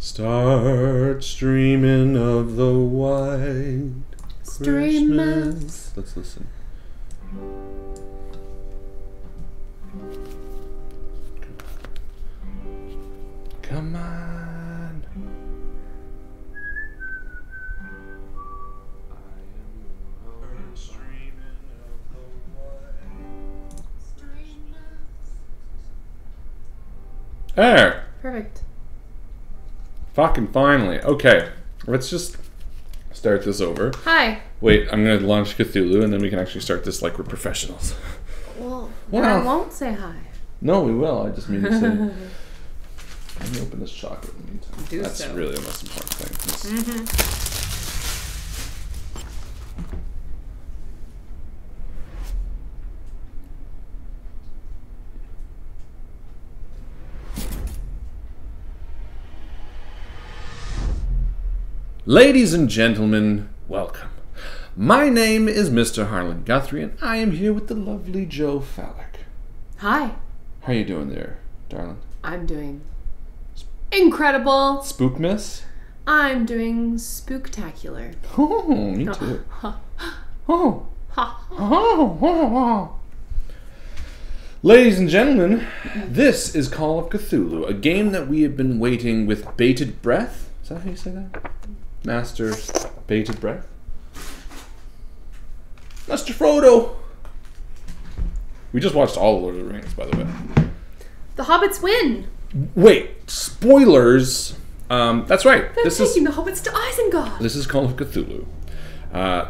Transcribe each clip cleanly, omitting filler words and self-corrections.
Start streaming of the white Christmas. Let's listen. Come on. There. Perfect. Fucking finally. Okay, let's just start this over. Hi. Wait, I'm gonna launch Cthulhu and then we can actually start this like we're professionals. Well, I won't say hi. No, we will. I just mean to say. Let me open this chocolate in the meantime. That's really the most important thing. Ladies and gentlemen, welcome. My name is Mr. Harlan Guthrie, and I am here with the lovely Jo Fallak. Hi. How you doing there, darling? I'm doing incredible. Spookmas? I'm doing spooktacular. Oh, me too. Ladies and gentlemen, this is Call of Cthulhu, a game that we have been waiting with bated breath. Is that how you say that? Master bated breath? Master Frodo! We just watched all of Lord of the Rings, by the way. The Hobbits win! Wait, spoilers! That's right. They're taking the Hobbits to Isengard! This is Call of Cthulhu.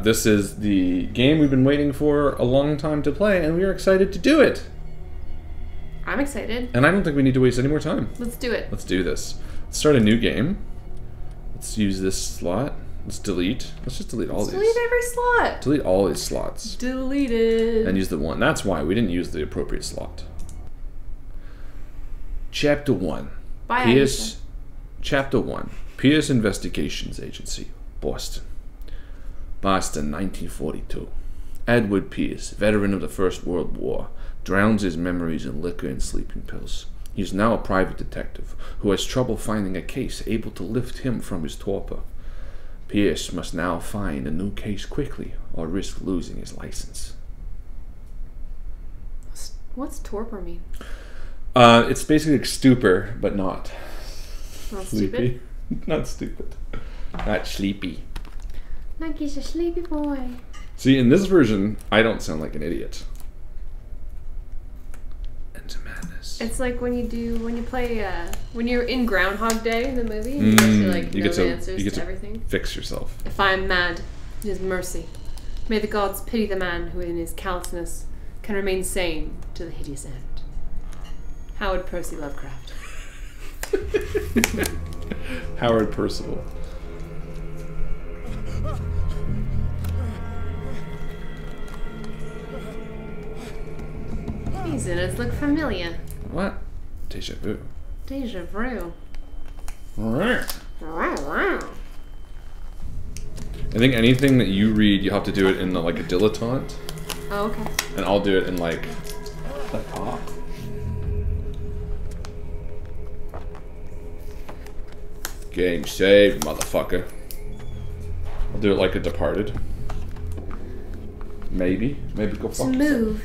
This is the game we've been waiting for a long time to play, and we are excited to do it! I'm excited. And I don't think we need to waste any more time. Let's do it. Let's do this. Let's start a new game. Let's use this slot. Let's delete. Let's just delete all these. Delete every slot. Delete all these slots. Delete it. And use the one. That's why we didn't use the appropriate slot. Chapter 1. Bye, Pierce. Chapter 1. Pierce Investigations Agency, Boston. Boston, 1942. Edward Pierce, veteran of the First World War, drowns his memories in liquor and sleeping pills. He is now a private detective who has trouble finding a case able to lift him from his torpor. Pierce must now find a new case quickly or risk losing his license. What's torpor mean? It's basically like stupor, but not. Not sleepy. Stupid? Not stupid. Not sleepy. Like he's a sleepy boy. See, in this version, I don't sound like an idiot. Into madness. It's like when you play when you're in Groundhog Day, the movie, you get to answers to everything. Fix yourself. If I am mad, it is mercy. May the gods pity the man who in his callousness can remain sane to the hideous end. Howard Percy Lovecraft. Howard Percival. These innards look familiar. What? Deja vu. Deja vu. I think anything that you read, you have to do it in like a dilettante. Oh, okay. And I'll do it in like the top. Game saved, motherfucker. I'll do it like a Departed. Maybe go fuck yourself. To move,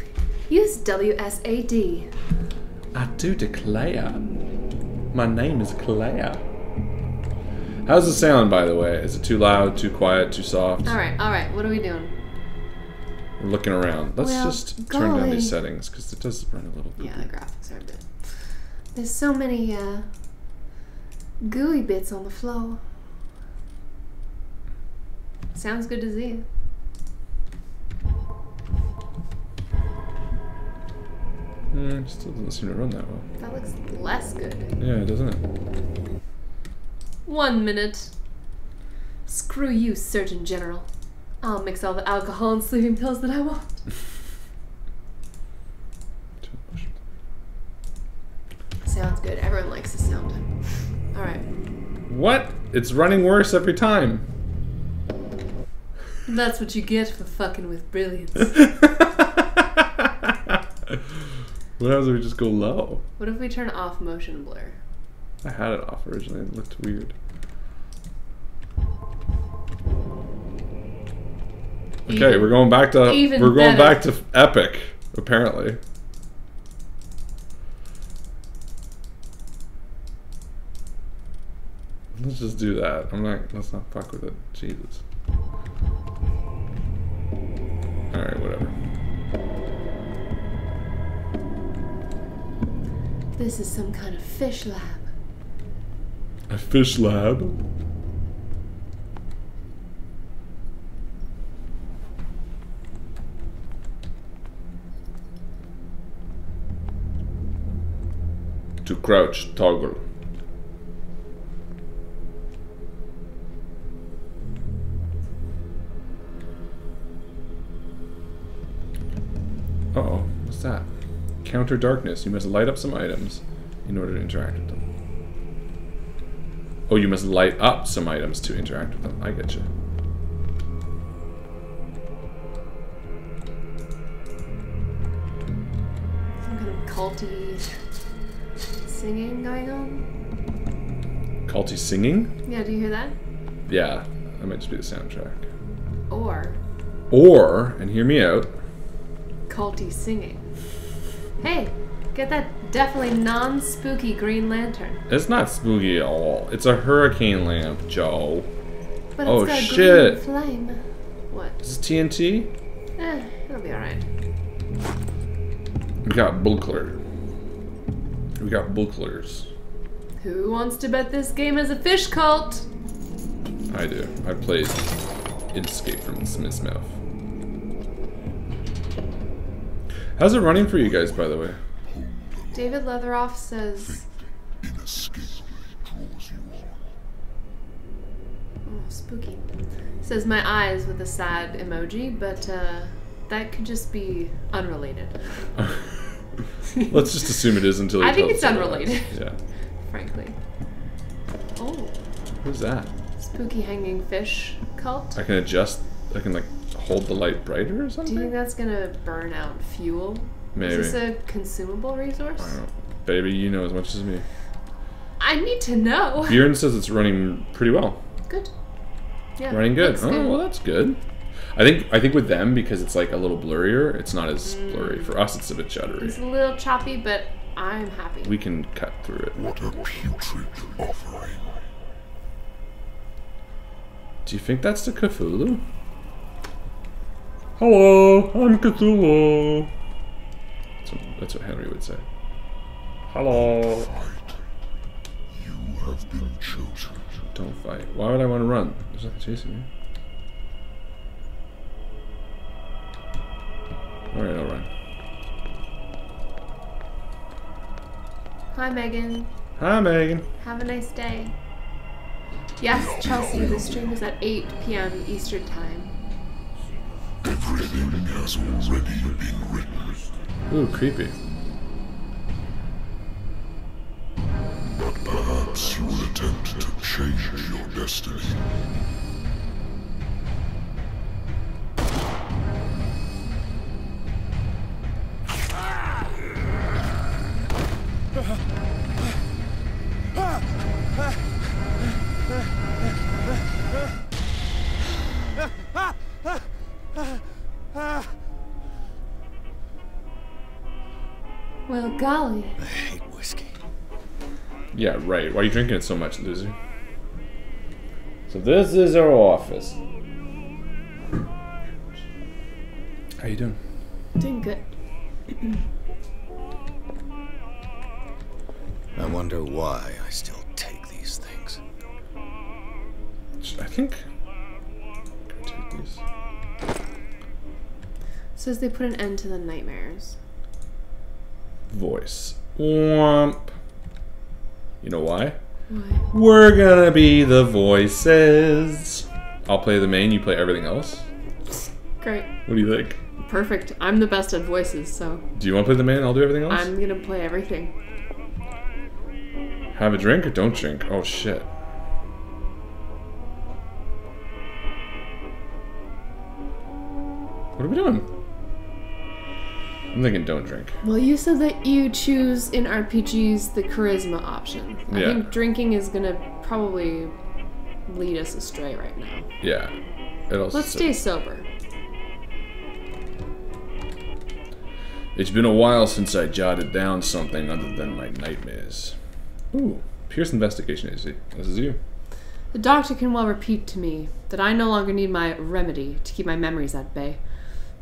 use WSAD. I do declare. My name is Claire. How's the sound, by the way? Is it too loud, too quiet, too soft? Alright, what are we doing? We're looking around. Let's just turn down these settings, because it does run a little bit. Yeah, the graphics are a bit... There's so many, gooey bits on the floor. Sounds good to see. It still doesn't seem to run that well. That looks less good. Yeah, doesn't it? 1 minute. Screw you, Surgeon General. I'll mix all the alcohol and sleeping pills that I want. Sounds good. Everyone likes the sound. Alright. What? It's running worse every time. That's what you get for fucking with brilliance. What happens if we just go low? What if we turn off motion blur? I had it off originally. It looked weird. Okay, we're going back to epic, apparently. Let's just do that. Let's not fuck with it. Jesus. Alright, whatever. This is some kind of fish lab. A fish lab? To crouch, toggle. Uh-oh, what's that? Counter darkness. You must light up some items in order to interact with them. Oh, you must light up some items to interact with them. I get you. Some kind of culty singing going on. Culty singing? Yeah, do you hear that? Yeah, that might just be the soundtrack. Or, and hear me out, culty singing. Hey, get that definitely non-spooky green lantern. it's not spooky at all. It's a hurricane lamp, Joe. But Oh, it's got a shit. green flame. What? Is this TNT? It'll be alright. We got buckler. We got bucklers. Who wants to bet this game is a fish cult? I do. I played Escape from Smith's Mouth. How's it running for you guys, by the way? David Leatheroff says... Oh, spooky. Says my eyes with a sad emoji, but that could just be unrelated. Let's just assume it is until you I think tell it's us unrelated. Yeah. Frankly. Oh. Who's that? Spooky hanging fish cult? I can adjust. I can like hold the light brighter or something? Do you think that's gonna burn out fuel? Maybe. Is this a consumable resource? I don't know. Baby, you know as much as me. I need to know. Bjorn says it's running pretty well. Good. Yeah. Running good. Looks Oh, good. well, that's good. I think with them, because it's like a little blurrier, it's not as blurry. For us, it's a bit shuddery. It's a little choppy, but I'm happy. We can cut through it. What a putrid offering. Do you think that's the Cthulhu? Hello, I'm Cthulhu. That's what Henry would say. Hello. Fight. You have been chosen. Don't fight. Why would I want to run? There's nothing chasing me. Alright, I'll run. Hi, Megan. Hi, Megan. Have a nice day. Yes, Chelsea, the stream is at 8 p.m. Eastern Time. Everything has already been written. Ooh, creepy. But perhaps you will attempt to change your destiny. Well, golly. I hate whiskey. Yeah, right. Why are you drinking it so much, loser? So this is our office. How you doing? Doing good. I wonder why I still take these things. I think. Can I take these? Says they put an end to the nightmares. Voice. Womp. You know why? Why? We're gonna be the voices. I'll play the main, you play everything else. Great. What do you think? Perfect. I'm the best at voices, so Do you want to play the main? I'll do everything else. I'm gonna play everything. Have a drink or don't drink? Oh shit. What are we doing? I'm thinking don't drink. Well, you said that you choose in RPGs the charisma option. I think drinking is gonna probably lead us astray right now. Yeah. Let's stay sober. It's been a while since I jotted down something other than my nightmares. Ooh, Pierce investigation, AC. This is you. The doctor can well repeat to me that I no longer need my remedy to keep my memories at bay.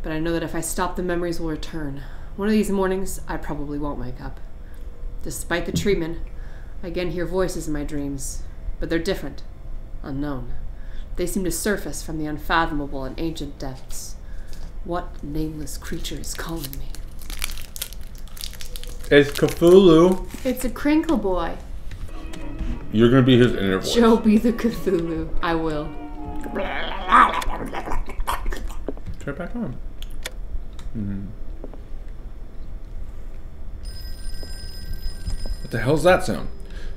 But I know that if I stop, the memories will return. One of these mornings, I probably won't wake up. Despite the treatment, I again hear voices in my dreams. But they're different. Unknown. They seem to surface from the unfathomable and ancient depths. What nameless creature is calling me? It's Cthulhu. It's a crinkle boy. You're gonna be his inner voice. Joe be the Cthulhu. I will. Turn it back on. What the hell's that sound?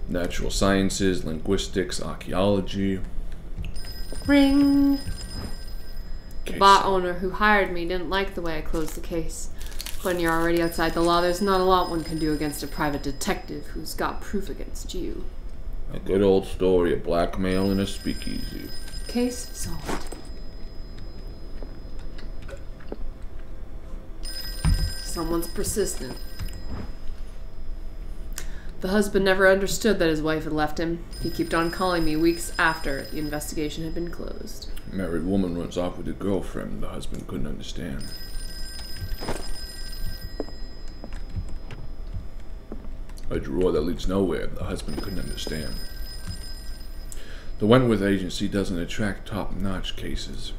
Natural sciences, linguistics, archaeology. Ring. The Case. bot owner who hired me didn't like the way I closed the case. When you're already outside the law, there's not a lot one can do against a private detective who's got proof against you. A good old story of blackmail in a speakeasy. Case solved. Someone's persistent. The husband never understood that his wife had left him. He kept on calling me weeks after the investigation had been closed. A married woman runs off with a girlfriend the husband couldn't understand. A drawer that leads nowhere the husband couldn't understand. The Wentworth Agency doesn't attract top-notch cases.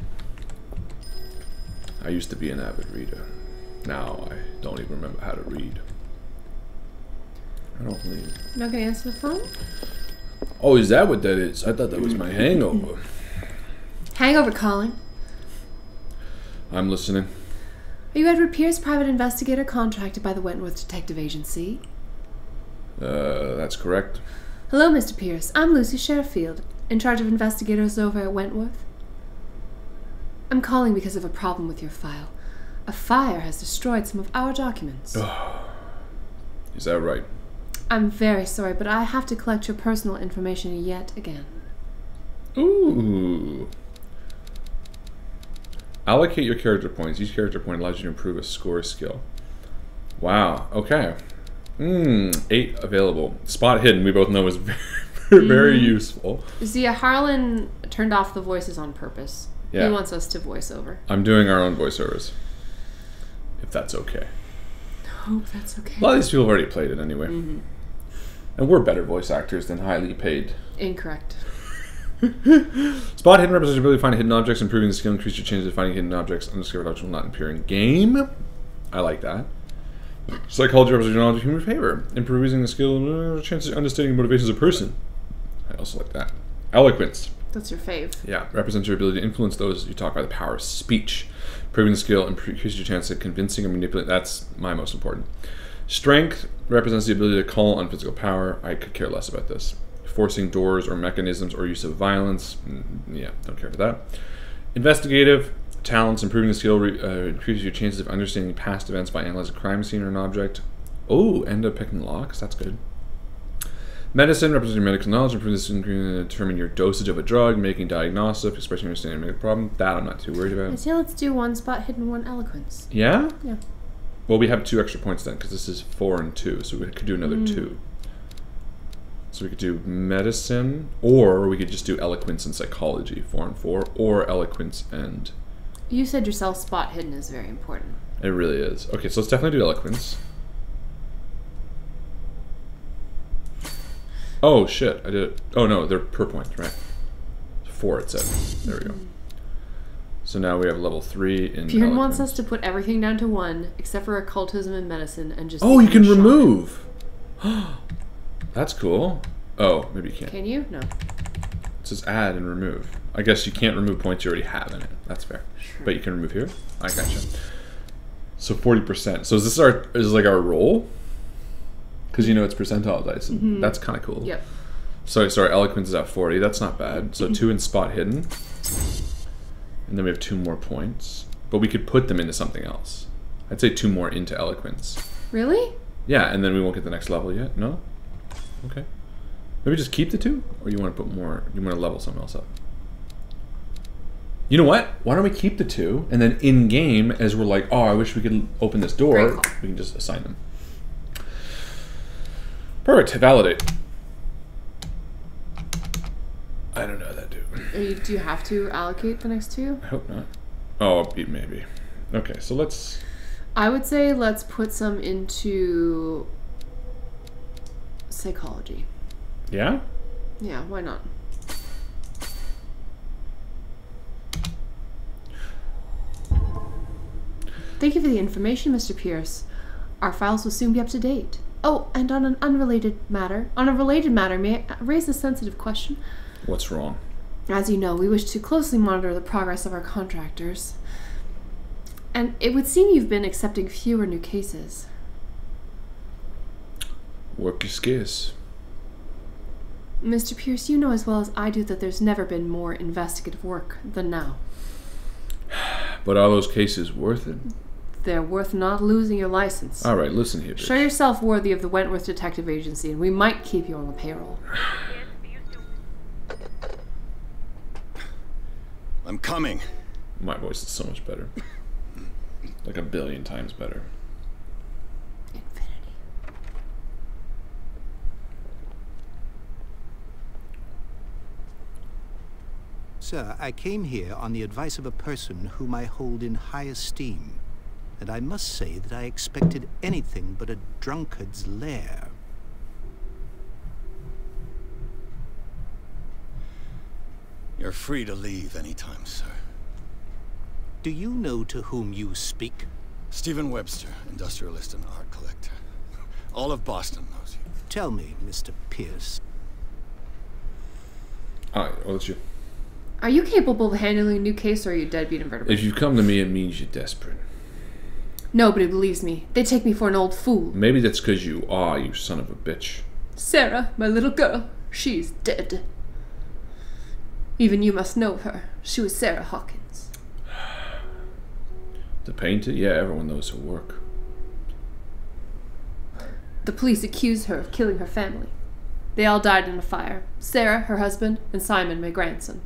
I used to be an avid reader. Now I don't even remember how to read. I don't believe. You're not gonna answer the phone? Oh, is that what that is? I thought that was my hangover. Hangover calling. I'm listening. Are you Edward Pierce, private investigator contracted by the Wentworth Detective Agency? That's correct. Hello, Mr. Pierce. I'm Lucy Sherfield, in charge of investigators over at Wentworth. I'm calling because of a problem with your file. A fire has destroyed some of our documents. Is that right? I'm very sorry, but I have to collect your personal information yet again. Ooh. Allocate your character points. Each character point allows you to improve a score skill. Wow. Okay. 8 available. Spot hidden, we both know, is very useful. See, Harlan turned off the voices on purpose. Yeah. He wants us to voice over. I'm doing our own voiceovers. If that's okay. I hope that's okay. A lot of these people have already played it anyway. And we're better voice actors than highly paid. Incorrect. Spot hidden represents your ability to find hidden objects, improving the skill, increase your chances of finding hidden objects. Undiscovered objects will not appear in game. I like that. Psychology represents your knowledge of human favor, improving the skill, chances of understanding the motivations of a person. I also like that. Eloquence. That's your fave. Yeah, represents your ability to influence those you talk by the power of speech. Improving the skill, increases your chance of convincing or manipulating. That's my most important. Strength represents the ability to call on physical power. I could care less about this. Forcing doors or mechanisms or use of violence. Yeah, don't care for that. Investigative talents, improving the skill, increases your chances of understanding past events by analyzing a crime scene or an object. Oh, end up picking locks. That's good. Medicine represents your medical knowledge, improving this, determine your dosage of a drug, making diagnosis, expressing your understanding of a medical problem. That I'm not too worried about. I say let's do 1 spot hidden, 1 eloquence. Yeah? Yeah. Well, we have 2 extra points then, because this is 4 and 2, so we could do another 2. So we could do medicine, or we could just do eloquence and psychology, 4 and 4, or eloquence and... You said yourself spot hidden is very important. It really is. Okay, so let's definitely do eloquence. Oh, shit, I did it. Oh, no, they're per point, right? 4 it said. There we go. So now we have level 3 in Bjorn wants us to put everything down to 1, except for occultism and medicine, and just... Oh, you can remove! That's cool. Oh, maybe you can't. Can you? No. It says add and remove. I guess you can't remove points you already have in it. That's fair. Sure. But you can remove here. I gotcha. So 40%. So is this like our roll? Because you know it's percentile dice. And that's kind of cool. Yep. So sorry, eloquence is at 40. That's not bad. So 2 in spot hidden. And then we have 2 more points. But we could put them into something else. I'd say 2 more into eloquence. Really? Yeah, and then we won't get the next level yet. No? Okay. Maybe just keep the 2? Or you want to put more... You want to level something else up? You know what? Why don't we keep the 2, and then in-game, as we're like, oh, I wish we could open this door, we can just assign them. Perfect. Validate. I don't know how that do. Do you have to allocate the next 2? I hope not. Oh, maybe. Okay, so let's... I would say let's put some into psychology. Yeah? Yeah, why not? Thank you for the information, Mr. Pierce. Our files will soon be up to date. Oh, and on a related matter, may I raise a sensitive question? What's wrong? As you know, we wish to closely monitor the progress of our contractors. And it would seem you've been accepting fewer new cases. Work is scarce. Mr. Pierce, you know as well as I do that there's never been more investigative work than now. But are those cases worth it? They're worth not losing your license. All right, listen here, bitch. Show yourself worthy of the Wentworth Detective Agency, and we might keep you on the payroll. I'm coming. My voice is so much better. Like 1 billion times better. Infinity. Sir, I came here on the advice of a person whom I hold in high esteem. And I must say that I expected anything but a drunkard's lair. You're free to leave anytime, sir. Do you know to whom you speak? Stephen Webster, industrialist and art collector. All of Boston knows you. Tell me, Mr. Pierce. Alright, well, it's you. Are you capable of handling a new case, or are you deadbeat invertebrate? If you come to me, it means you're desperate. Nobody believes me. They take me for an old fool. Maybe that's because you are, you son of a bitch. Sarah, my little girl, she's dead. Even you must know her. She was Sarah Hawkins. The painter? Yeah, everyone knows her work. The police accuse her of killing her family. They all died in a fire. Sarah, her husband, and Simon, my grandson.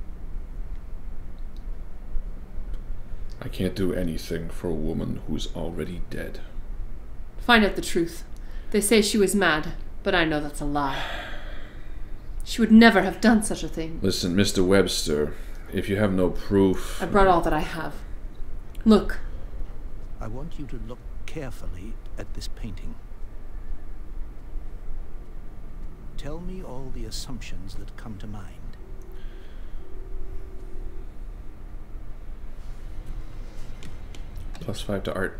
I can't do anything for a woman who's already dead. Find out the truth. They say she was mad, but I know that's a lie. She would never have done such a thing. Listen, Mr. Webster, if you have no proof... I brought all that I have. Look. I want you to look carefully at this painting. Tell me all the assumptions that come to mind. +5 to art.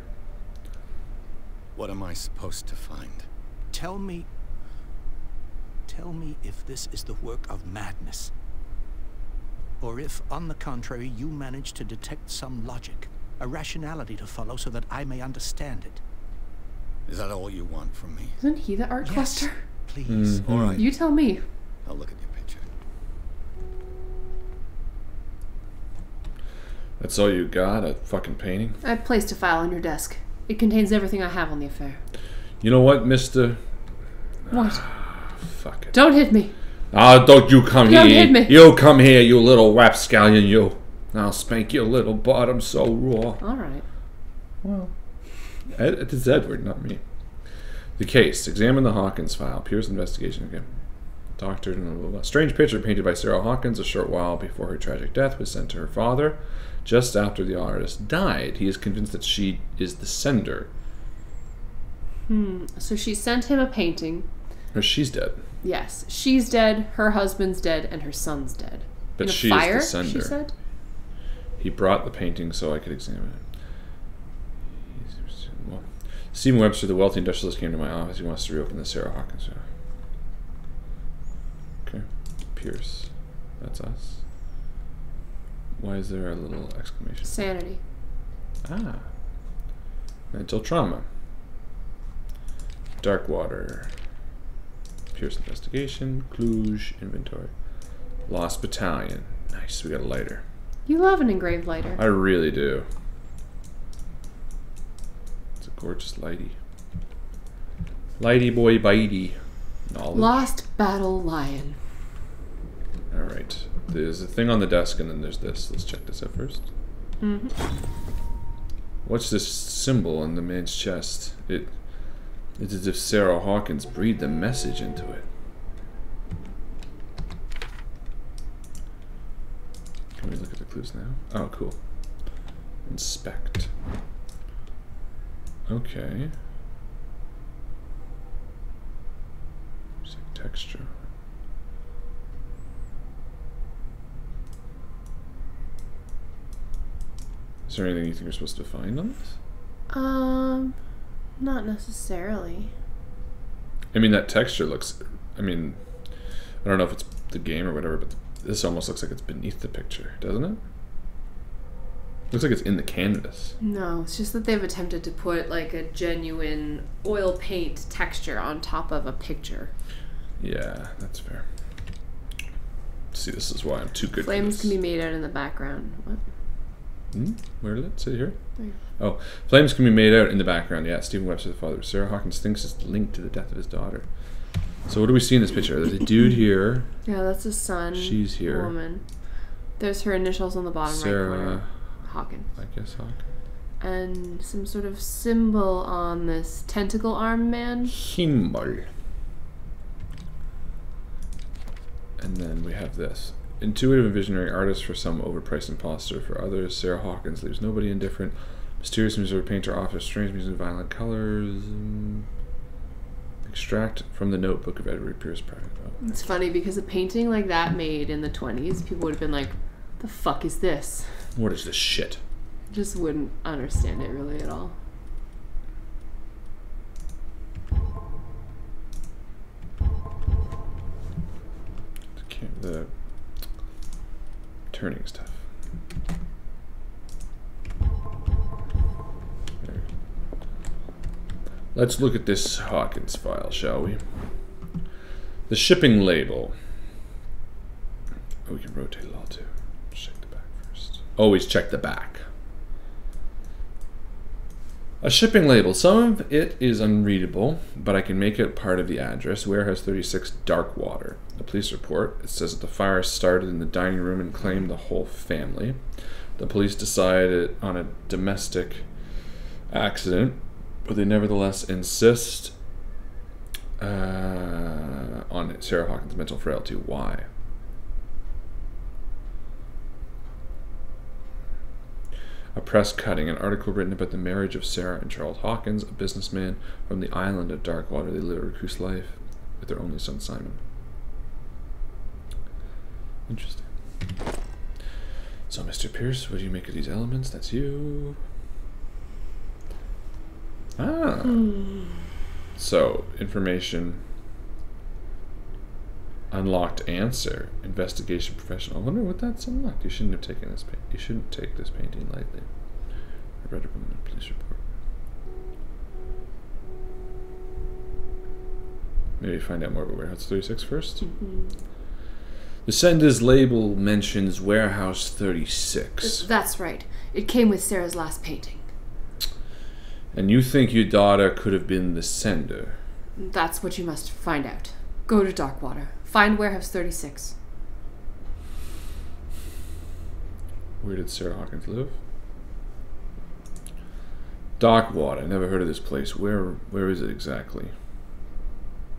What am I supposed to find? Tell me if this is the work of madness. Or if, on the contrary, you manage to detect some logic, a rationality to follow so that I may understand it. Is that all you want from me? Isn't he the art collector? Please. All right. You tell me. I'll look at your picture. That's all you got? A fucking painting? I've placed a file on your desk. It contains everything I have on the affair. You know what, Mr... What? Fuck it. Don't hit me. Don't you come Don't here. hit me. You come here, you little rapscallion, you. I'll spank your little bottom so raw. All right. Well, it is Edward, not me. The case. Examine the Hawkins file. Pierce investigation. Okay. Doctor. Blah, blah, blah. Strange picture painted by Sarah Hawkins a short while before her tragic death was sent to her father. Just after the artist died, he is convinced that she is the sender. So she sent him a painting. Or she's dead. Yes. She's dead, her husband's dead, and her son's dead. But In a she fire, is the sender. she said? He brought the painting so I could examine it. Well, Stephen Webster, the wealthy industrialist, came to my office. He wants to reopen the Sarah Hawkins. Okay. Pierce. That's us. Why is there a little exclamation? Sanity. Ah. Mental trauma. Darkwater. Pierce investigation. Cluj. Inventory. Lost battalion. Nice. We got a lighter. You love an engraved lighter. I really do. gorgeous Lighty. Lighty boy bitey. Knowledge. Lost Battle Lion. Alright. There's a thing on the desk and then there's this. Let's check this out first. Mm-hmm. What's this symbol on the man's chest? It's as if Sarah Hawkins breathed a message into it. Can we look at the clues now? Oh, cool. Inspect. Okay. There's like texture. Is there anything you think we're supposed to find on this? Not necessarily. I mean, that texture looks... I mean, I don't know if it's the game or whatever, but this almost looks like it's beneath the picture, doesn't it? Looks like it's in the canvas. No, it's just that they've attempted to put like a genuine oil paint texture on top of a picture. Yeah, that's fair. See, this is why I'm too good Flames for can this. be made out in the background. What? Where did it say here? There. Oh, flames can be made out in the background. Yeah, Stephen Webster's the father. Sarah Hawkins thinks it's linked to the death of his daughter. So what do we see in this picture? There's a dude here. Yeah, that's his son. She's here. Woman. There's her initials on the bottom Sarah, right corner. Hawkins. I guess Hawkins. And some sort of symbol on this tentacle arm man. Himmel. And then we have this. Intuitive and visionary artist for some, overpriced imposter for others. Sarah Hawkins leaves nobody indifferent. Mysterious and reserved painter offers strange music and violent colors. Extract from the notebook of Edward Pierce Private. Oh. It's funny because a painting like that made in the 20s, people would have been like, the fuck is this? What is this shit? Just wouldn't understand it really at all. The turning stuff. There. Let's look at this Hawkins file, shall we? The shipping label. Oh, we can rotate it all too. Check the back first. Always check the back. A shipping label. Some of it is unreadable, but I can make it part of the address. Warehouse 36, Darkwater. A police report. It says that the fire started in the dining room and claimed the whole family. The police decided on a domestic accident, but they nevertheless insist on Sarah Hawkins' mental frailty. Why? A press cutting, an article written about the marriage of Sarah and Charles Hawkins, a businessman from the island of Darkwater. They live a recluse life with their only son, Simon. Interesting. So, Mr. Pierce, what do you make of these elements? That's you. Ah. So, information. Unlocked answer. Investigation professional. I wonder what that's unlocked. You shouldn't have taken this. You shouldn't take this painting lightly. I read it from the police report. Maybe find out more about Warehouse 36 first. The sender's label mentions Warehouse 36. That's right. It came with Sarah's last painting. And you think your daughter could have been the sender? That's what you must find out. Go to Darkwater. Find Warehouse 36. Where did Sarah Hawkins live? Darkwater. Never heard of this place. Where is it exactly?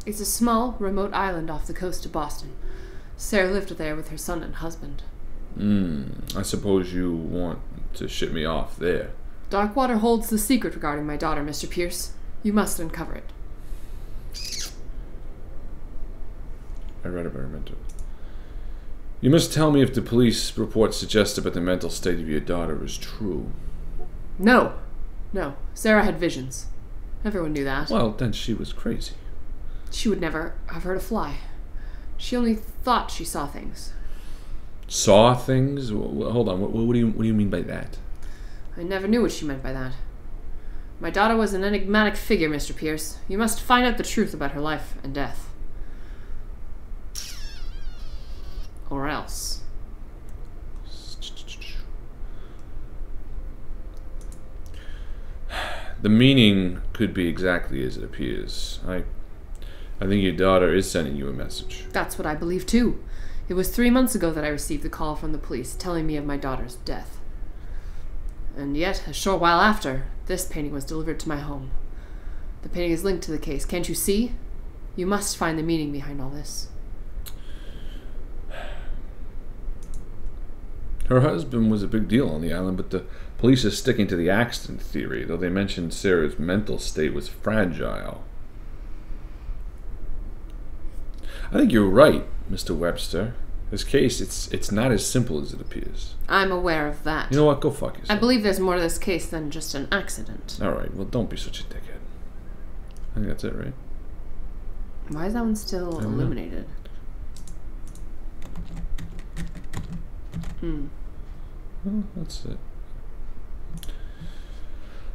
It's a small, remote island off the coast of Boston. Sarah lived there with her son and husband. I suppose you want to ship me off there. Darkwater holds the secret regarding my daughter, Mr. Pierce. You must uncover it. I read about her mental. You must tell me if the police report suggested that the mental state of your daughter is true. No. Sarah had visions. Everyone knew that. Well, then she was crazy. She would never have hurt a fly. She only thought she saw things. Saw things? Hold on. What do you mean by that? I never knew what she meant by that. My daughter was an enigmatic figure, Mr. Pierce. You must find out the truth about her life and death. Or else. The meaning could be exactly as it appears. I think your daughter is sending you a message. That's what I believe too. It was 3 months ago that I received the call from the police telling me of my daughter's death. And yet, a short while after, this painting was delivered to my home. The painting is linked to the case. Can't you see? You must find the meaning behind all this. Her husband was a big deal on the island, but the police are sticking to the accident theory, though they mentioned Sarah's mental state was fragile. I think you're right, Mr. Webster. This case, it's not as simple as it appears. I'm aware of that. You know what? Go fuck yourself. I believe there's more to this case than just an accident. Alright, well, don't be such a dickhead. I think that's it, right? Why is that one still illuminated? Well, that's it.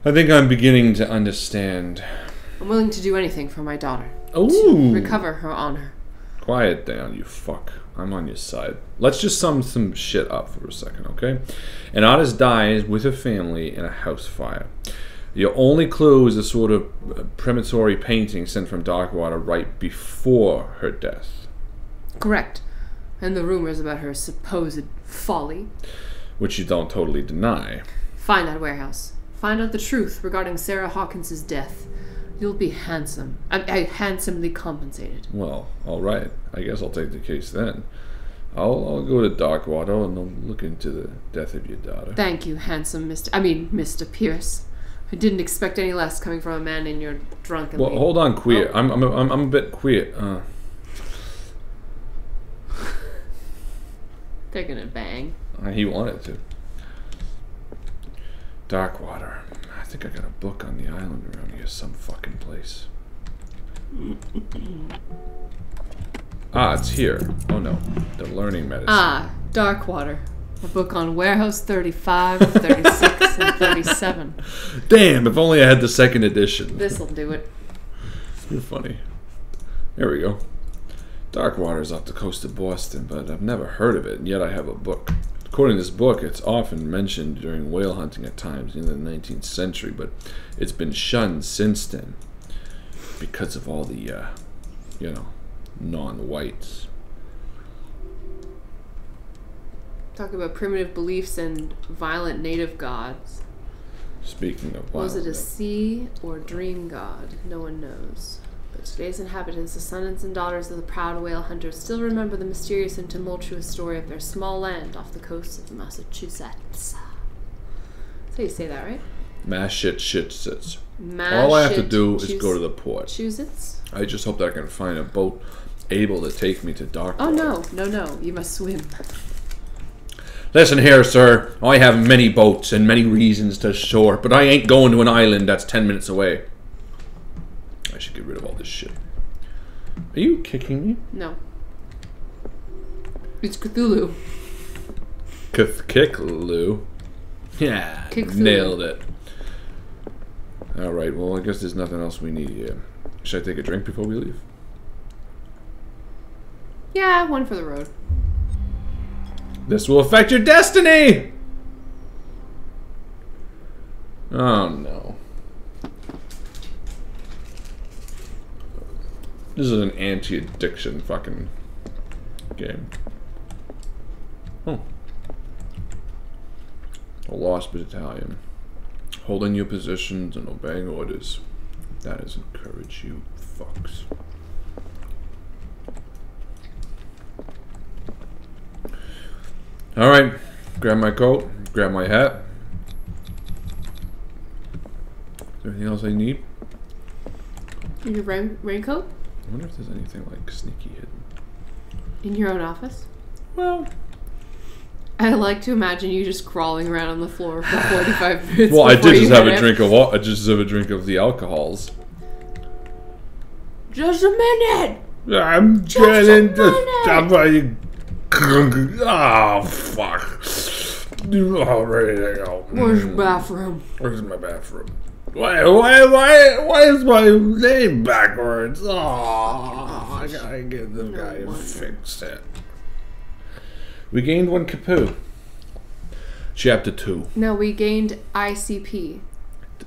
I think I'm beginning to understand. I'm willing to do anything for my daughter. Ooh! To recover her honor. Quiet down, you fuck. I'm on your side. Let's just sum some shit up for a second, okay? An artist dies with her family in a house fire. Your only clue is a sort of premonitory painting sent from Darkwater right before her death. Correct. And the rumors about her supposed folly. Which you don't totally deny. Find that warehouse. Find out the truth regarding Sarah Hawkins' death. You'll be handsomely compensated. Well, alright. I guess I'll take the case then. I'll go to Darkwater and I'll look into the death of your daughter. Thank you, handsome Mr. Pierce. I didn't expect any less coming from a man in your drunken. Well, hold on, queer. Oh. I'm a bit queer. They're gonna bang. He wanted to. Darkwater. I think I got a book on the island around here, some fucking place. It's here. Oh no, the learning medicine. Darkwater. A book on Warehouse 35, 36, and 37. Damn, if only I had the second edition. This'll do it. You're funny. There we go. Darkwater's off the coast of Boston, but I've never heard of it, and yet I have a book. According to this book, it's often mentioned during whale hunting at times in the 19th century, but it's been shunned since then because of all the, non-whites. Talk about primitive beliefs and violent native gods. Speaking of Was it a sea or dream god? No one knows. But today's inhabitants, the sons and daughters of the proud whale hunters, still remember the mysterious and tumultuous story of their small land off the coast of Massachusetts. That's how you say that, right? Massachusetts. All I have to do is go to the port. Massachusetts? I just hope that I can find a boat able to take me to Darkwater. Oh, no. You must swim. Listen here, sir. I have many boats and many reasons to shore, but I ain't going to an island that's 10 minutes away. I should get rid of all this shit. Are you kicking me? No. It's Cthulhu. Cthulhu? Yeah, Cthulhu. Nailed it. Alright, well, I guess there's nothing else we need here. Should I take a drink before we leave? Yeah, one for the road. This will affect your destiny! Oh, no. This is an anti-addiction fucking game. Oh. A lost battalion. Holding your positions and obeying orders. That is encourage, you fucks. Alright. Grab my coat. Grab my hat. Is there anything else I need? Your raincoat? I wonder if there's anything like sneaky hidden. In your own office? Well, I like to imagine you just crawling around on the floor for 45 minutes. well, I did just have a drink of I just have a drink of the alcohols. Just a minute. I'm getting to stop. Oh fuck! Oh, ready to go. Where's your bathroom? Where's my bathroom? Why is my name backwards? Oh, I gotta get this guy and fix it. We gained one kapoo. Chapter 2. No, we gained ICP.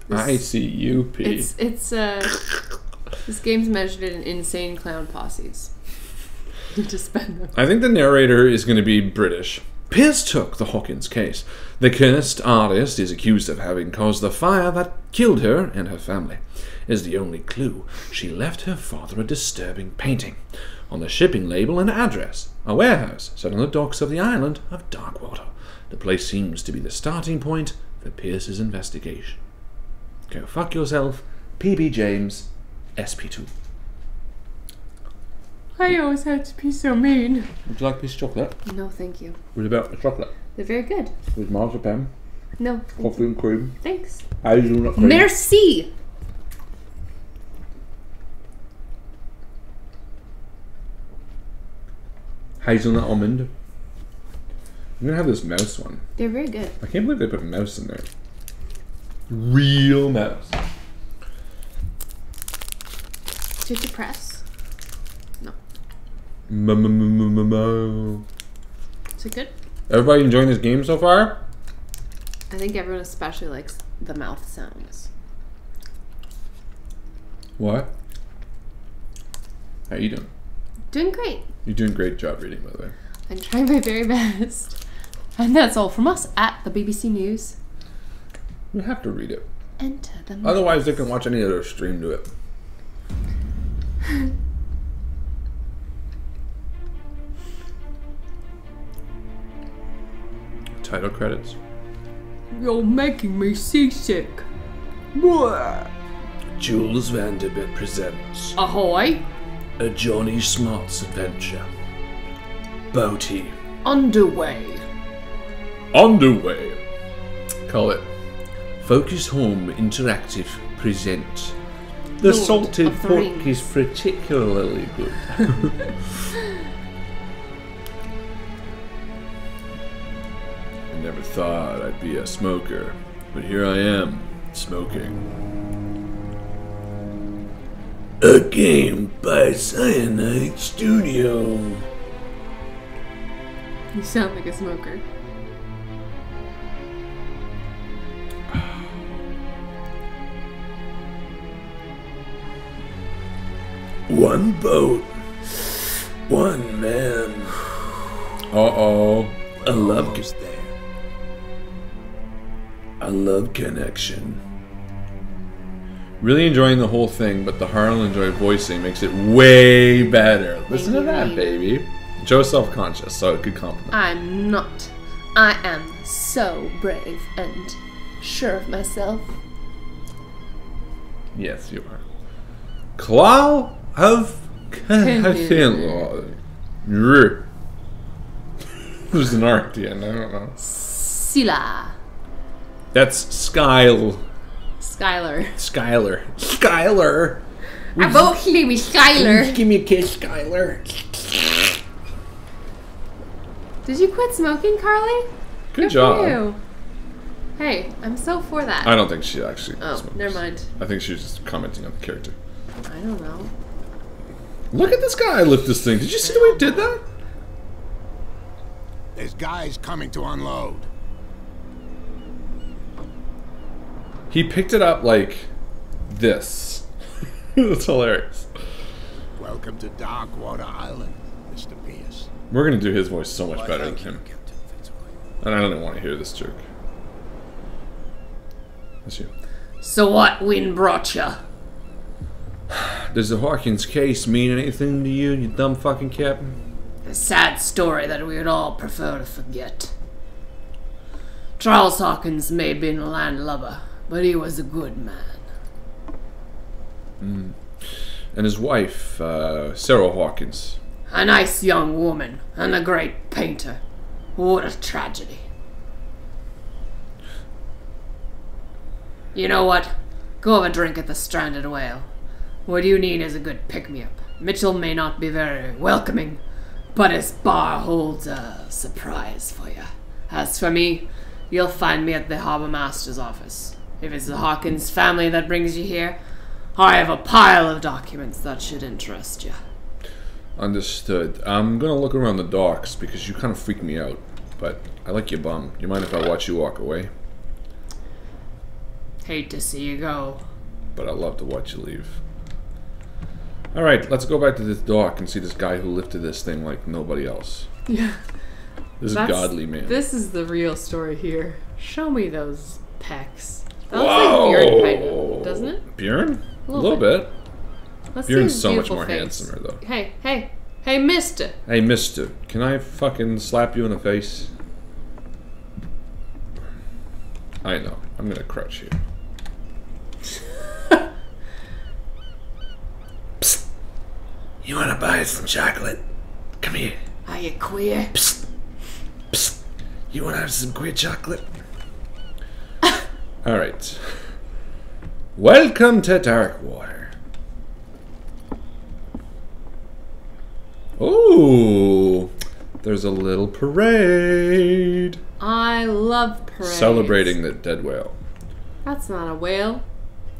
ICUP. This game's measured in insane clown posses. To spend them. I think the narrator is going to be British. Pierce took the Hawkins case. The cursed artist is accused of having caused the fire that killed her and her family. As the only clue, she left her father a disturbing painting. On the shipping label, an address, a warehouse set on the docks of the island of Darkwater. The place seems to be the starting point for Pierce's investigation. Go fuck yourself, PB James, SP2. I always had to be so mean. Would you like a piece of chocolate? No, thank you. What about the chocolate? They're very good. With marzipan, No. coffee and cream, Thanks. hazelnut cream. Merci! Hazelnut almond. I'm gonna have this mouse one. They're very good. I can't believe they put mouse in there. Real mouse. Did you press? No. Is it good? Everybody enjoying this game so far? I think everyone especially likes the mouth sounds. What? How you doing? Doing great. You're doing a great job reading, by the way. I'm trying my very best. And that's all from us at the BBC News. You have to read it. Enter the Otherwise, they can watch any other stream do it. Title credits. You're making me seasick. What? Jules Vanderbilt presents Ahoy. A Johnny Smart's Adventure. Boaty. Underway. Underway. Call it. Focus Home Interactive present. The Lord salted of the pork Rings. is particularly good. I never thought I'd be a smoker, but here I am, smoking. A game by Cyanide Studio. You sound like a smoker. One boat, one man. Uh-oh. I love connection. Really enjoying the whole thing, but the Harlan voicing makes it way better. Listen to that, baby. Joe's self-conscious, so a good compliment. I'm not. I am so brave and sure of myself. Yes, you are. Claw of Cthulhu. There's an R at the end, I don't know. Sila. That's Skyle. Skylar. Skylar. Skylar! I vote me Skylar. Give me a kiss, Skylar. Did you quit smoking, Carly? Good For job. you. Hey, I'm so for that. I don't think she actually Oh, smokes. never mind. I think she was just commenting on the character. I don't know. Look at this guy lift this thing. Did you see the way he did that? There's guys coming to unload. He picked it up like this. That's hilarious. Welcome to Darkwater Island, Mr. Pierce. We're going to do his voice so much better than Thank you, him. Captain Fitzroy. And I don't even want to hear this joke. That's you. So what wind brought ya? Does the Hawkins case mean anything to you, you dumb fucking captain? A sad story that we would all prefer to forget. Charles Hawkins may have been a landlubber, but he was a good man. And his wife, Sarah Hawkins. A nice young woman, and a great painter. What a tragedy. You know what? Go have a drink at the Stranded Whale. What you need is a good pick-me-up. Mitchell may not be very welcoming, but his bar holds a surprise for you. As for me, you'll find me at the Harbour Master's office. If it's the Hawkins family that brings you here, I have a pile of documents that should interest you. Understood. I'm gonna look around the docks because you kind of freak me out. But I like your bum. You mind if I watch you walk away? Hate to see you go. But I love to watch you leave. Alright, let's go back to this dock and see this guy who lifted this thing like nobody else. Yeah. This is godly man. This is the real story here. Show me those pecs. That looks like Bjorn, kind of, doesn't it? Bjorn? A little bit. Let's Bjorn's see so his much more beautiful face. handsomer, though. Hey, mister. Hey, mister, can I fucking slap you in the face? I know. I'm gonna crouch here. Psst. You wanna buy some chocolate? Come here. Are you queer? Psst. Psst. You wanna have some queer chocolate? Alright. Welcome to Darkwater. Ooh. There's a little parade. I love parades. Celebrating the dead whale. That's not a whale.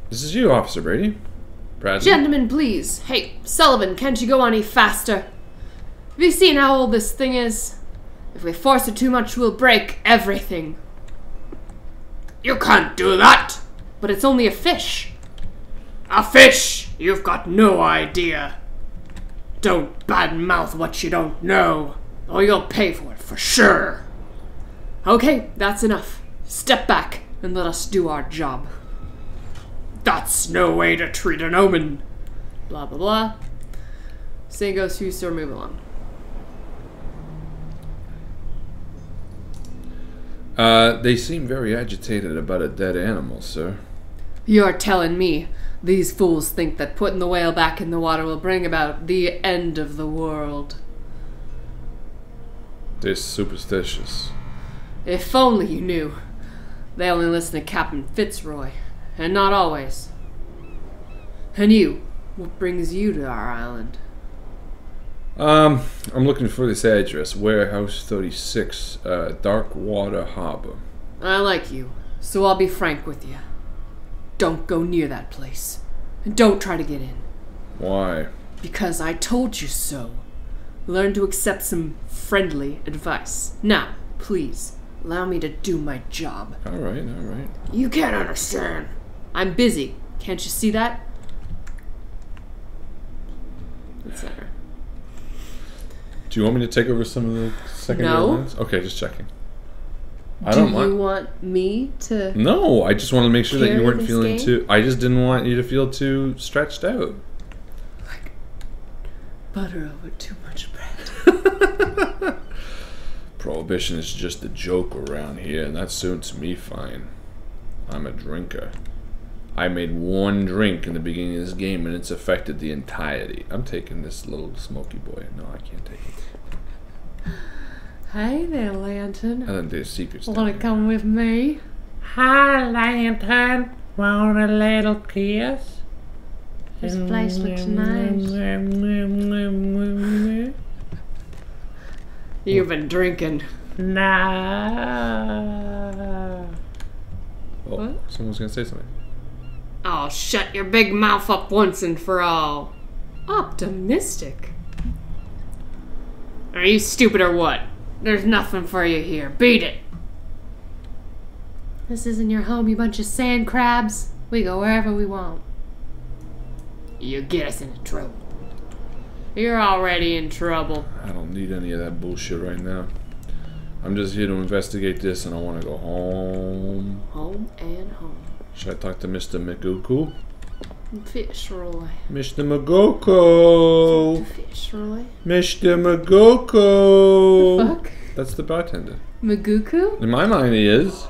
This is you, Officer Brady. Bradley. Gentlemen, please. Hey, Sullivan, can't you go any faster? Have you seen how old this thing is? If we force it too much, we'll break everything. You can't do that! But it's only a fish. A fish? You've got no idea. Don't badmouth what you don't know, or you'll pay for it for sure. Okay, that's enough. Step back and let us do our job. That's no way to treat an omen. Blah, blah, blah. Same goes to you, sir. Move along. They seem very agitated about a dead animal, sir. You're telling me these fools think that putting the whale back in the water will bring about the end of the world. They're superstitious. If only you knew. They only listen to Captain Fitzroy, and not always. And you, what brings you to our island? I'm looking for this address, Warehouse 36, Darkwater Harbor. I like you, so I'll be frank with you. Don't go near that place. And don't try to get in. Why? Because I told you so. Learn to accept some friendly advice. Now, please, allow me to do my job. Alright, alright. You can't understand. I'm busy. Can't you see that? Etc. Do you want me to take over some of the secondary No. lines? Okay, just checking. I Do don't you mind. want me to... No, I just wanted to make sure that you carry weren't this feeling game? too... I just didn't want you to feel too stretched out. Like butter over too much bread. Prohibition is just a joke around here, and that suits me fine. I'm a drinker. I made one drink in the beginning of this game, and it's affected the entirety. I'm taking this little smoky boy. No, I can't take it. Hey there, Lantern. I think there's secrets down Want to here. come with me? Hi, Lantern. Want a little kiss? This place looks nice. You've been drinking. No. Oh, What? someone's gonna say something. Oh, shut your big mouth up once and for all. Optimistic. Are you stupid or what? There's nothing for you here. Beat it. This isn't your home, you bunch of sand crabs. We go wherever we want. You get us into trouble. You're already in trouble. I don't need any of that bullshit right now. I'm just here to investigate this, and I want to go home. Home and home. Should I talk to Mr. McGuku? Fitzroy. Mr. McGuku! Fitzroy. Mr. McGuku! Fuck? That's the bartender. Maguku? In my mind, he is.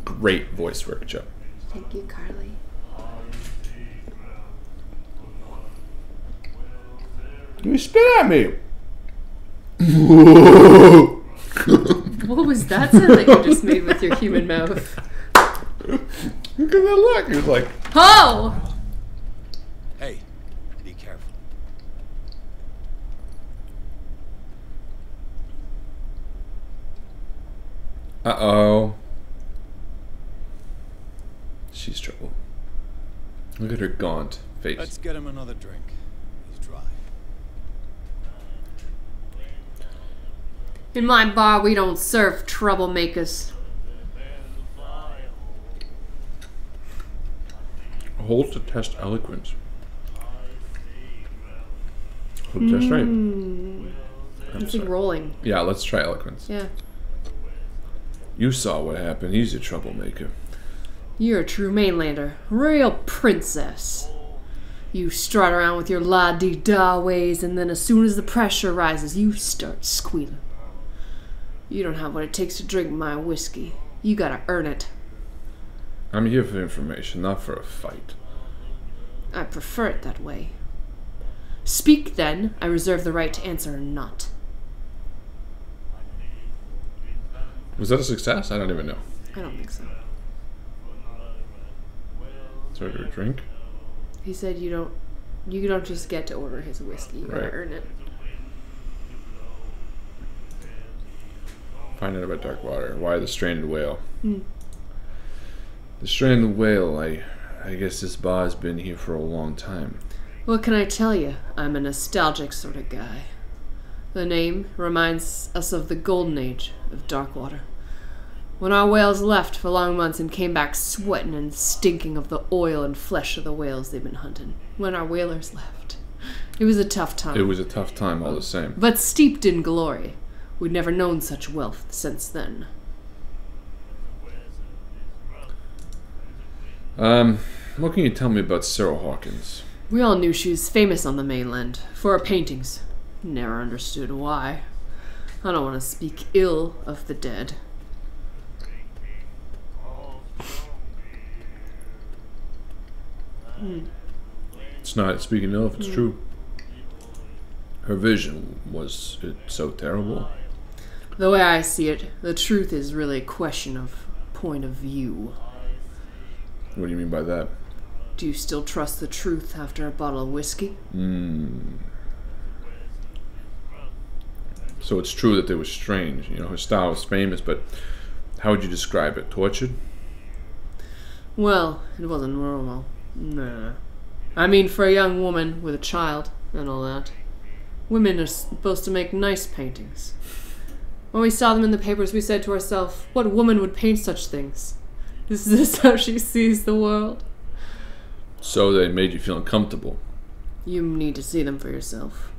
Great voice work, Joe. Thank you, Carly. You spit at me! What was that sound that you just made with your human mouth? Look at that look. He was like, Oh! Hey, be careful. uh-oh. She's trouble. Look at her gaunt face. Let's get him another drink. He's dry. In my bar, we don't serve troublemakers. Hold to test eloquence. Hold test right. It's like rolling. Yeah, let's try eloquence. Yeah. You saw what happened. He's a troublemaker. You're a true mainlander. Real princess. You strut around with your la-dee-da ways, and then as soon as the pressure rises, you start squealing. You don't have what it takes to drink my whiskey. You gotta earn it. I'm here for information, not for a fight. I prefer it that way. Speak, then. I reserve the right to answer or not. Was that a success? I don't even know. I don't think so. Let's order a drink. He said you don't just get to order his whiskey. You gotta Right. earn it. Find out about Darkwater. Why the stranded whale? The stranded whale, I guess this bar's been here for a long time. What can I tell you? I'm a nostalgic sort of guy. The name reminds us of the golden age of Darkwater. When our whales left for long months and came back sweating and stinking of the oil and flesh of the whales they've been hunting. When our whalers left. It was a tough time. It was a tough time all the same. But steeped in glory. We'd never known such wealth since then. What can you tell me about Sarah Hawkins? We all knew she was famous on the mainland for her paintings. Never understood why. I don't want to speak ill of the dead. It's not speaking ill if it's true. Her vision, was it so terrible? The way I see it, the truth is really a question of point of view. What do you mean by that? Do you still trust the truth after a bottle of whiskey? So it's true that they were strange. You know, her style was famous, but how would you describe it? Tortured? Well, it wasn't normal. Nah. I mean, for a young woman with a child and all that. Women are supposed to make nice paintings. When we saw them in the papers, we said to ourselves, what woman would paint such things? Is this how she sees the world? So they made you feel uncomfortable. You need to see them for yourself.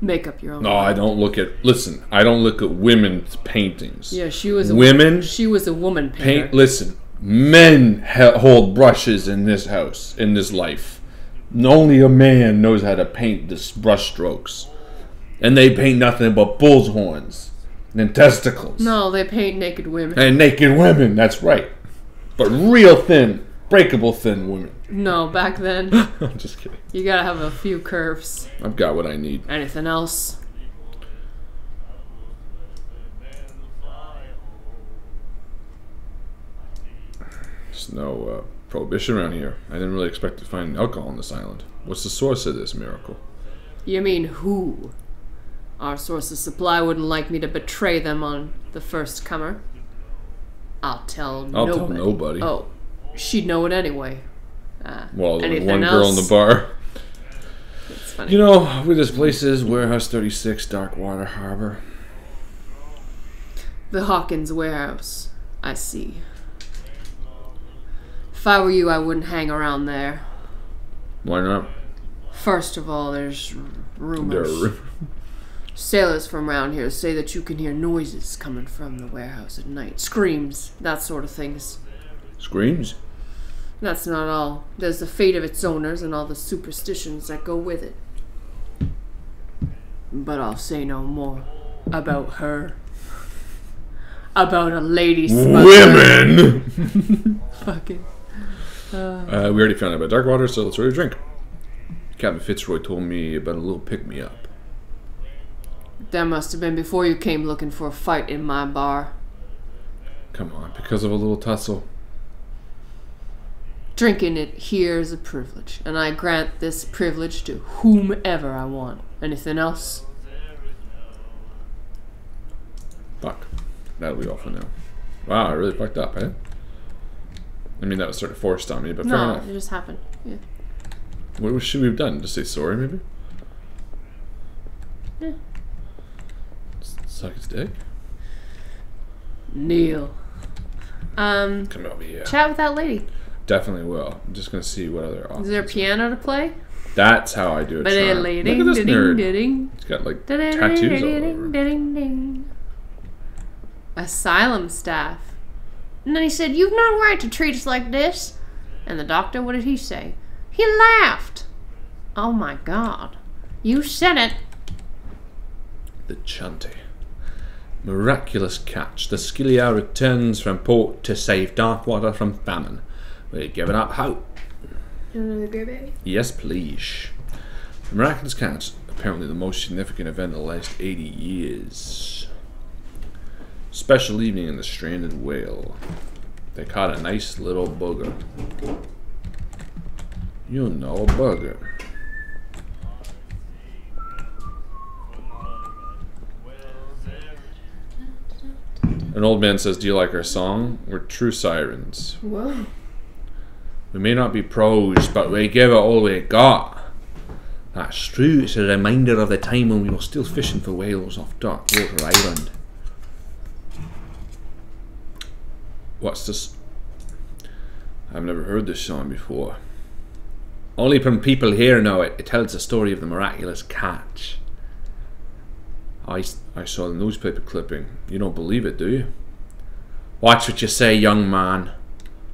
Make up your own. No, I don't look at... Listen, I don't look at women's paintings. Yeah, she was a women. She was a woman painter. Listen, men hold brushes in this house, in this life. Only a man knows how to paint this brush strokes. And they paint nothing but bull's horns and testicles. No, they paint naked women. And naked women, that's right. But real thin, breakable thin women. No, back then, I'm just kidding. you gotta have a few curves. I've got what I need. Anything else? There's no prohibition around here. I didn't really expect to find alcohol on this island. What's the source of this miracle? You mean who? Our source of supply wouldn't like me to betray them on the first comer. I'll tell nobody. Oh, she'd know it anyway. Well, the anything one girl in else? the bar. It's funny. You know where this place is? Warehouse 36, Darkwater Harbor. The Hawkins warehouse. I see. If I were you, I wouldn't hang around there. Why not? First of all, there's rumors. Sailors from around here say that you can hear noises coming from the warehouse at night. Screams, that sort of things. Screams? That's not all. There's the fate of its owners and all the superstitions that go with it. But I'll say no more about her. About a lady smuggler. Women! Fucking. We already found out about Darkwater, so let's order a drink. Captain Fitzroy told me about a little pick-me-up. That must have been before you came looking for a fight in my bar. Come on, because of a little tussle. Drinking it here is a privilege, and I grant this privilege to whomever I want. Anything else? Fuck. That'll be all for now. Wow, I really fucked up, eh? I mean, that was sort of forced on me, but fair No, enough. it just happened. Yeah. What should we have done? Just say sorry, maybe? Yeah. Suck his dick? Neil. Come over here. Chat with that lady. definitely will. I'm just gonna see what other options. Is there a piano to play? That's how I do a charm. Look at this nerd. He's got like tattoos all over. Asylum staff. And then he said, "You've no right to treat us like this." And the doctor, what did he say? He laughed. Oh my God. You said it. The chanty. Miraculous catch. The Skillia returns from port to save Darkwater from famine. We're giving up hope. You want another beer, baby? Yes, please. The miraculous catch, apparently the most significant event of the last 80 years. Special evening in the stranded whale. They caught a nice little booger. You know, a bugger. An old man says, "Do you like our song? We're true sirens. Whoa. We may not be pros, but we give it all we got. That's true. It's a reminder of the time when we were still fishing for whales off Darkwater Island." What's this? I've never heard this song before. Only from people here know it. It tells the story of the miraculous catch. I saw the newspaper clipping. You don't believe it, do you? Watch what you say, young man.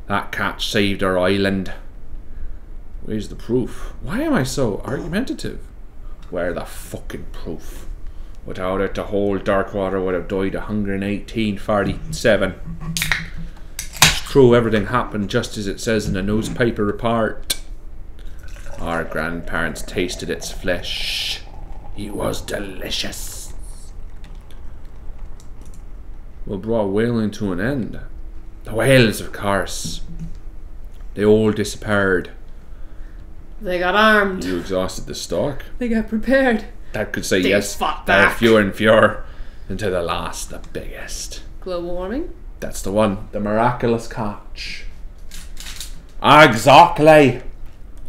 That catch saved our island. Where's the proof? Why am I so argumentative? Where the fucking proof? Without it, the whole Darkwater would have died of hunger in 1847. It's true, everything happened just as it says in the newspaper report. Our grandparents tasted its flesh. It was delicious. What brought whaling to an end? The whales, of course. They all disappeared. They got armed. You exhausted the stock? They got prepared. That could say They yes. fought They're back. fewer and fewer. Until the last, the biggest. Global warming? That's the one. The miraculous catch. Exactly.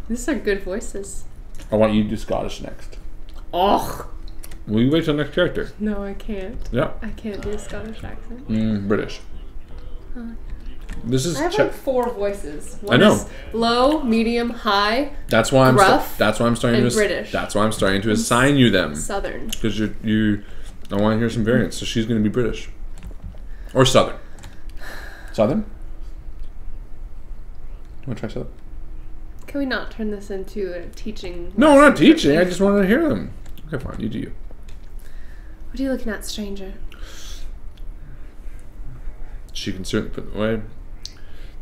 These are good voices. I want you to do Scottish next. Och. Will you wait till next character? No, I can't. Yeah. I can't do a Scottish accent. British. This is I have like 4 voices. One I know. is low, medium, high, That's why I'm. gruff, That's why I'm starting and to. British. That's why I'm starting to assign you them. southern. Because you. I want to hear some variants. So she's going to be British, or Southern. Southern. You want to try Southern? Can we not turn this into a teaching? No, we're not lesson for teaching. me? I just wanted to hear them. Okay, fine. You do you. What are you looking at, stranger? She can certainly put it away.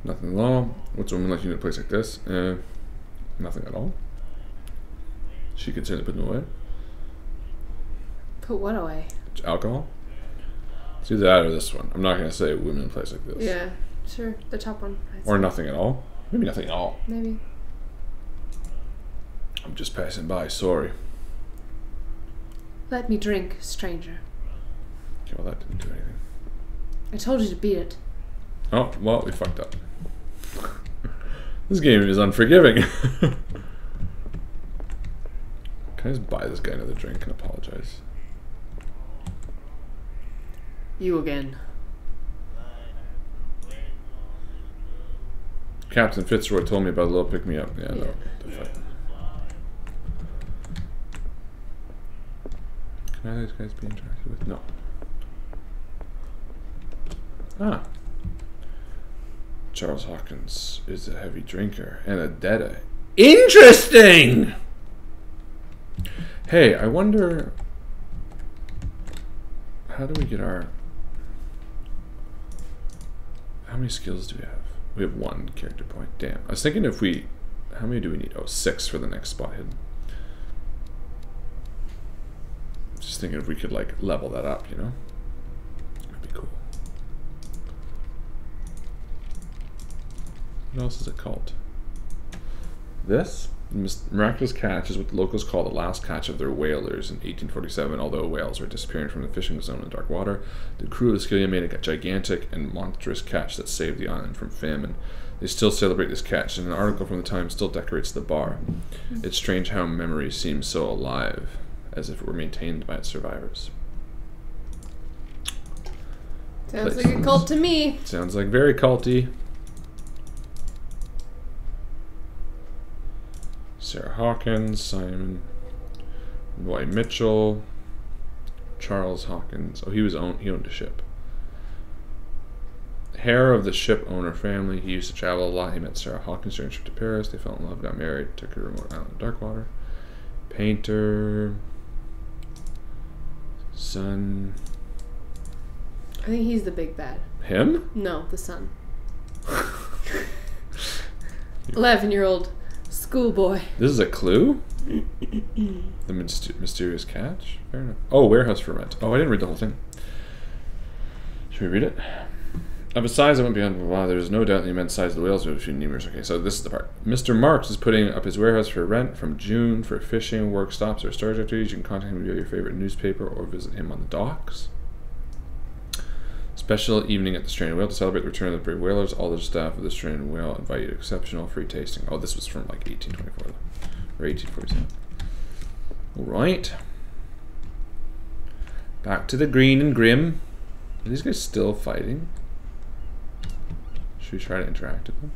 Nothing at all. What's a woman like you in a place like this? Nothing at all. She can certainly put it away. Put what away? Alcohol? It's either that or this one. I'm not going to say women in a place like this. Yeah, sure. The top one. I'd Or say. nothing at all. Maybe nothing at all. Maybe. I'm just passing by, sorry. Let me drink, stranger. Okay, well that didn't do anything. I told you to beat it. Oh, well, we fucked up. This game is unforgiving. Can I just buy this guy another drink and apologize? You again. Captain Fitzroy told me about a little pick-me-up. Yeah, no. Yeah. The fight. Can these guys be interacted with? No. Ah. Charles Hawkins is a heavy drinker and a deadite. Interesting! Hey, I wonder... How do we get our... How many skills do we have? We have 1 character point. Damn. I was thinking if we... How many do we need? Oh, 6 for the next spot hidden. Just thinking if we could, like, level that up, you know? That'd be cool. What else is it called? This? Miraculous catch is what the locals call the last catch of their whalers in 1847. Although whales were disappearing from the fishing zone in Darkwater, the crew of the Skillia made a gigantic and monstrous catch that saved the island from famine. They still celebrate this catch, and an article from the Times still decorates the bar. It's strange how memory seems so alive, as if it were maintained by its survivors. Sounds like a cult to me. Sounds like very culty. Sarah Hawkins, Simon, Roy Mitchell, Charles Hawkins. Oh, he owned a ship. Heir of the ship owner family. He used to travel a lot. He met Sarah Hawkins during a trip to Paris. They fell in love, got married, took her to a remote island in Darkwater. Painter. Son. I think he's the big bad. Him? No, the son. 11-year-old schoolboy. This is a clue? The mysterious catch? Fair enough. Oh, warehouse for rent. Oh, I didn't read the whole thing. Should we read it? Of a size that went beyond blah, blah, there is no doubt the immense size of the whales between numerous. Okay, so this is the part. Mr. Marks is putting up his warehouse for rent from June for fishing, work stops, or storage activities. You can contact him via your favorite newspaper or visit him on the docks. Special evening at the Stranded Whale to celebrate the return of the brave whalers. All the staff of the Stranded Whale invite you to exceptional free tasting. Oh, this was from like 1824 or 1847. All right. Back to the green and grim. Are these guys still fighting? Should we try to interact with them?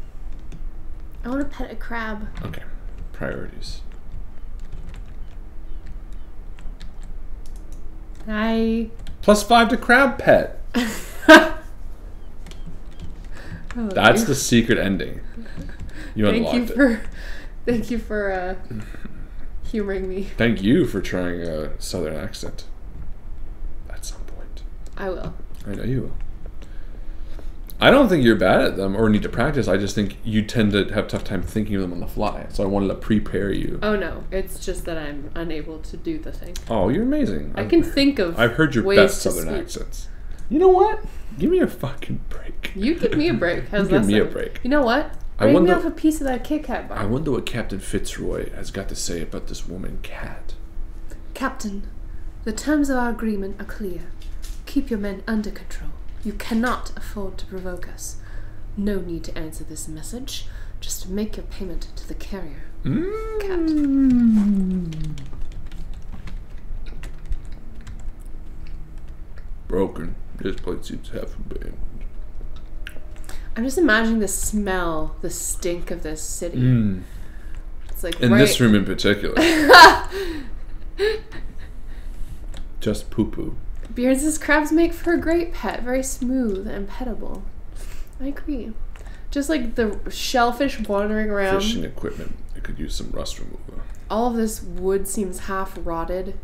I want to pet a crab. Okay. Priorities. +5 to crab pet. That's the secret ending. You unlocked it. Thank you for humoring me. Thank you for trying a southern accent. At some point. I will. I know you will. I don't think you're bad at them or need to practice. I just think you tend to have a tough time thinking of them on the fly. So I wanted to prepare you. Oh no, it's just that I'm unable to do the thing. Oh, you're amazing. I can think of I've heard your ways best to southern speak. accents. You know what? Give me a fucking break. You give me a break. How's You that give me a sound? break. You know what? I Bring me wonder- off a piece of that Kit Kat bar. I wonder what Captain Fitzroy has got to say about this woman cat. Captain, the terms of our agreement are clear. Keep your men under control. You cannot afford to provoke us. No need to answer this message. Just make your payment to the carrier. Cat. Broken. This place seems half abandoned. I'm just imagining the smell, the stink of this city. It's like In right... this room in particular. Just poo-poo. Beards' crabs make for a great pet, very smooth and pettable. I agree. Just like the shellfish wandering around. Fishing equipment. It could use some rust removal. All of this wood seems half rotted.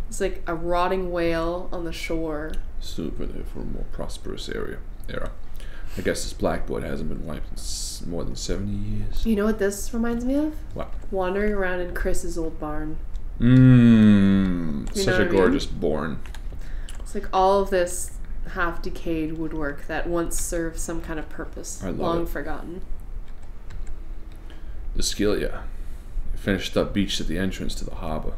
It's like a rotting whale on the shore. Souvenir for a more prosperous era. I guess this blackboard hasn't been wiped in more than 70 years. You know what this reminds me of? What? Wandering around in Chris's old barn. Such know a what I gorgeous barn. It's like all of this half-decayed woodwork that once served some kind of purpose, I love long it. forgotten. The Scylla. Finished up beach at the entrance to the harbor.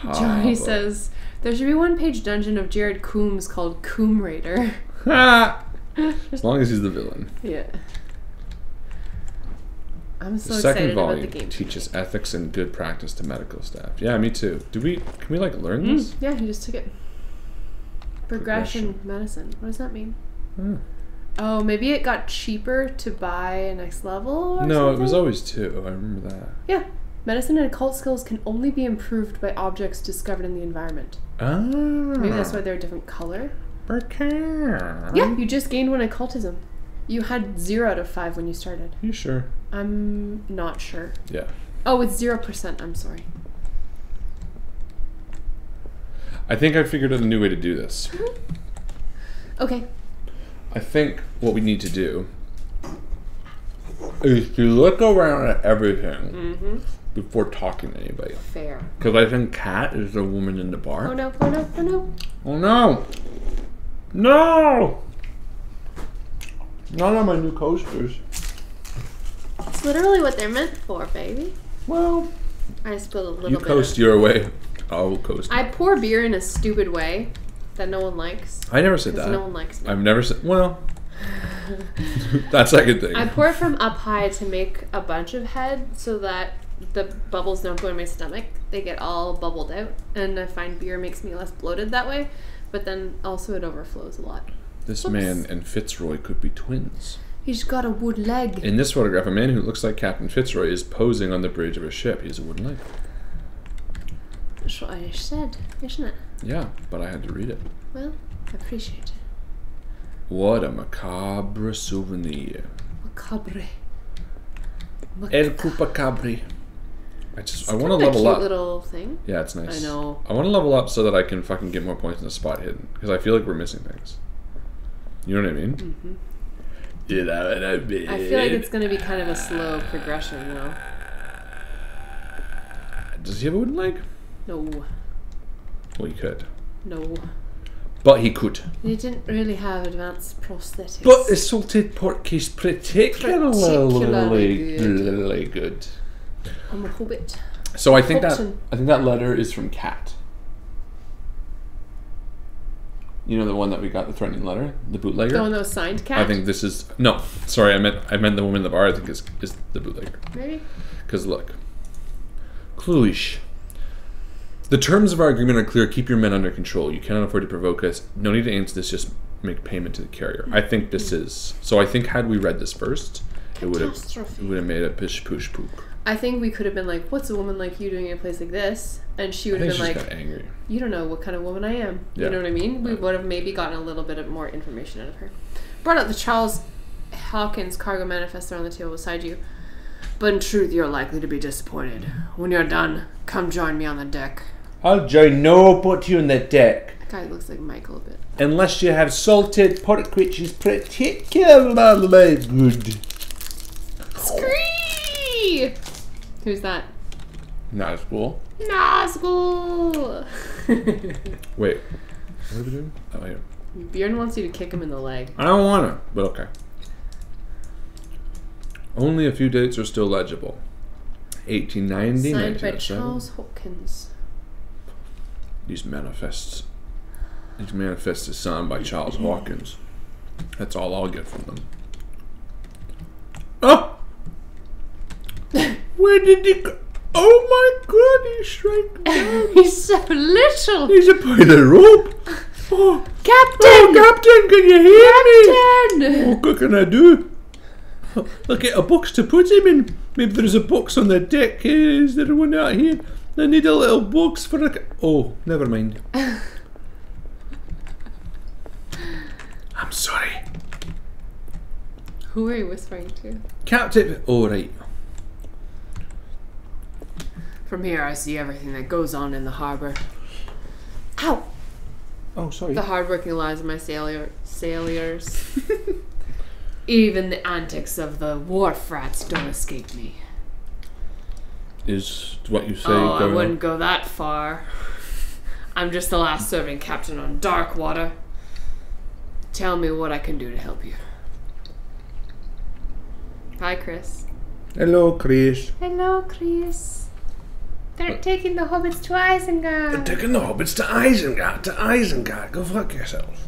Johnny says, there should be one-page dungeon of Jared Coombs called Coomb Raider. As long as he's the villain. Yeah. I'm so The second excited about the volume game. teaches ethics and good practice to medical staff. Yeah, me too. Can we like learn this? Yeah, he just took it. Progression medicine. What does that mean? Oh, maybe it got cheaper to buy a next level or No, something? it was always 2. I remember that. Yeah. Medicine and occult skills can only be improved by objects discovered in the environment. Ah. Maybe that's why they're a different color. Yeah, you just gained one occultism. You had 0 out of 5 when you started. You sure? I'm not sure. Yeah. Oh, it's 0%. I'm sorry. I think I figured out a new way to do this. Okay. I think what we need to do is to look around at everything before talking to anybody. Fair. Because I think Kat is the woman in the bar. Oh no, oh no, oh no. Oh no! No! None of my new coasters. It's literally what they're meant for, baby. Well, I spilled a little you bit. coast your way. I'll coast. I pour beer in a stupid way that no one likes. I never said Because that. no one likes me. I've never said. Well, that's like a thing. I pour it from up high to make a bunch of head so that the bubbles don't go in my stomach. They get all bubbled out. And I find beer makes me less bloated that way. But then also it overflows a lot. This Whoops. man and Fitzroy could be twins. He's got a wood leg. In this photograph, a man who looks like Captain Fitzroy is posing on the bridge of a ship. He has a wooden leg. That's what I said, isn't it? Yeah, but I had to read it. Well, I appreciate it. What a macabre souvenir. Macabre. El Cupacabri. I want to a level cute up. Little thing. Yeah, it's nice. I know. I want to level up so that I can fucking get more points in the spot hidden. Because I feel like we're missing things. You know what I mean? Mm-hmm. You know what I mean? I feel like it's going to be kind of a slow progression, though. Does he have a wooden leg? No. Well, he could. No. But he could. He didn't really have advanced prosthetics. But the salted pork is particularly good. I'm a hobbit. So I think Hobson. that letter is from Kat. You know the one that we got, the threatening letter, the bootlegger. The one that was signed, Cat. I think this is no. Sorry, I meant the woman in the bar. I think is the bootlegger. Maybe. Because look, Cluish. The terms of our agreement are clear. Keep your men under control. You cannot afford to provoke us. No need to answer this. Just make payment to the carrier. I think this is. So I think had we read this first, it would have made a pish push pook. I think we could have been like, "What's a woman like you doing in a place like this?" And she would have been like, got angry. "You don't know what kind of woman I am." Yeah. You know what I mean? We would have maybe gotten a little bit of more information out of her. Brought out the Charles Hawkins cargo manifesto on the table beside you. But in truth, you're likely to be disappointed. When you're done, come join me on the deck. I'll join no put you on the deck. That guy looks like Michael a bit. Unless you have salted pork, which is particularly good. Scree! Who's that? Not cool. Nazgul! Wait. What are we doing? Oh, here. Bjorn wants you to kick him in the leg. I don't want to, but okay. Only a few dates are still legible. 1890, Signed by 1907. Charles Hawkins. These manifests are signed by Charles Hawkins. That's all I'll get from them. Oh! Where did he go? Oh my god, he shrank down. He's so little. He's a by the rope. Oh, Captain! Oh, Captain, can you hear me? Captain! What can I do? I'll get a box to put him in. Maybe there's a box on the deck. Is there one out here? I need a little box for a... Oh, never mind. I'm sorry. Who are you whispering to? Captain... Oh, right. From here, I see everything that goes on in the harbor. Ow! Oh, sorry. The hardworking lives of my sailors. Even the antics of the wharf rats don't escape me. Is what you say I going wouldn't go that far. I'm just the last serving captain on Darkwater. Tell me what I can do to help you. Hi, Chris. Hello, Chris. Hello, Chris. They're taking the hobbits to Isengard. They're taking the hobbits to Isengard. Go fuck yourself.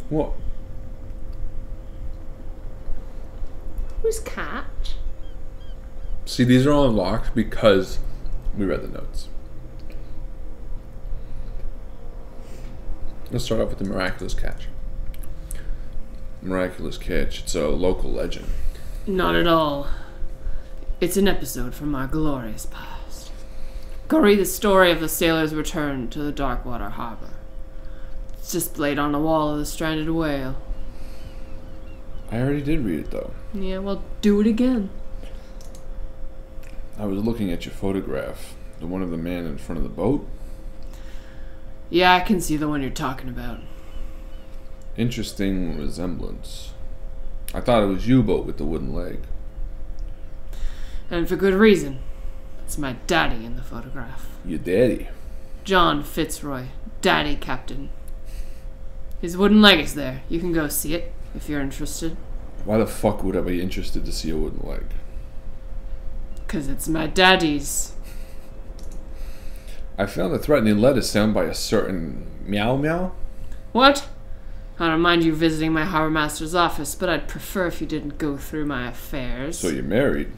What? Who's Cat? See, these are all unlocked because we read the notes. Let's start off with the miraculous catch. Miraculous catch. It's a local legend. Not at all. It's an episode from our glorious past. Go read the story of the sailor's return to the Darkwater harbor. It's displayed on the wall of the stranded whale. I already did read it, though. Yeah, well, do it again. I was looking at your photograph. The one of the man in front of the boat. Yeah, I can see the one you're talking about. Interesting resemblance. I thought it was U-boat with the wooden leg. And for good reason. It's my daddy in the photograph. Your daddy. John Fitzroy, daddy captain. His wooden leg is there. You can go see it if you're interested. Why the fuck would I be interested to see a wooden leg? 'Cause it's my daddy's. I found a threatening letter signed by a certain Meow Meow. What? I don't mind you visiting my harbor master's office, but I'd prefer if you didn't go through my affairs. So you're married.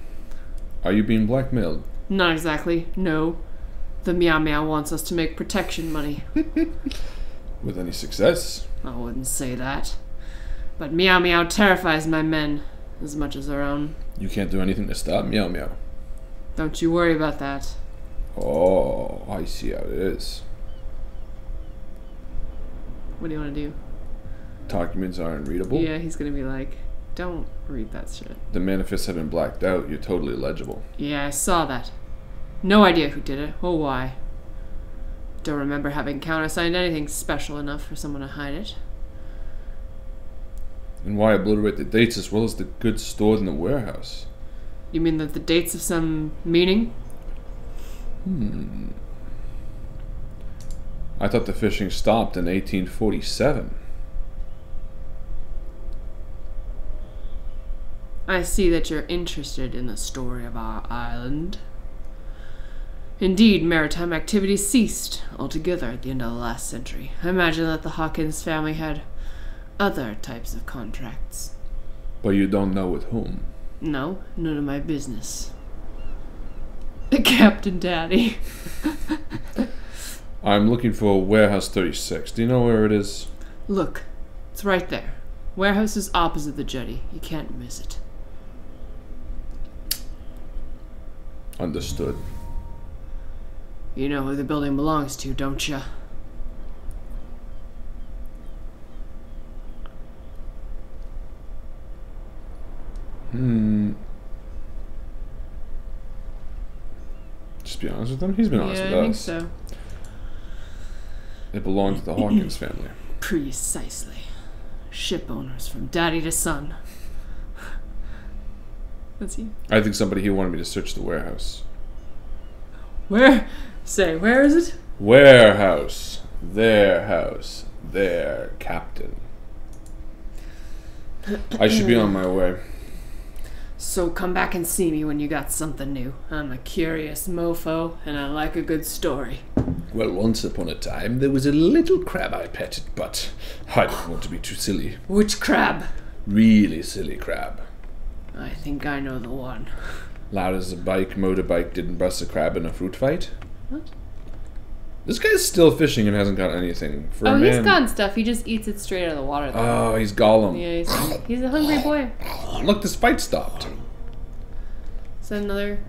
Are you being blackmailed? Not exactly, no. The Meow Meow wants us to make protection money. With any success? I wouldn't say that. But Meow Meow terrifies my men as much as our own. You can't do anything to stop Meow Meow. Don't you worry about that. Oh, I see how it is. What do you want to do? Documents are unreadable. Yeah, he's gonna be like, don't read that shit. The manifests have been blacked out. You're totally illegible. Yeah, I saw that. No idea who did it or why. Don't remember having countersigned anything special enough for someone to hide it. And why obliterate the dates as well as the goods stored in the warehouse? You mean that the dates have some meaning? I thought the fishing stopped in 1847. I see that you're interested in the story of our island. Indeed, maritime activity ceased altogether at the end of the last century. I imagine that the Hawkins family had other types of contracts. But you don't know with whom. No, none of my business. Captain Daddy. I'm looking for Warehouse 36. Do you know where it is? Look, it's right there. Warehouse is opposite the jetty. You can't miss it. Understood. You know who the building belongs to, don't you? Just be honest with him. He's been honest with us. I think so. It belonged to the Hawkins family. Precisely. Ship owners from daddy to son. Let's see. I think somebody here wanted me to search the warehouse. Where? Say, where is it? Warehouse. Their house. Their captain. I should be on my way. So come back and see me when you got something new. I'm a curious mofo, and I like a good story. Well, once upon a time, there was a little crab I petted, but I don't want to be too silly. Which crab? Really silly crab. I think I know the one. Loud as a motorbike didn't bust a crab in a fruit fight. What? This guy's still fishing and hasn't got anything. For a man. He's gotten stuff. He just eats it straight out of the water, though. Oh, he's Gollum. Yeah, he's a hungry boy. Look, this fight stopped. Is that another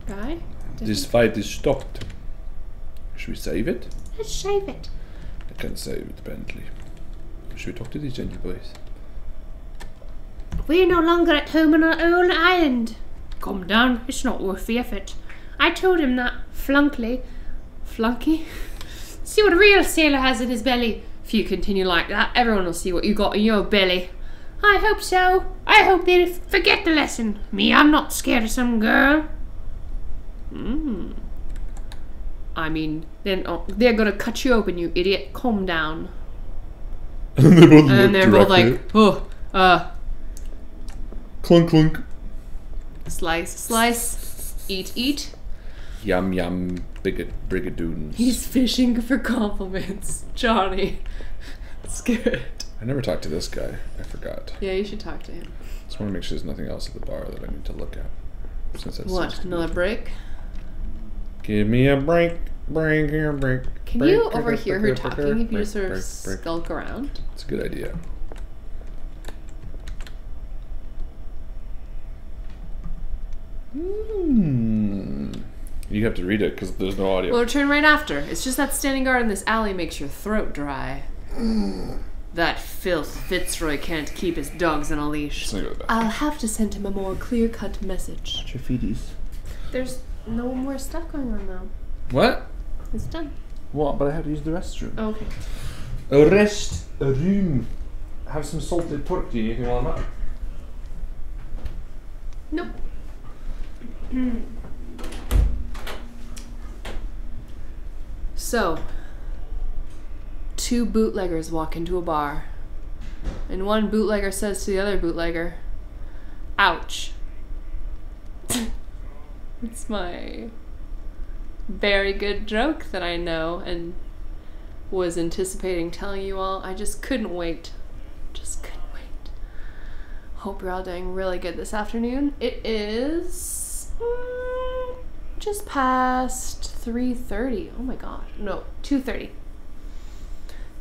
guy? This fight is stopped. Should we save it? Let's shave it. I can't save it, apparently. Should we talk to these gentle boys? We're no longer at home on our own island. Calm down. It's not worth the effort. I told him that, Flunkly. Flunky? See what a real sailor has in his belly. If you continue like that, everyone will see what you got in your belly. I hope so. I hope they forget the lesson. Me, I'm not scared of some girl. I mean, then they're gonna cut you open, you idiot. Calm down. And they're both like, clunk, clunk. Slice, slice. Eat, eat. Yum, yum, brigadoons. He's fishing for compliments. Johnny. It's good. I never talked to this guy. I forgot. Yeah, you should talk to him. Just want to make sure there's nothing else at the bar that I need to look at. Since that What? seems to be- Another break? Give me a break. Break here, break. Can break, you break, overhear break, her break, talking break, if you just sort of break, break. skulk around? It's a good idea. You have to read it because there's no audio. We'll return right after. It's just that standing guard in this alley makes your throat dry. That filth Fitzroy can't keep his dogs on a leash. Let's go to the bathroom. I'll have to send him a more clear-cut message. Your feeties. There's no more stuff going on now. What? It's done. What? But I have to use the restroom. Okay. A rest, a room. Have some salted pork. Do you need anything while I'm up? Nope. So, two bootleggers walk into a bar, and one bootlegger says to the other bootlegger, "Ouch." It's my very good joke that I know and was anticipating telling you all. I just couldn't wait. Just couldn't wait. Hope you're all doing really good this afternoon. It is just past 3:30. Oh my god. No, 2:30.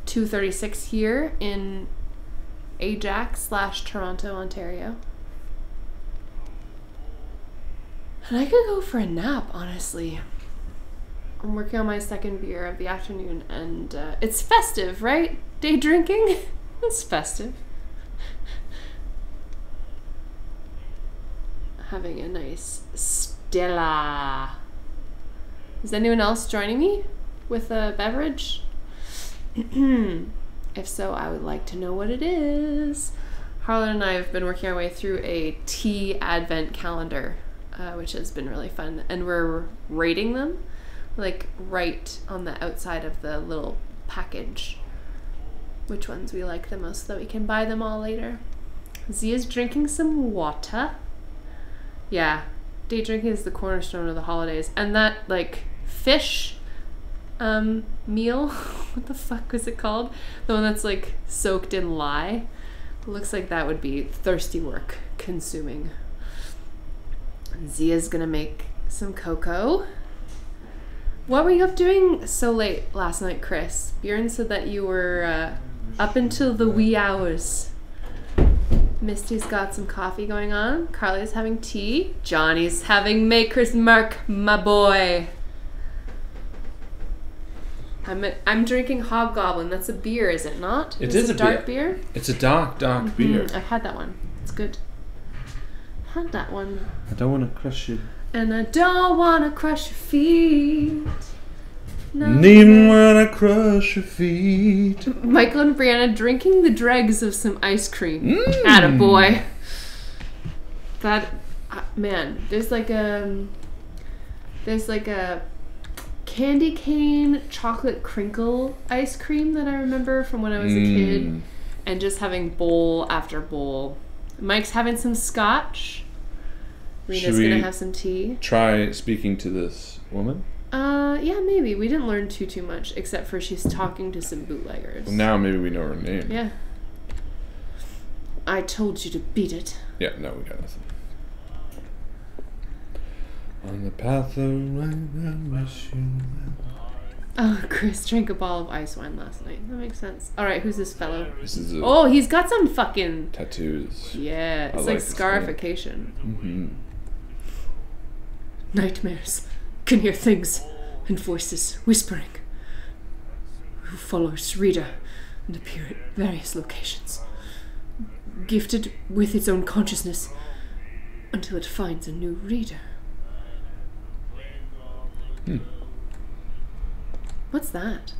2:36 here in Ajax/Toronto, Ontario. And I could go for a nap, honestly. I'm working on my second beer of the afternoon, and it's festive, right? Day drinking? It's festive. Having a nice Stella. Is anyone else joining me with a beverage? If so, I would like to know what it is. Harlan and I have been working our way through a tea advent calendar, which has been really fun. And we're rating them, like right on the outside of the little package, which ones we like the most so that we can buy them all later. Zia's drinking some water. Yeah, day drinking is the cornerstone of the holidays. And that, like, fish meal, what the fuck was it called? The one that's, like, soaked in lye. Looks like that would be thirsty work consuming. Zia's gonna make some cocoa. What were you up doing so late last night, Chris? Bjorn said that you were up until the wee hours. Misty's got some coffee going on. Carly's having tea. Johnny's having Maker's Mark, my boy. I'm drinking Hobgoblin. That's a beer, is it not? It is a dark beer. It's a dark beer. I've had that one. It's good. Had that one. I don't want to crush you. And I don't want to crush your feet. No, even when I crush your feet. Michael and Brianna drinking the dregs of some ice cream. Attaboy. That, man, there's like a candy cane chocolate crinkle ice cream that I remember from when I was a kid, and just having bowl after bowl. Mike's having some scotch. Rena's gonna have some tea. Try speaking to this woman? Yeah, maybe. We didn't learn too much, except for she's talking to some bootleggers. Well, now maybe we know her name. Yeah. I told you to beat it. Yeah, no, we got nothing. On the path of right, I wish you well. Oh, Chris drank a bottle of ice wine last night. That makes sense. Alright, who's this fellow? This is he's got some fucking tattoos. Yeah, it's like scarification. Mm-hmm. Nightmares. Can hear things and voices whispering. Who follows reader and appear at various locations. Gifted with its own consciousness until it finds a new reader. What's that?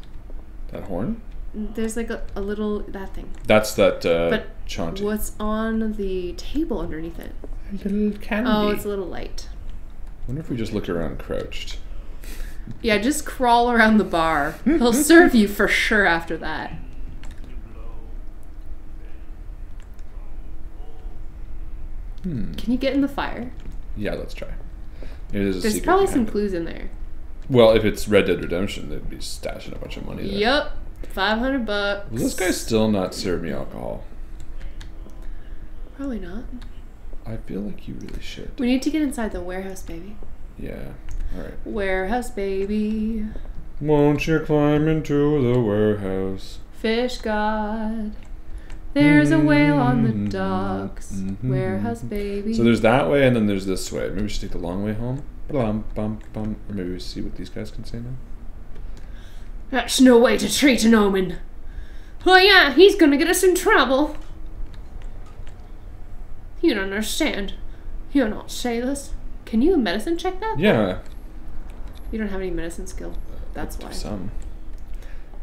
That horn? There's like a little, that thing. That's that but chanting. What's on the table underneath it? A little candy. Oh, it's a little light. I wonder if we just look around crouched. Yeah, just crawl around the bar. He'll serve you for sure after that. Can you get in the fire? Yeah, let's try. There's probably some clues in there. Well, if it's Red Dead Redemption, they'd be stashing a bunch of money there. Yep. $500. Will this guy still not serve me alcohol? Probably not. I feel like you really should. We need to get inside the warehouse, baby. Yeah. Alright. Warehouse, baby. Won't you climb into the warehouse? Fish God. There's a whale on the docks. Warehouse, baby. So there's that way, and then there's this way. Maybe we should take the long way home. Or maybe we see what these guys can say now. That's no way to treat an omen. Oh yeah, he's gonna get us in trouble. You don't understand. You're not sailors. Can you medicine check that? Yeah. You don't have any medicine skill. That's why. Some.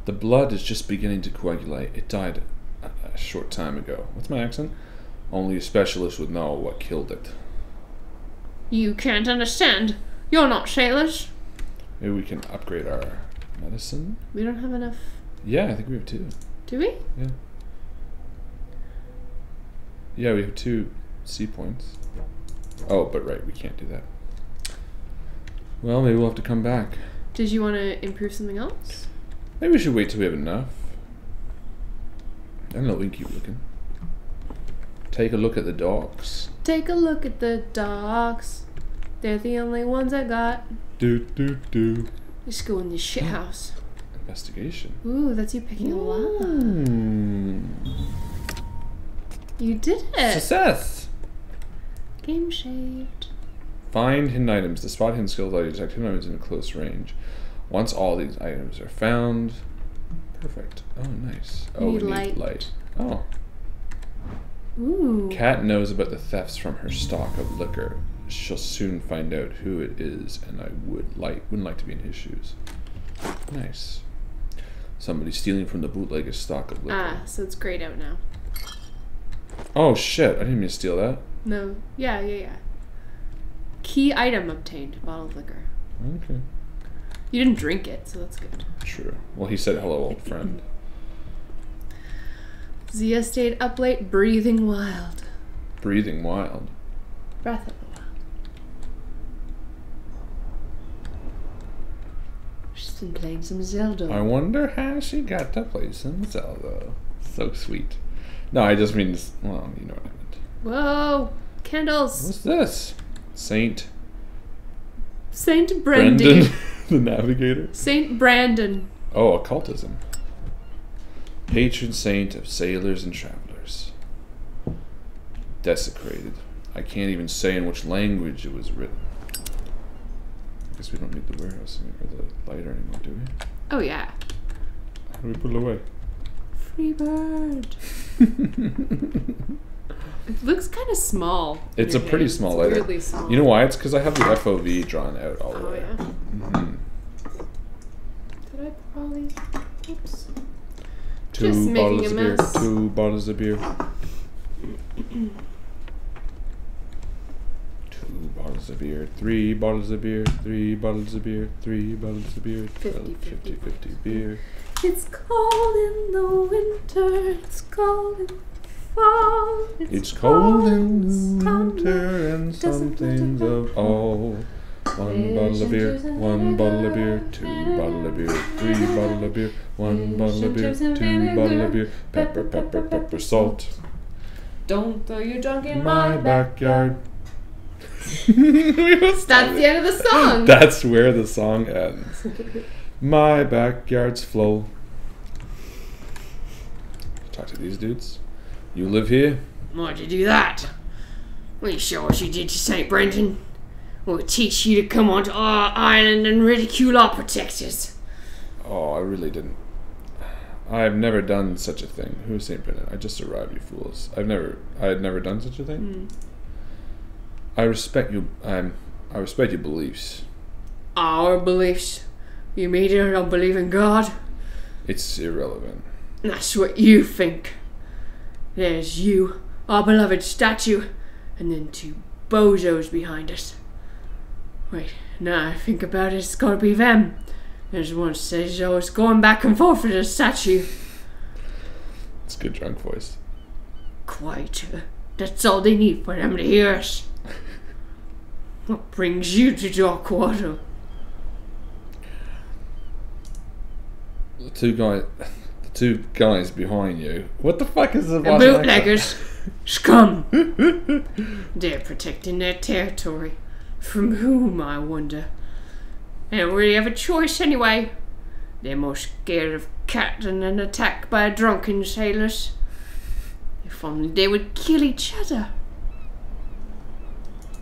The blood is just beginning to coagulate. It died a short time ago. What's my accent? Only a specialist would know what killed it. You can't understand. You're not sailors. Maybe we can upgrade our medicine? We don't have enough. Yeah, I think we have 2. Do we? Yeah. Yeah, we have 2 C points. Oh, but right, we can't do that. Well, maybe we'll have to come back. Did you want to improve something else? Maybe we should wait till we have enough. I don't know, we can keep looking. Take a look at the docks. Take a look at the docks. They're the only ones I got. Do. Let's go in this shit house. Investigation. Ooh, that's you picking a lot. You did it. Success! Game shaved. Find hidden items. The spot hidden skills allow you to detect hidden items in close range. Once all these items are found... Perfect. Oh, nice. Oh, Need we light. need light. Oh. Ooh. Kat knows about the thefts from her stock of liquor. She'll soon find out who it is, and I wouldn't like to be in his shoes. Nice. Somebody stealing from the bootlegger's stock of liquor. Ah, so it's grayed out now. Oh shit! I didn't mean to steal that. No. Yeah. Key item obtained. Bottled liquor. Okay. You didn't drink it, so that's good. True. Well, he said hello, old friend. Zia stayed up late, breathing wild. Breathing wild. Breath of the wild. She's been playing some Zelda. I wonder how she got to play some Zelda. So sweet. No, I just mean, well, you know what I meant. Whoa! Candles! What's this? Saint Brendan. the Navigator? Saint Brandon. Oh, occultism. Patron saint of sailors and travelers. Desecrated. I can't even say in which language it was written. I guess we don't need the warehouse or the lighter anymore, do we? Oh, yeah. How do we put it away? Free bird. It looks kind of small. It's a pretty small lighter. Really small. You know why? It's because I have the FOV drawn out all the Oh, way. yeah. Mm-hmm. Did I probably... Oops. Two Just making bottles a of beer. mess. 2 bottles of beer. 2 bottles of beer. 3 bottles of beer. 3 bottles of beer. 3 bottles of beer. 50 beer. It's cold in the winter. It's cold in the fall. It's cold in the summer. winter and some things of all. 1 bottle of beer, 1 bottle of beer, 2 bottle of beer, 3 bottle of beer, 1 bottle of beer, 2 bottle of beer, pepper, pepper, pepper, salt. Don't throw your junk in My backyard. That's the end of the song. That's where the song ends. My backyard's full. Talk to these dudes. You live here? Why'd you do that? Will you show what you did to St. Brendan? We'll teach you to come onto our island and ridicule our protectors. Oh, I really didn't. I've never done such a thing. Who's St. Brendan? I just arrived, you fools. I had never done such a thing. I respect you. I respect your beliefs. Our beliefs? You mean you don't believe in God? It's irrelevant. That's what you think. There's you, our beloved statue, and then 2 bozos behind us. Wait, now I think about it, it's gotta be them. There's one says always going back and forth with the statue. It's a good drunk voice. Quite. That's all they need for them to hear us. What brings you to Darkwater? The two guys behind you. What the fuck is the The bootleggers. Scum. They're protecting their territory. From whom, I wonder? They don't really have a choice anyway. They're more scared of cat than an attack by drunken sailors. If only they would kill each other.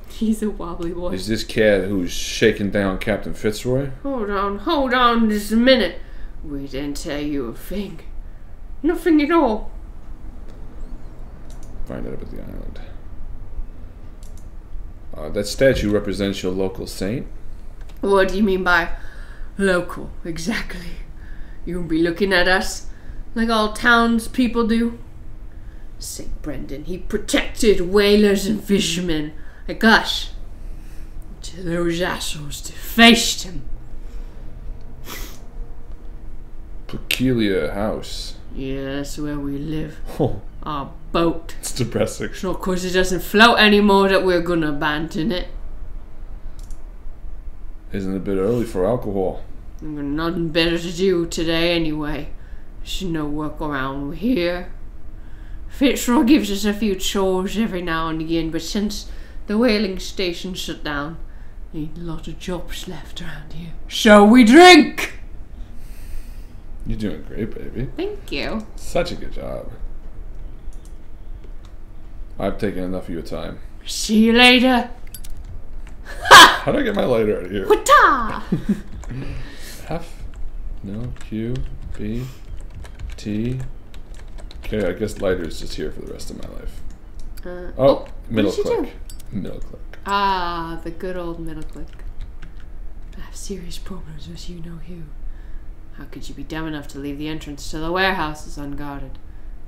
He's a wobbly boy. Is this cat who's shaking down Captain Fitzroy? Hold on just a minute. We didn't tell you a thing. Nothing at all. Find out about the island. That statue represents your local saint? What do you mean by local, exactly? You'll be looking at us like all townspeople do. St. Brendan, he protected whalers and fishermen like us. Until those assholes defaced him. Peculiar house. Yeah, that's where we live. Oh, Our boat. it's depressing. So of course it doesn't float anymore that we're gonna abandon it. Isn't it a bit early for alcohol? We've got nothing better to do today anyway. There's no work around here. Fitzroy gives us a few chores every now and again, but since the whaling station shut down, ain't a lot of jobs left around here. Shall we drink? You're doing great, baby. Thank you. Such a good job. I've taken enough of your time. See you later. How do I get my lighter out of here? Wata! F, no, Q, B, T. Okay, I guess lighter is just here for the rest of my life. Middle what did you click. Middle click. Ah, the good old middle click. I have serious problems with you, no Hugh. How could you be dumb enough to leave the entrance to the warehouses unguarded?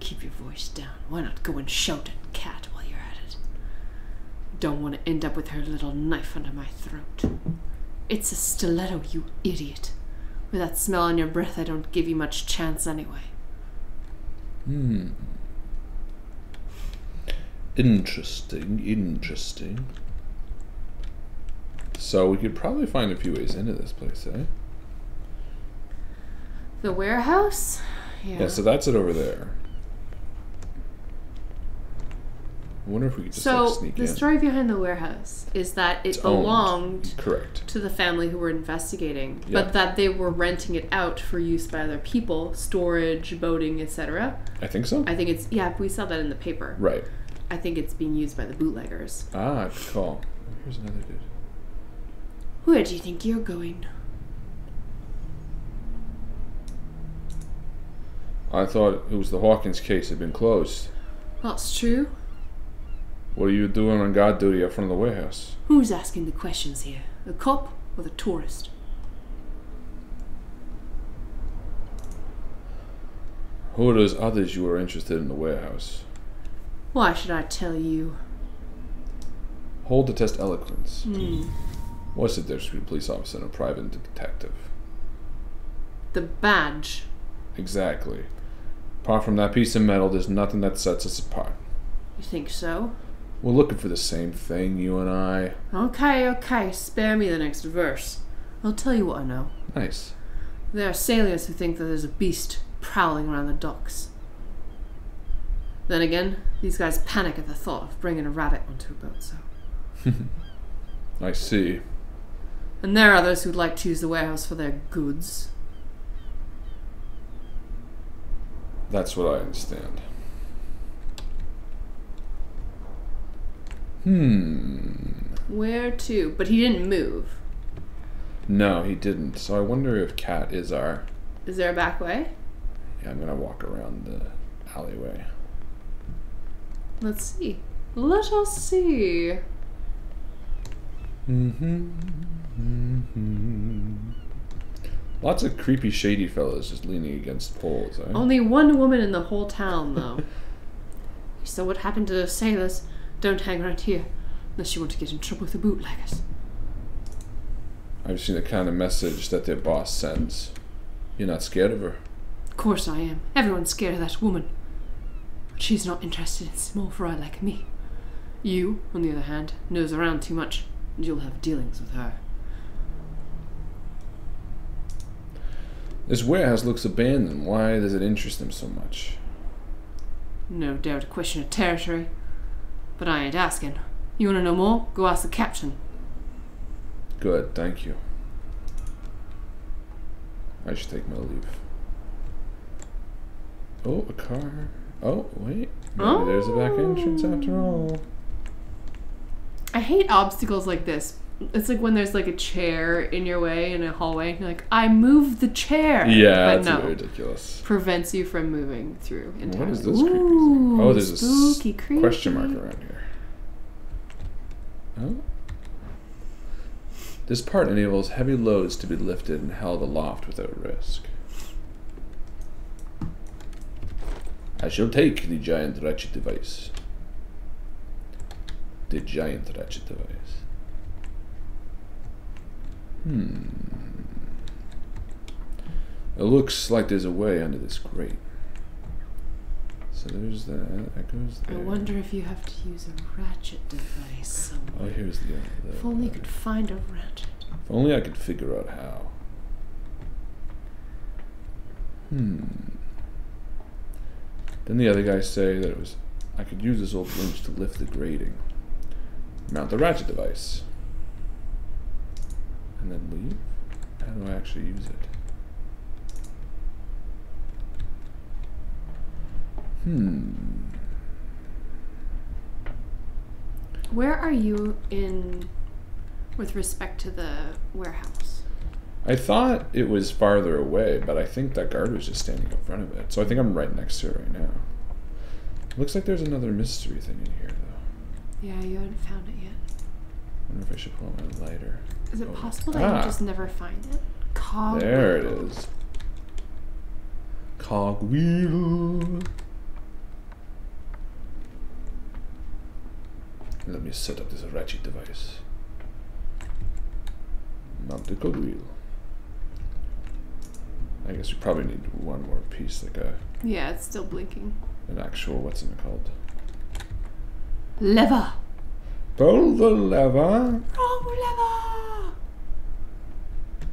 Keep your voice down. Why not go and shout at Cat while you're at it? Don't want to end up with her little knife under my throat. It's a stiletto, you idiot. With that smell on your breath, I don't give you much chance anyway. Interesting. So we could probably find a few ways into this place, eh? The warehouse? Yeah, so that's it over there. I wonder if we could just like, sneak in. The story behind the warehouse is that it belonged correct to the family who were investigating, Yeah. but that they were renting it out for use by other people, storage, boating, etc. I think so. I think it's, yeah, we saw that in the paper. Right. I think it's being used by the bootleggers. Ah, good call. Here's another dude. Where do you think you're going? I thought it was the Hawkins case had been closed. That's true. What are you doing on guard duty up front of the warehouse? Who's asking the questions here? The cop or the tourist? Who are those others you were interested in the warehouse? Why should I tell you? Hold to test eloquence. What's the difference between a police officer and a private detective? The badge. Exactly. Apart from that piece of metal, there's nothing that sets us apart. You think so? We're looking for the same thing, you and I. Okay. Spare me the next verse. I'll tell you what I know. Nice. There are sailors who think that there's a beast prowling around the docks. Then again, these guys panic at the thought of bringing a rabbit onto a boat, so... I see. And there are others who'd like to use the warehouse for their goods. That's what I understand. Where to? But he didn't move. No, he didn't. So I wonder if Cat is our... Is there a back way? Yeah, I'm gonna walk around the alleyway. Let's see. Let us see. Lots of creepy, shady fellas just leaning against poles, eh? Only one woman in the whole town, though. So what happened to the sailors? Don't hang around here, unless you want to get in trouble with the bootleggers. I've seen the kind of message that their boss sends. You're not scared of her? Of course I am. Everyone's scared of that woman. But she's not interested in small fry like me. You, on the other hand, nose around too much, and you'll have dealings with her. This warehouse looks abandoned. Why does it interest them so much? No doubt a question of territory. But I ain't asking. You want to know more? Go ask the captain. Good, thank you. I should take my leave. Oh, a car. Oh, wait. Maybe there's a back entrance after all. I hate obstacles like this. It's like when there's like a chair in your way in a hallway, and you're like, I moved the chair. Yeah, but that's no, ridiculous. prevents you from moving through entirely. What is this creepy thing? Oh, there's spooky, a creepy question mark around here. Oh. This part enables heavy loads to be lifted and held aloft without risk. I shall take the giant ratchet device. The giant ratchet device. It looks like there's a way under this grate. So there's that. That goes there. I wonder if you have to use a ratchet device somewhere. Oh, here's the If only you could find a ratchet. If only I could figure out how. Didn't the other guy say that it was... I could use this old winch to lift the grating. Mount the ratchet device. And then leave? How do I actually use it? Where are you in with respect to the warehouse? I thought it was farther away, but I think that guard was just standing in front of it. So I think I'm right next to it right now. Looks like there's another mystery thing in here, though. Yeah, you haven't found it yet. I wonder if I should pull out my lighter. Is it possible that you just never find it? Cogwheel. There it is. Cogwheel. Let me set up this ratchet device. Mount the cogwheel. I guess we probably need one more piece, like a... Yeah, it's still blinking. An actual, what's it called? Lever. Pull the lever. Wrong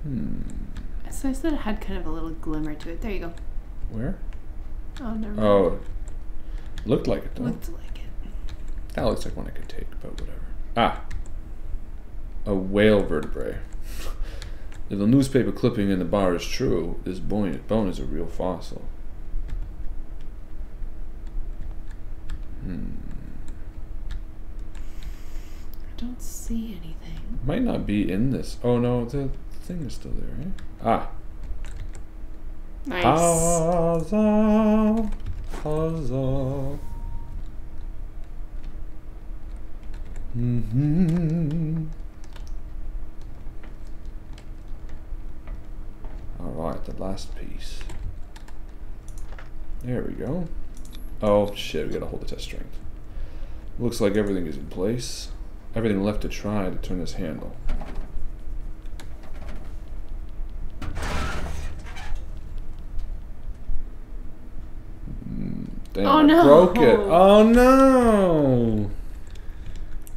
lever. So I said it had kind of a little glimmer to it. There you go. Where? Oh, never mind. Oh. Looked like it, though. Looked like it. That looks like one I could take, but whatever. Ah. A whale vertebrae. If the newspaper clipping in the bar is true, this bone is a real fossil. I don't see anything. Might not be in this. Oh no, the thing is still there, right? Ah. Nice. Huzzah, huzzah. Alright, the last piece. There we go. Oh shit, we gotta hold the test strength. Looks like everything is in place. Everything left to try to turn this handle. Damn, Oh, I no. broke it. Oh no!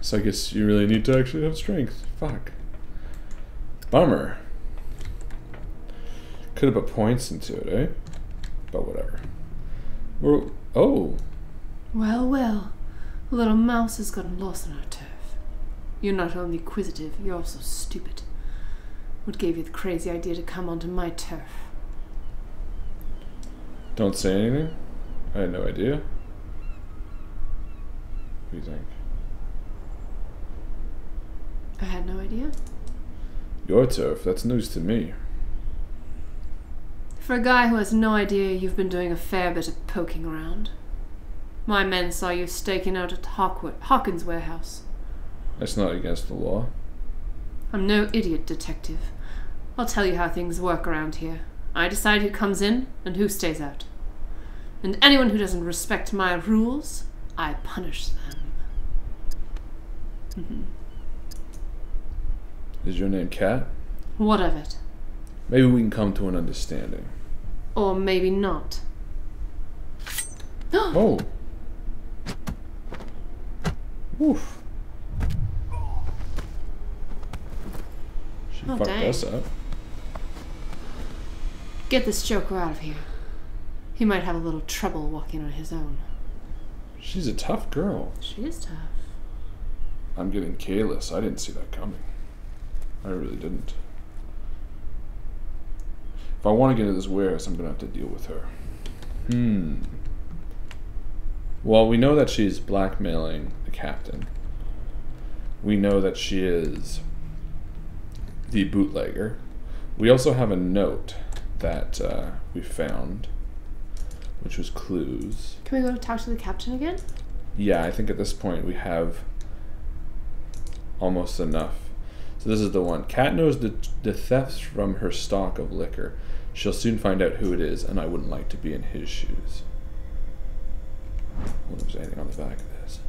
So I guess you really need to actually have strength. Fuck. Bummer. Could have put points into it, eh? But whatever. Oh. Well, well. A little mouse has gotten lost on our turf. You're not only inquisitive, you're also stupid. What gave you the crazy idea to come onto my turf? Don't say anything? I had no idea. What do you think? I had no idea. Your turf, that's news to me. For a guy who has no idea, you've been doing a fair bit of poking around. My men saw you staking out at Hawkins' warehouse. That's not against the law. I'm no idiot, detective. I'll tell you how things work around here. I decide who comes in and who stays out. And anyone who doesn't respect my rules, I punish them. Is your name Kat? What of it? Maybe we can come to an understanding. Or maybe not. Oh. Oof. She Oh, fucked dang. us up. Get this joker out of here. He might have a little trouble walking on his own. She's a tough girl. She is tough. I'm getting careless. I didn't see that coming. I really didn't. If I want to get into this warehouse, I'm going to have to deal with her. Well, we know that she's blackmailing the captain. We know that she is the bootlegger. We also have a note that we found, which was clues. Can we go talk to the captain again? Yeah, I think at this point we have almost enough. So this is the one. Kat knows the thefts from her stock of liquor. She'll soon find out who it is, and I wouldn't like to be in his shoes. I wonder if there's anything on the back of this.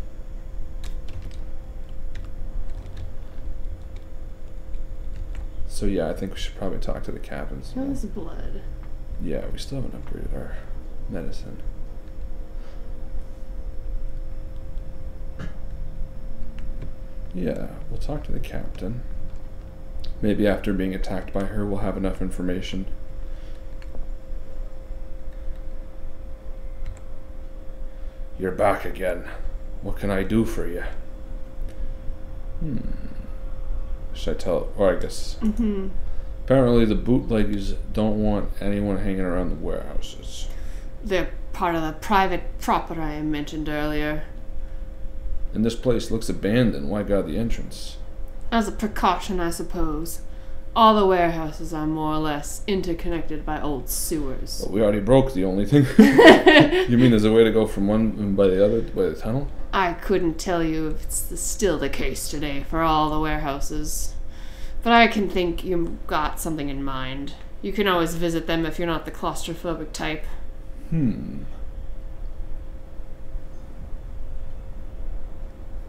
So yeah, I think we should probably talk to the captains. That was blood. Yeah, we still haven't upgraded our medicine. Yeah, we'll talk to the captain. Maybe after being attacked by her, we'll have enough information. You're back again. What can I do for you? Should I tell? Or I guess. Apparently the bootleggers don't want anyone hanging around the warehouses. They're part of the private property I mentioned earlier. And this place looks abandoned. Why guard the entrance? As a precaution, I suppose. All the warehouses are more or less interconnected by old sewers. Well, we already broke the only thing. You mean there's a way to go from one by the other, by the tunnel? I couldn't tell you if it's still the case today for all the warehouses. But I can think you've got something in mind. You can always visit them if you're not the claustrophobic type.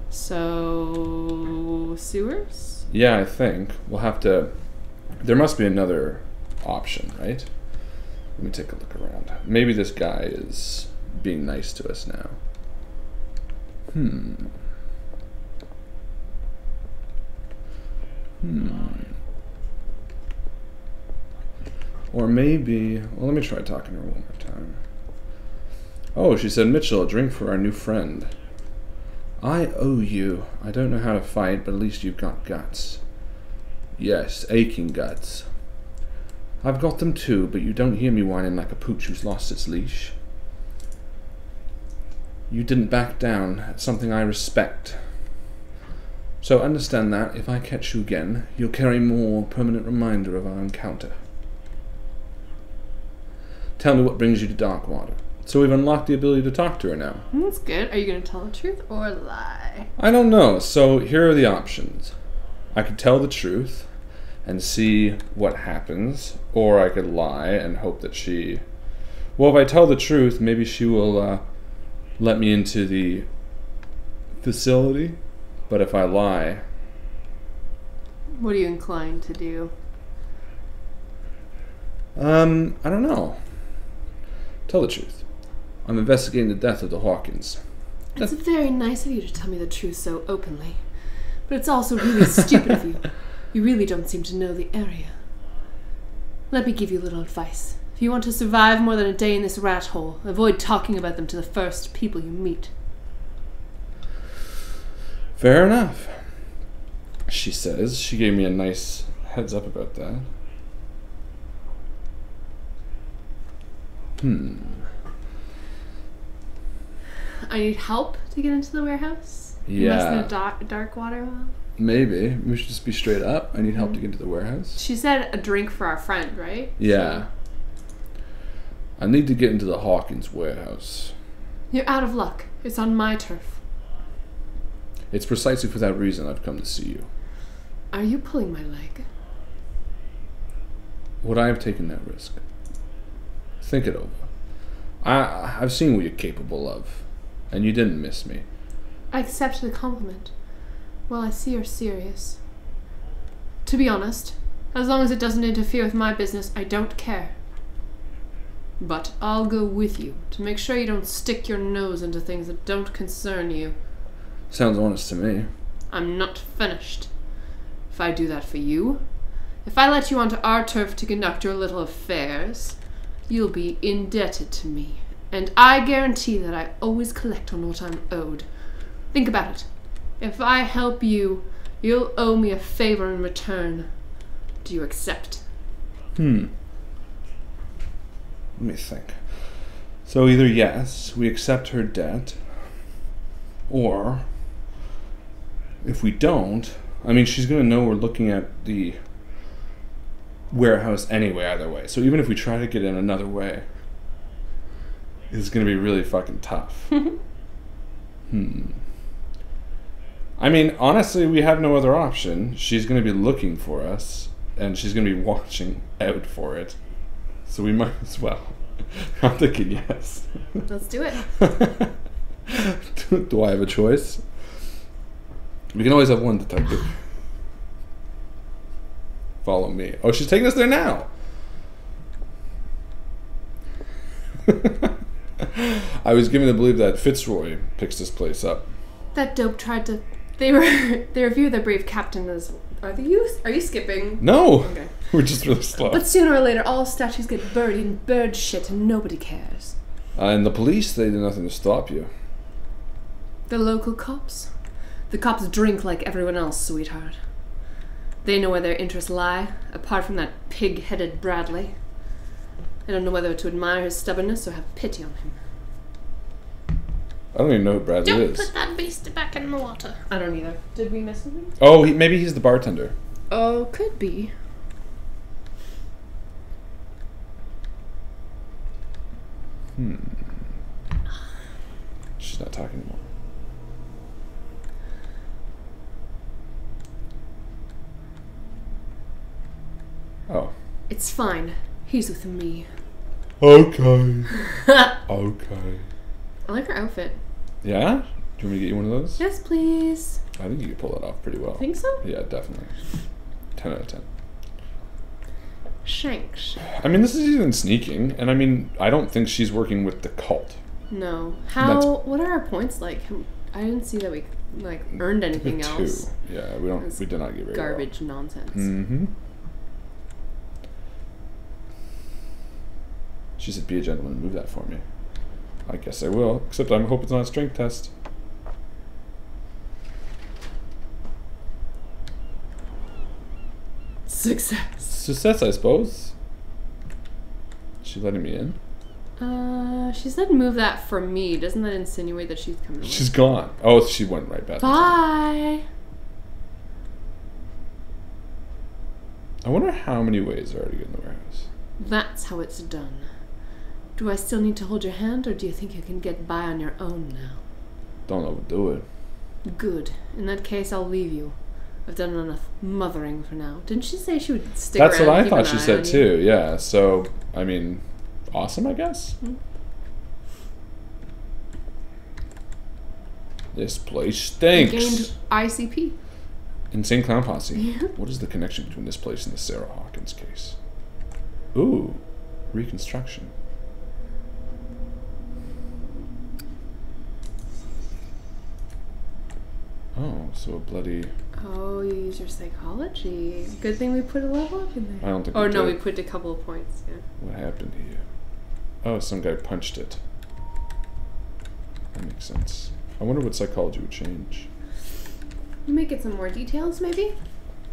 So... sewers? Yeah, I think. We'll have to... There must be another option, right? Let me take a look around. Maybe this guy is being nice to us now. Or maybe... Well, let me try talking to her one more time. Oh, she said, Mitchell, a drink for our new friend. I owe you. I don't know how to fight, but at least you've got guts. Yes, aching guts. I've got them too, but you don't hear me whining like a pooch who's lost its leash. You didn't back down. It's something I respect. So understand that, if I catch you again, you'll carry more permanent reminder of our encounter. Tell me what brings you to Darkwater. So we've unlocked the ability to talk to her now. That's good. Are you going to tell the truth or lie? I don't know. So here are the options. I could tell the truth and see what happens, or I could lie and hope that she... Well, if I tell the truth, maybe she will let me into the facility. But if I lie... What are you inclined to do? I don't know. Tell the truth. I'm investigating the death of the Hawkins. It's very nice of you to tell me the truth so openly. But it's also really stupid of you. You really don't seem to know the area. Let me give you a little advice. If you want to survive more than a day in this rat hole, avoid talking about them to the first people you meet. Fair enough. She says. She gave me a nice heads up about that. I need help to get into the warehouse? Yeah. Unless the Darkwater one? Maybe. We should just be straight up. I need help to get into the warehouse. She said a drink for our friend, right? Yeah. I need to get into the Hawkins warehouse. You're out of luck. It's on my turf. It's precisely for that reason I've come to see you. Are you pulling my leg? Would I have taken that risk? Think it over. I've seen what you're capable of, and you didn't miss me. I accept the compliment. Well, I see you're serious. To be honest, as long as it doesn't interfere with my business, I don't care. But I'll go with you to make sure you don't stick your nose into things that don't concern you. Sounds honest to me. I'm not finished. If I do that for you, if I let you onto our turf to conduct your little affairs, you'll be indebted to me. And I guarantee that I always collect on what I'm owed. Think about it. If I help you, you'll owe me a favor in return. Do you accept? Let me think. So either yes, we accept her debt, or if we don't, I mean, she's going to know we're looking at the warehouse anyway, either way. So even if we try to get in another way, it's going to be really fucking tough. I mean, honestly, we have no other option. She's going to be looking for us, and she's going to be watching out for it. So we might as well. I'm thinking yes. Let's do it. Do I have a choice? We can always have one detective. Follow me. Oh, she's taking us there now. I was given to believe that Fitzroy picks this place up. That dope tried to... They review their brave captain as... Are you skipping? No! Okay. We're just really slow. But sooner or later, all statues get buried in bird shit and nobody cares. And the police, they do nothing to stop you. The local cops? The cops drink like everyone else, sweetheart. They know where their interests lie, apart from that pig-headed Bradley. I don't know whether to admire his stubbornness or have pity on him. I don't even know who Bradley Don't is. put that beast back in the water. I don't either. Did we miss something? Oh, maybe he's the bartender. Oh, could be. She's not talking anymore. Oh. It's fine. He's with me. Okay. I Okay. like her outfit. Yeah? Do you want me to get you one of those? Yes, please. I think you could pull that off pretty well. Think so? Yeah, definitely. 10 out of 10. Shanks. I mean, this is even sneaking, and I mean, I don't think she's working with the cult. No. That's- What are our points like? I didn't see that we like earned anything Two. else. Yeah, we did not get very Garbage nonsense. well. Mm-hmm. She said, be a gentleman and move that for me. I guess I will, except I hope it's not a strength test. Success. Success, I suppose. She letting me in? She said move that for me. Doesn't that insinuate that she's coming with? She's gone. Oh, she went right back. Bye. I wonder how many ways there are to get in the warehouse. That's how it's done. Do I still need to hold your hand, or do you think you can get by on your own now? Don't overdo it. Good. In that case, I'll leave you. I've done enough mothering for now. Didn't she say she would stick That's around? what I and keep thought an she eye said on you? too, yeah. So, I mean, awesome, I guess. This place You stinks. gained ICP. Insane Clown Posse. Yeah. What is the connection between this place and the Sarah Hawkins case? Ooh, reconstruction. Oh, so a bloody... Oh, you use your psychology. Good thing we put a level up in there. I don't think Oh we no, did. we put a couple of points. Yeah. What happened here? Oh, some guy punched it. That makes sense. I wonder what psychology would change. You may get some more details, maybe.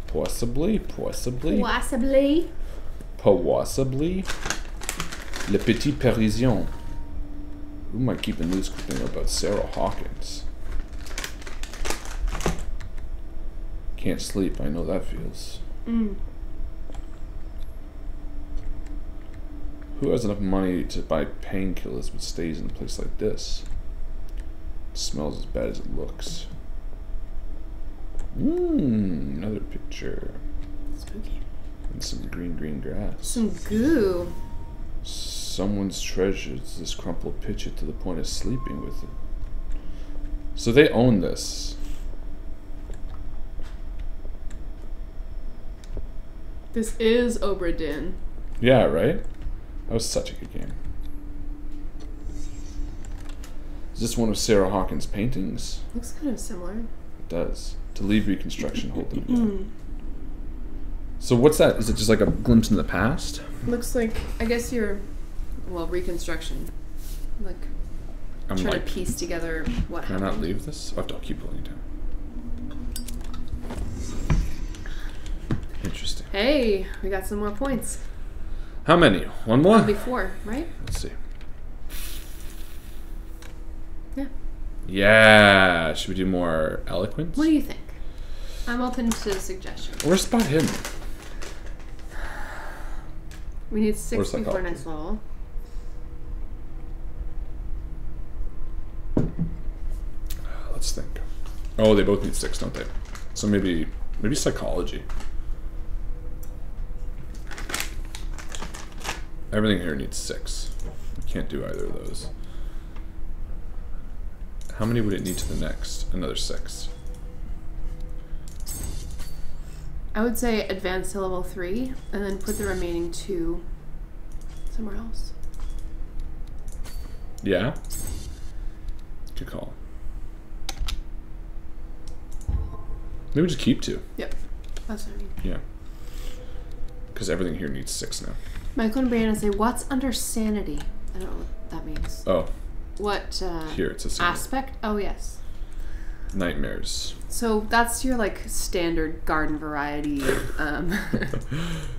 Possibly. Possibly. Possibly. Le Petit Parisien. Who might keep a news clipping about Sarah Hawkins? Can't sleep, I know that feels. Who has enough money to buy painkillers but stays in a place like this? It smells as bad as it looks. Another picture. Spooky. And some green grass. Some goo. Someone's treasured this crumpled picture to the point of sleeping with it. So they own this. This is Obra Dinn. Yeah, right? That was such a good game. Is this one of Sarah Hawkins' paintings? Looks kind of similar. It does. To leave reconstruction, hold them again. So what's that? Is it just like a glimpse in the past? Looks like, I guess reconstruction. Like, I'm trying like, to piece together what can I happened. not leave this? Oh, I'll keep pulling it down. Interesting. Hey, we got some more points. How many? One more? That'll be 4, right? Let's see. Yeah. Yeah. Should we do more eloquence? What do you think? I'm open to suggestions. Where's spot hidden? We need Or 6 before psychology. next level. Let's think. Oh, they both need 6, don't they? So maybe psychology. Everything here needs 6. We can't do either of those. How many would it need to the next? Another 6. I would say advance to level 3 and then put the remaining 2 somewhere else. Yeah? Good call. Maybe just keep 2. Yep. That's what I mean. Yeah. Because everything here needs 6 now. Michael and Brianna say, what's under sanity? I don't know what that means. Oh, What here it's a symbol. aspect? Oh, yes. Nightmares. So that's your, like, standard garden variety mental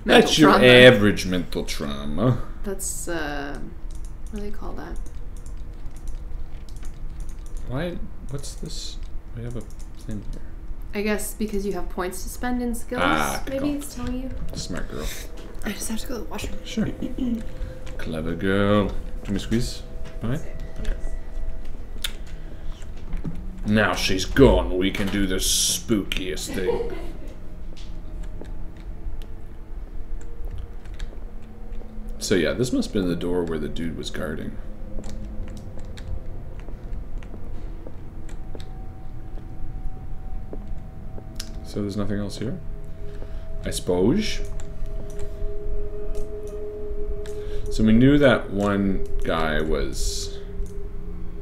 That's your trauma. average mental trauma. That's, what do they call that? Why? What's this? We have a thing here. I guess because you have points to spend in skills. Good Maybe call. it's telling you. Smart girl. I just have to go to the washroom. Sure. Clever girl. Can we squeeze? Alright. Now she's gone, we can do the spookiest thing. So yeah, this must have been the door where the dude was guarding. So there's nothing else here? I suppose. So we knew that one guy was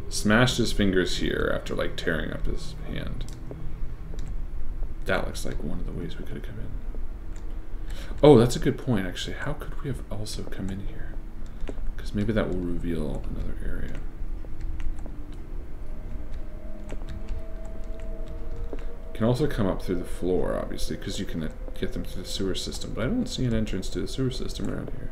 smashed his fingers here after like tearing up his hand. That looks like one of the ways we could have come in. Oh, that's a good point actually. How could we have also come in here? Because maybe that will reveal another area. You can also come up through the floor, obviously, because you can get them through the sewer system. But I don't see an entrance to the sewer system around here.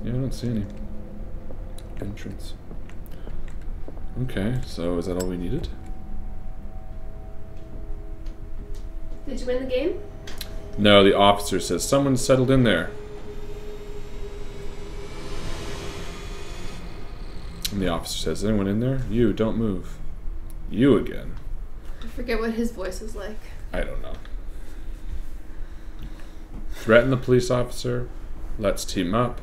Yeah, I don't see any entrance. Okay, so is that all we needed? Did you win the game? No, the officer says someone's settled in there. And the officer says, anyone in there? You, don't move. You again. I forget what his voice is like. I don't know. Threaten the police officer. Let's team up.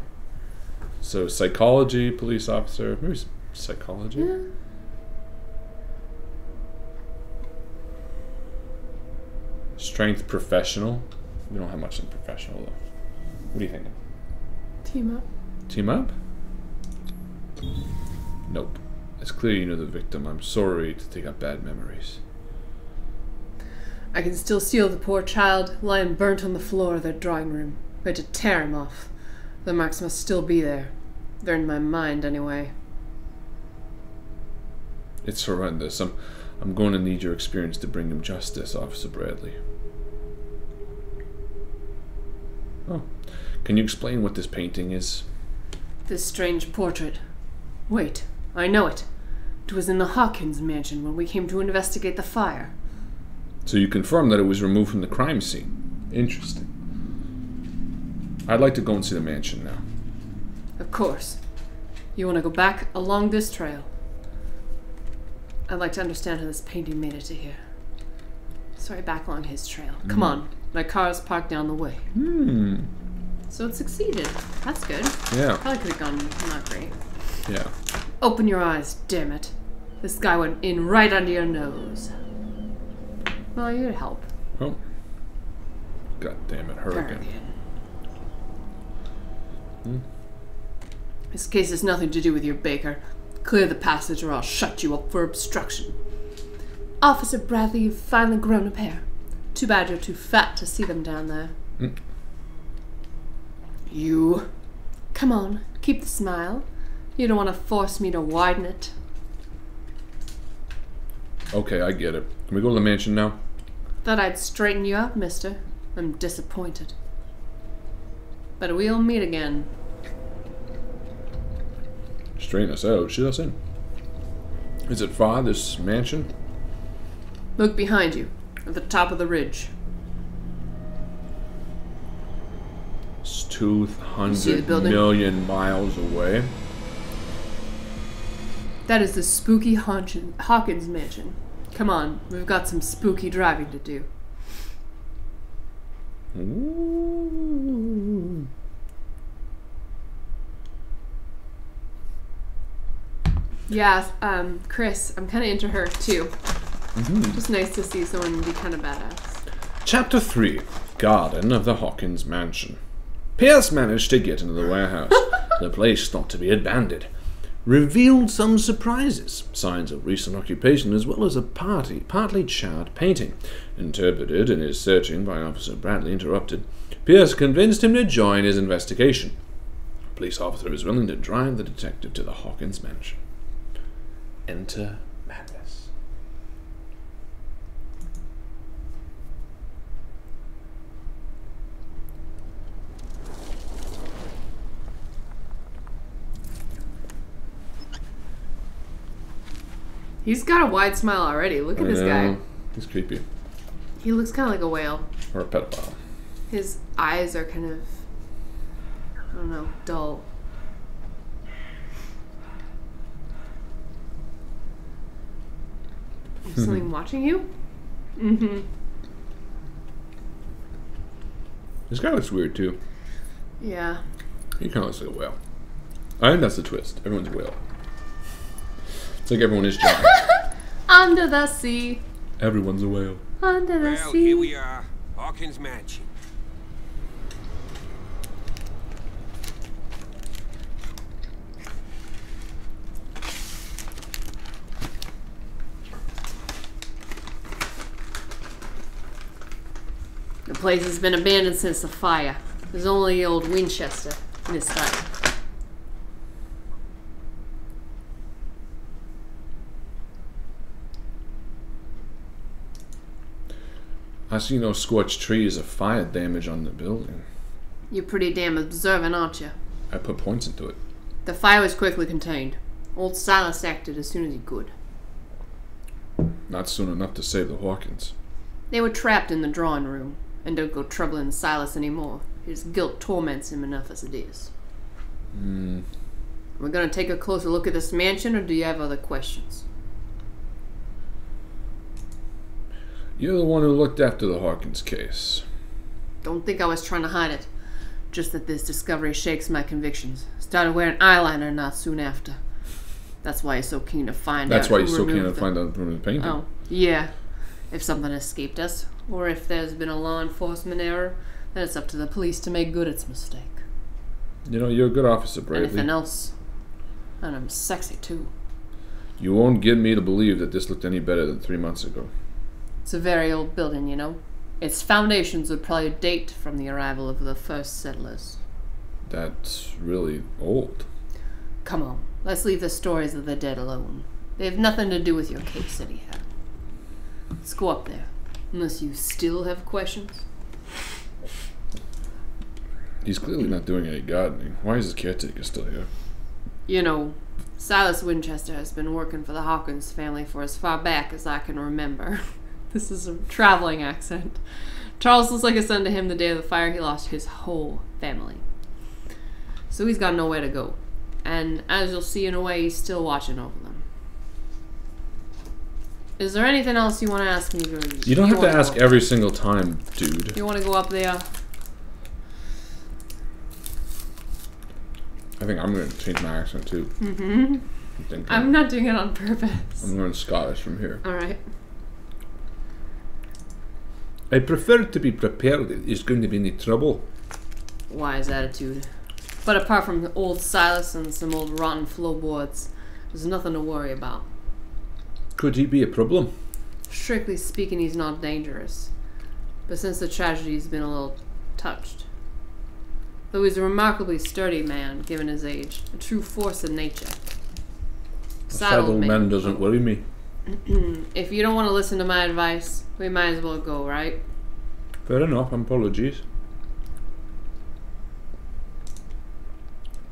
So psychology, police officer. Maybe psychology? Yeah. Strength professional. We don't have much in professional though. What do you think? Team up. Team up? Nope. It's clear you know the victim. I'm sorry to take up bad memories. I can still see the poor child lying burnt on the floor of their drawing room. We had to tear him off. The marks must still be there. They're in my mind anyway. It's horrendous. I'm going to need your experience to bring him justice, Officer Bradley. Oh. Can you explain what this painting is? This strange portrait. Wait, I know it. It was in the Hawkins mansion when we came to investigate the fire. So you confirm that it was removed from the crime scene. Interesting. I'd like to go and see the mansion now. Of course. You want to go back along this trail? I'd like to understand how this painting made it to here. Sorry, back along his trail. Come on, my car's parked down the way. So it succeeded. That's good. Yeah. Probably could have gone not great. Yeah. Open your eyes, damn it. This guy went in right under your nose. Well, you'd help. Oh. God damn it, her again. This case has nothing to do with your baker. Clear the passage or I'll shut you up for obstruction. Officer Bradley, you've finally grown a pair. Too bad you're too fat to see them down there. You. Come on, keep the smile. You don't want to force me to widen it. Okay, I get it. Can we go to the mansion now? Thought I'd straighten you up, mister. I'm disappointed. But we'll meet again. Straighten us out. Shoot us in. Is it far, this mansion? Look behind you, at the top of the ridge. It's See the 200 building? million miles away. That is the spooky Hawkins mansion. Come on, we've got some spooky driving to do. Ooh. Yeah, Chris, I'm kind of into her too. Just nice to see someone be kind of badass. Chapter 3. Garden of the Hawkins Mansion. Pierce managed to get into the warehouse. The place thought to be abandoned. Revealed some surprises, signs of recent occupation as well as a partly charred painting. Interpreted in his searching by Officer Bradley interrupted. Pierce convinced him to join his investigation. A police officer is willing to drive the detective to the Hawkins Mansion. Enter madness. He's got a wide smile already. Look at this guy. He's creepy. He looks kind of like a whale. Or a pedophile. His eyes are kind of, I don't know, dull. Is something watching you? Mm-hmm. This guy looks weird too. Yeah. He kind of looks like a whale. I think that's the twist. Everyone's a whale. It's like everyone is giant. Under the sea. Everyone's a whale. Under the Well, sea. here we are. Hawkins Mansion. The place has been abandoned since the fire. There's only the old Winchester in this side. I see no scorched trees or fire damage on the building. You're pretty damn observant, aren't you? I put points into it. The fire was quickly contained. Old Silas acted as soon as he could. Not soon enough to save the Hawkins. They were trapped in the drawing room, and don't go troubling Silas anymore. His guilt torments him enough as it is. We're gonna take a closer look at this mansion, or do you have other questions? You're the one who looked after the Hawkins case. Don't think I was trying to hide it. Just that this discovery shakes my convictions. Started wearing eyeliner not soon after. That's why he's so keen to find out. That's why who you're so keen to removed find out from the painting. Oh, yeah. If something escaped us, or if there's been a law enforcement error, then it's up to the police to make good its mistake. You know, you're a good officer, Bradley. Anything else? And I'm sexy, too. You won't get me to believe that this looked any better than 3 months ago. It's a very old building, you know. Its foundations would probably date from the arrival of the first settlers. That's really old. Come on, let's leave the stories of the dead alone. They have nothing to do with your case, anyhow. Let's go up there. Unless you still have questions. He's clearly not doing any gardening. Why is his caretaker still here? You know, Silas Winchester has been working for the Hawkins family for as far back as I can remember. This is a traveling accent. Charles was like a son to him the day of the fire. He lost his whole family. So he's got nowhere to go. And as you'll see in a way, he's still watching over them. Is there anything else you want to ask me? You don't have to ask every single time, dude. You want to go up there? I think I'm going to change my accent too. Mm-hmm. I'm not doing it on purpose. I'm learning Scottish from here. Alright. I prefer to be prepared that there's going to be any trouble. Wise attitude. But apart from old Silas and some old rotten floorboards, there's nothing to worry about. Could he be a problem? Strictly speaking, he's not dangerous. But since the tragedy, he's been a little touched. Though he's a remarkably sturdy man, given his age. A true force of nature. A saddle man doesn't worry me. If you don't want to listen to my advice, we might as well go, right? Fair enough, apologies.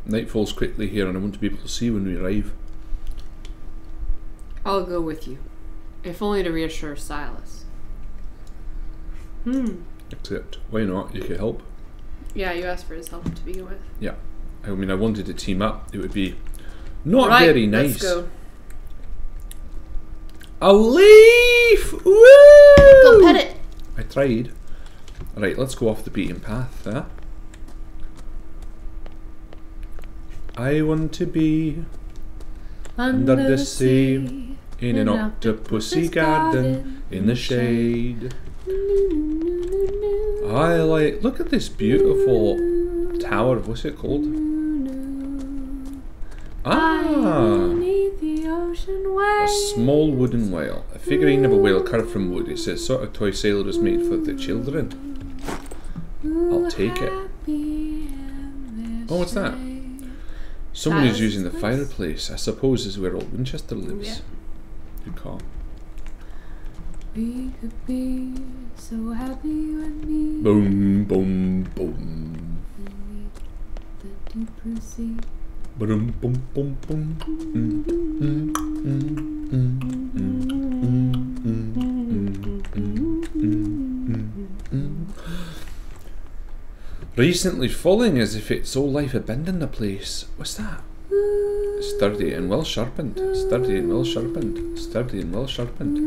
Night falls quickly here and I want to be able to see when we arrive. I'll go with you. If only to reassure Silas. Except, why not? You could help. Yeah, you asked for his help to begin with. Yeah. I mean, I wanted to team up. It would be not Right, very nice. Let's go. A leaf! Woo! Go pet it! I tried. Right, let's go off the beaten path, huh? I want to be under the sea, in an octopusy garden, in the shade. I like, look at this beautiful tower, what's it called? Ah! A small wooden whale. A figurine of a whale carved from wood. It says sort of toy sailor is made for the children. I'll take it. Oh, what's that? Somebody's using the fireplace. I suppose is where old Winchester lives. Yeah. Good call. We could be so happy when we Boom, boom, boom. the deeper sea. Ba-dum, bum, bum, bum. Recently falling as if its whole life had been in the place. What's that? Sturdy and well sharpened. Sturdy and well sharpened. Sturdy and well sharpened.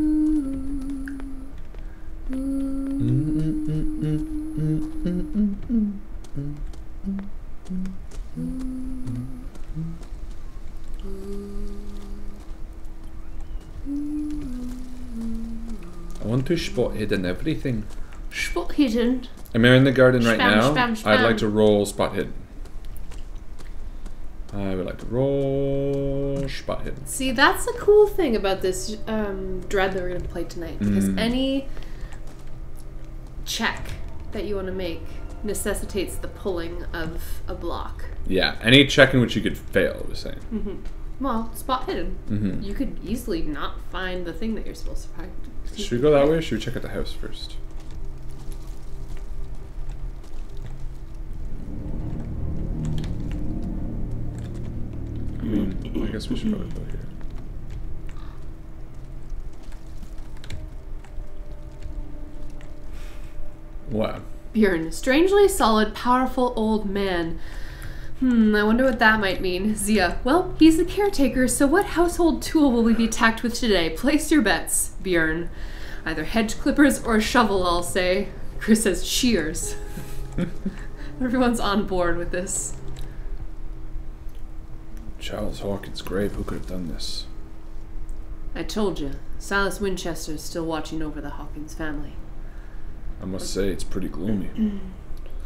I want to spot hidden everything. Spot hidden. I'm in the garden right now. Spam. I'd like to roll spot hidden. I would like to roll spot hidden. See, that's the cool thing about this dread that we're going to play tonight. Because any check that you want to make necessitates the pulling of a block. Yeah, any check in which you could fail, I was saying. Well, spot hidden. You could easily not find the thing that you're supposed to find. Should we go that way or should we check out the house first? I mean, I guess we should probably go here. What? Bjorn, strangely solid, powerful old man. I wonder what that might mean. Zia, well, he's the caretaker, so what household tool will we be attacked with today? Place your bets, Bjorn. Either hedge clippers or a shovel, I'll say. Chris says shears. Everyone's on board with this. Charles Hawkins' grave, who could have done this? I told you, Silas Winchester's still watching over the Hawkins family. I must say, it's pretty gloomy.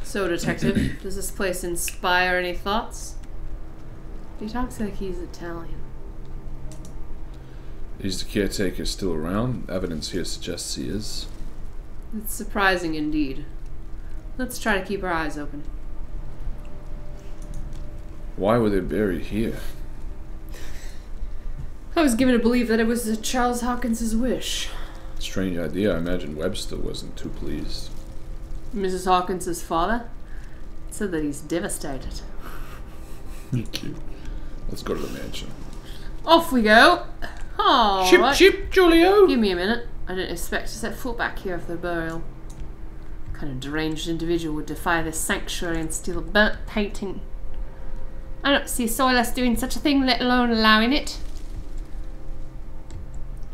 So, Detective, does this place inspire any thoughts? He talks like he's Italian. Is the caretaker still around? Evidence here suggests he is. It's surprising indeed. Let's try to keep our eyes open. Why were they buried here? I was given to believe that it was Charles Hawkins' wish. Strange idea. I imagine Webster wasn't too pleased. Mrs. Hawkins' father said that he's devastated. Cute. Let's go to the mansion. Off we go. Oh, Chip, chip, Julio! Give me a minute. I didn't expect to set foot back here for the burial. What kind of deranged individual would defy this sanctuary and steal a burnt painting? I don't see Silas doing such a thing, let alone allowing it.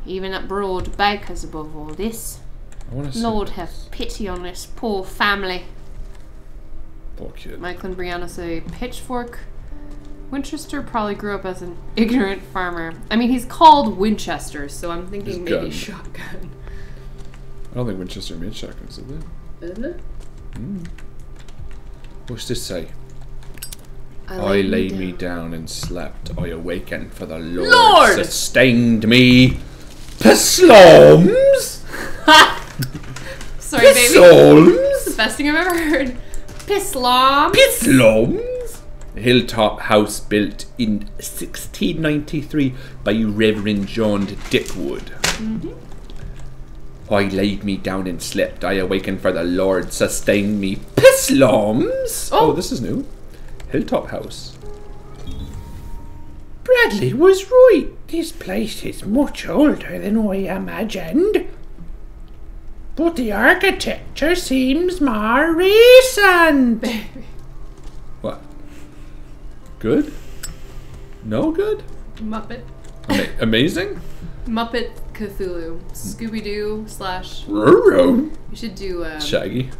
Even that broad baker's above all this. I want to see Lord this. have pity on this poor family. Poor kid. Michael and Brianna say pitchfork. Winchester probably grew up as an ignorant farmer. I mean, he's called Winchester, so I'm thinking His maybe gun. shotgun. I don't think Winchester made shotguns, did they? Isn't it? What's this say? I laid laid me down and slept. I awakened for the Lord, Lord! sustained me. Psalms? Sorry, baby. Psalms? This is the best thing I've ever heard. Pislom. Psalms? Hilltop house built in 1693 by Reverend John Dickwood. I laid me down and slept. I awakened for the Lord, sustained me. Psalms? Oh, this is new. Hilltop house. Bradley was right. This place is much older than I imagined. But the architecture seems more recent. What? Good? No good? Muppet. Amazing? Muppet Cthulhu. Scooby-Doo slash... Roro. We should do Shaggy.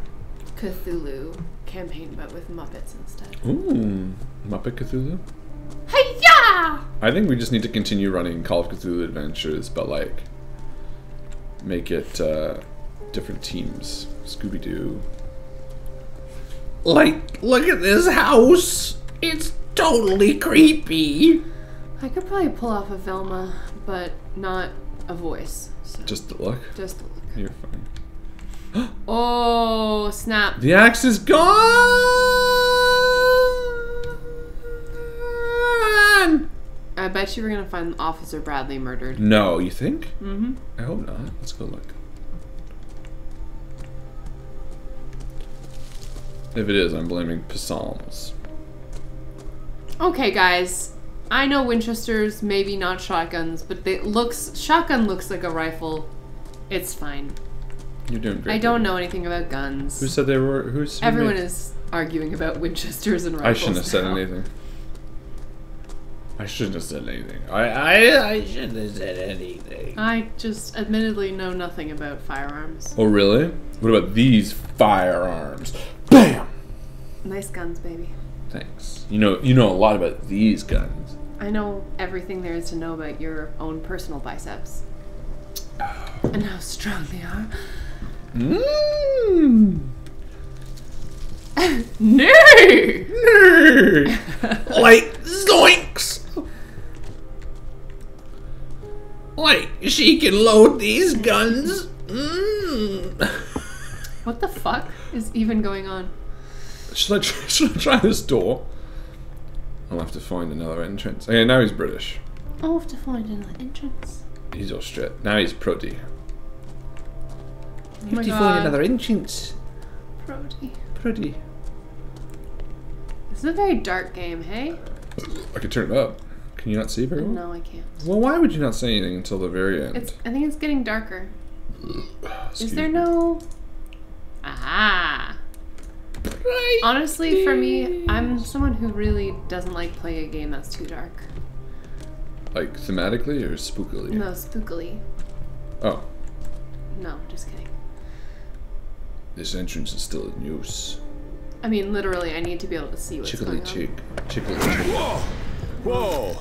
Cthulhu campaign, but with Muppets instead. Ooh. Muppet Cthulhu? Hey-ya! I think we just need to continue running Call of Cthulhu adventures, but like make it different teams. Scooby-Doo. Like, look at this house. It's totally creepy. I could probably pull off a Velma, but not a voice. So Just the look. just a look. You're fine. Oh, snap. The axe is gone. I bet you we're gonna find Officer Bradley murdered. No, you think? Mm-hmm. I hope not. Let's go look. If it is, I'm blaming Psalms. Okay, guys. I know Winchesters, maybe not shotguns, but shotgun looks like a rifle. It's fine. You're doing great. I don't know anything about guns. Who said they were? Everyone is arguing about Winchesters and rifles. I shouldn't have said anything. I shouldn't have said anything. I shouldn't have said anything. I just admittedly know nothing about firearms. Oh really? What about these firearms? Bam! Nice guns, baby. Thanks. You know a lot about these guns. I know everything there is to know about your own personal biceps. And how strong they are. Mmm. Nay! Like zoinks! Like she can load these guns. What the fuck is even going on? Should I try this door? I'll have to find another entrance. Okay, now he's British. I'll have to find another entrance. He's Australian. Now he's Prodi. Oh my god. entrance. Prodi. This is a very dark game, hey? I can turn it up. Can you not see very well? No, I can't. Well, why would you not say anything until the very end? I think it's getting darker. Excuse Is there me. no... Ah. Honestly, for me, I'm someone who really doesn't like playing a game that's too dark. Like thematically or spookily? No, spookily. Oh. No, just kidding. This entrance is still in use. I mean, literally, I need to be able to see what's going on. Chickly chick. Whoa! Whoa!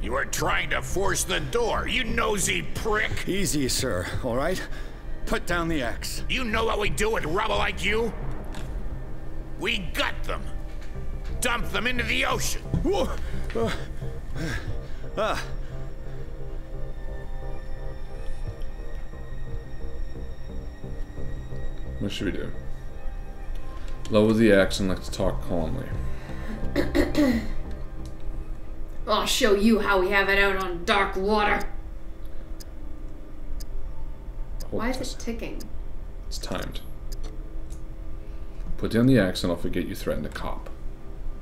You are trying to force the door, you nosy prick! Easy, sir, all right? Put down the axe. You know what we do with rubble like you? We gut them. Dump them into the ocean. Whoa! What should we do? Lower the axe and let's talk calmly. I'll show you how we have it out on Darkwater. Why is it ticking? It's timed. Put down the axe and I'll forget you threatened a cop.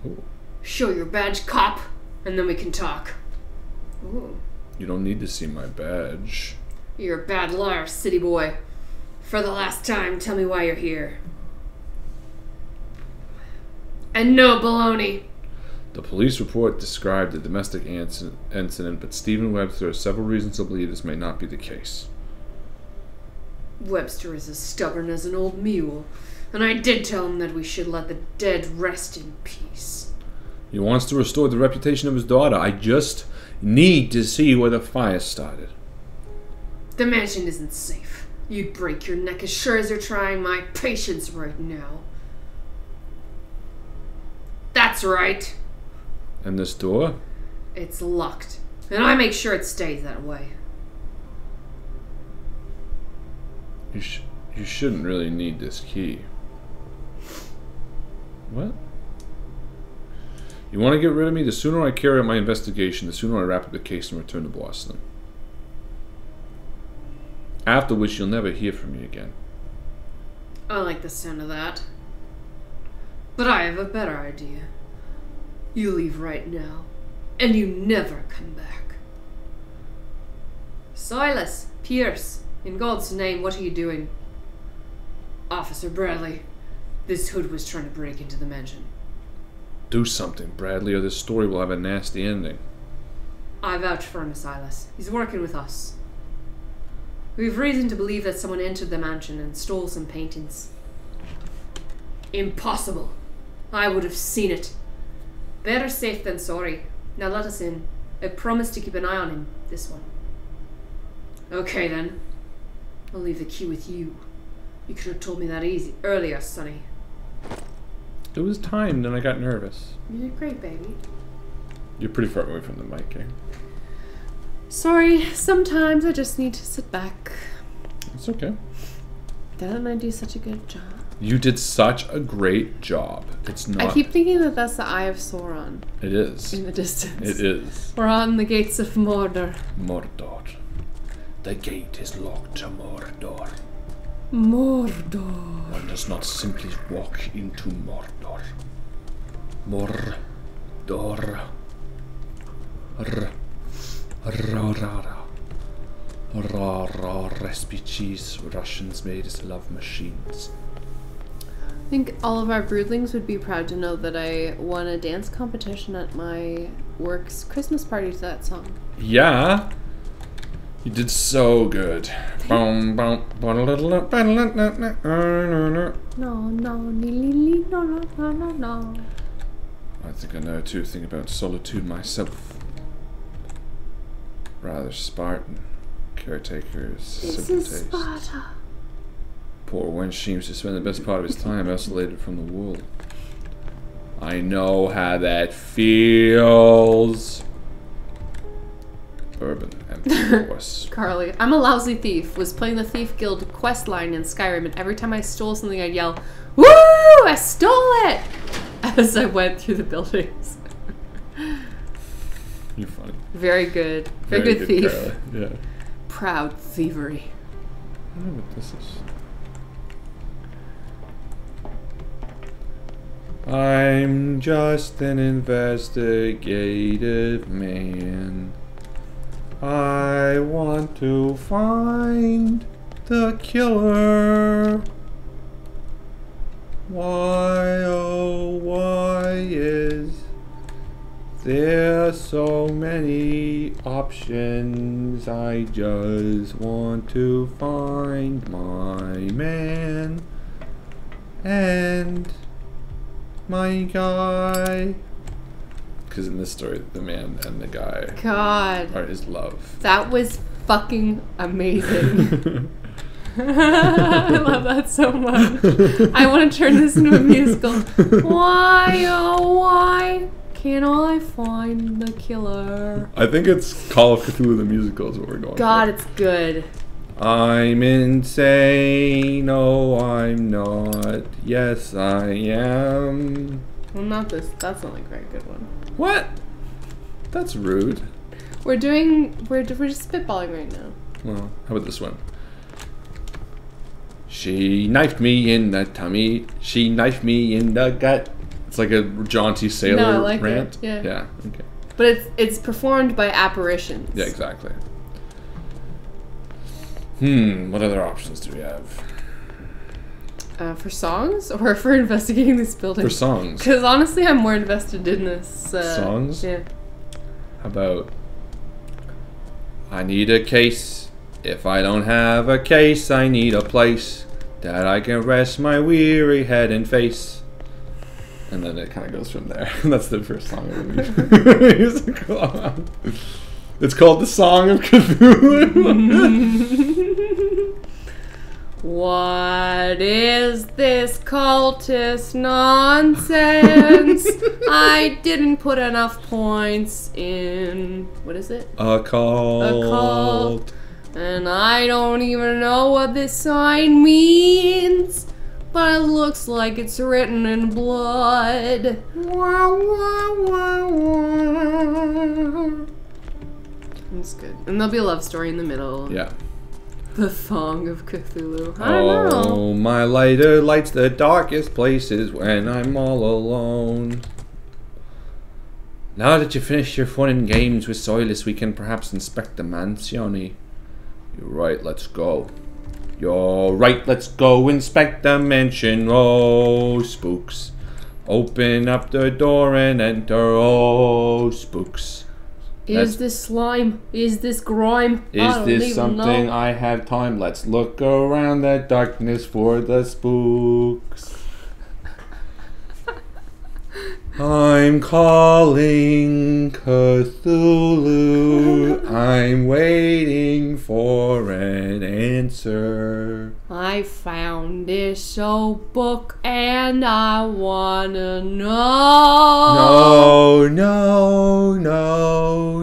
Ooh. Show your badge, cop, and then we can talk. Ooh. You don't need to see my badge. You're a bad liar, city boy. For the last time, tell me why you're here. And no baloney. The police report described a domestic incident, but Stephen Webster has several reasons to believe this may not be the case. Webster is as stubborn as an old mule, and I did tell him that we should let the dead rest in peace. He wants to restore the reputation of his daughter. I just need to see where the fire started. The mansion isn't safe. You'd break your neck as sure as you're trying my patience right now. That's right. And this door? It's locked, and I make sure it stays that way. You shouldn't really need this key. What? You want to get rid of me? The sooner I carry out my investigation, the sooner I wrap up the case and return to Boston. After which you'll never hear from me again. I like the sound of that. But I have a better idea. You leave right now, and you never come back. Silas, Pierce, in God's name, what are you doing? Officer Bradley, this hood was trying to break into the mansion. Do something, Bradley, or this story will have a nasty ending. I vouch for him, Silas. He's working with us. We have reason to believe that someone entered the mansion and stole some paintings. Impossible. I would have seen it. Better safe than sorry. Now let us in. I promise to keep an eye on him, this one. Okay then. I'll leave the key with you. You could have told me that earlier, Sonny. It was timed and I got nervous. You did great, baby. You're pretty far away from the mic, eh? Sorry, sometimes I just need to sit back. It's okay. Didn't I do such a good job? You did such a great job. It's not... I keep thinking that that's the Eye of Sauron. It is. In the distance. It is. We're on the gates of Mordor. Mordor. The gate is locked to Mordor. Mordor. One does not simply walk into Mordor. Mor. Dor. Species Russians made as love machines. I think all of our broodlings would be proud to know that I won a dance competition at my work's Christmas party to that song. Yeah. You did so good. No, no, no. I think I know too. Think about solitude myself. Rather Spartan. Caretakers. This simple is taste. Sparta. Poor wench seems to spend the best part of his time isolated from the world. I know how that feels. Urban and force. Carly, I'm a lousy thief. Was playing the Thief Guild quest line in Skyrim, and every time I stole something, I'd yell, "Woo! I stole it!" as I went through the buildings. You're funny. Very good. Very good thief. Carly. Yeah. Proud thievery. I don't know what this is. I'm just an investigative man. I want to find the killer. Why, oh, why is there so many options? I just want to find my man and my guy. Because in this story, the man and the guy God. are his love. That was fucking amazing. I love that so much. I want to turn this into a musical. Why, oh, why can't I find the killer? I think it's Call of Cthulhu the musical is what we're going God, for. it's good. I'm insane. No, I'm not. Yes, I am. Well, not this. That's not like a very good one. What? That's rude. We're just spitballing right now. Well, how about this one? She knifed me in the tummy. She knifed me in the gut. It's like a jaunty sailor No, I like rant. it, yeah. Yeah. Okay. But it's performed by apparitions. Yeah, exactly. What other options do we have? For songs or for investigating this building? For songs. Because honestly, I'm more invested in this. Songs? Yeah. How about I need a case. If I don't have a case, I need a place that I can rest my weary head and face. And then it kind of goes from there. That's the first song of the musical. It's called The Song of Cthulhu. What is this cultist nonsense? I didn't put enough points in. What is it? A cult. And I don't even know what this sign means. But it looks like it's written in blood. Wah, wah, wah, wah. That's good. And there'll be a love story in the middle. Yeah. The Thong of Cthulhu. I don't know. Oh, my lighter lights the darkest places when I'm all alone. Now that you've finished your fun and games with Soilus, we can perhaps inspect the mansione. You're right, let's go. You're right, let's go inspect the mansion. Oh, spooks. Open up the door and enter. Oh, spooks. Is this slime? Is this grime? Is this something I have time? Let's look around the darkness for the spooks. I'm calling Cthulhu. I'm waiting for an answer. I found this old book and I wanna know. No.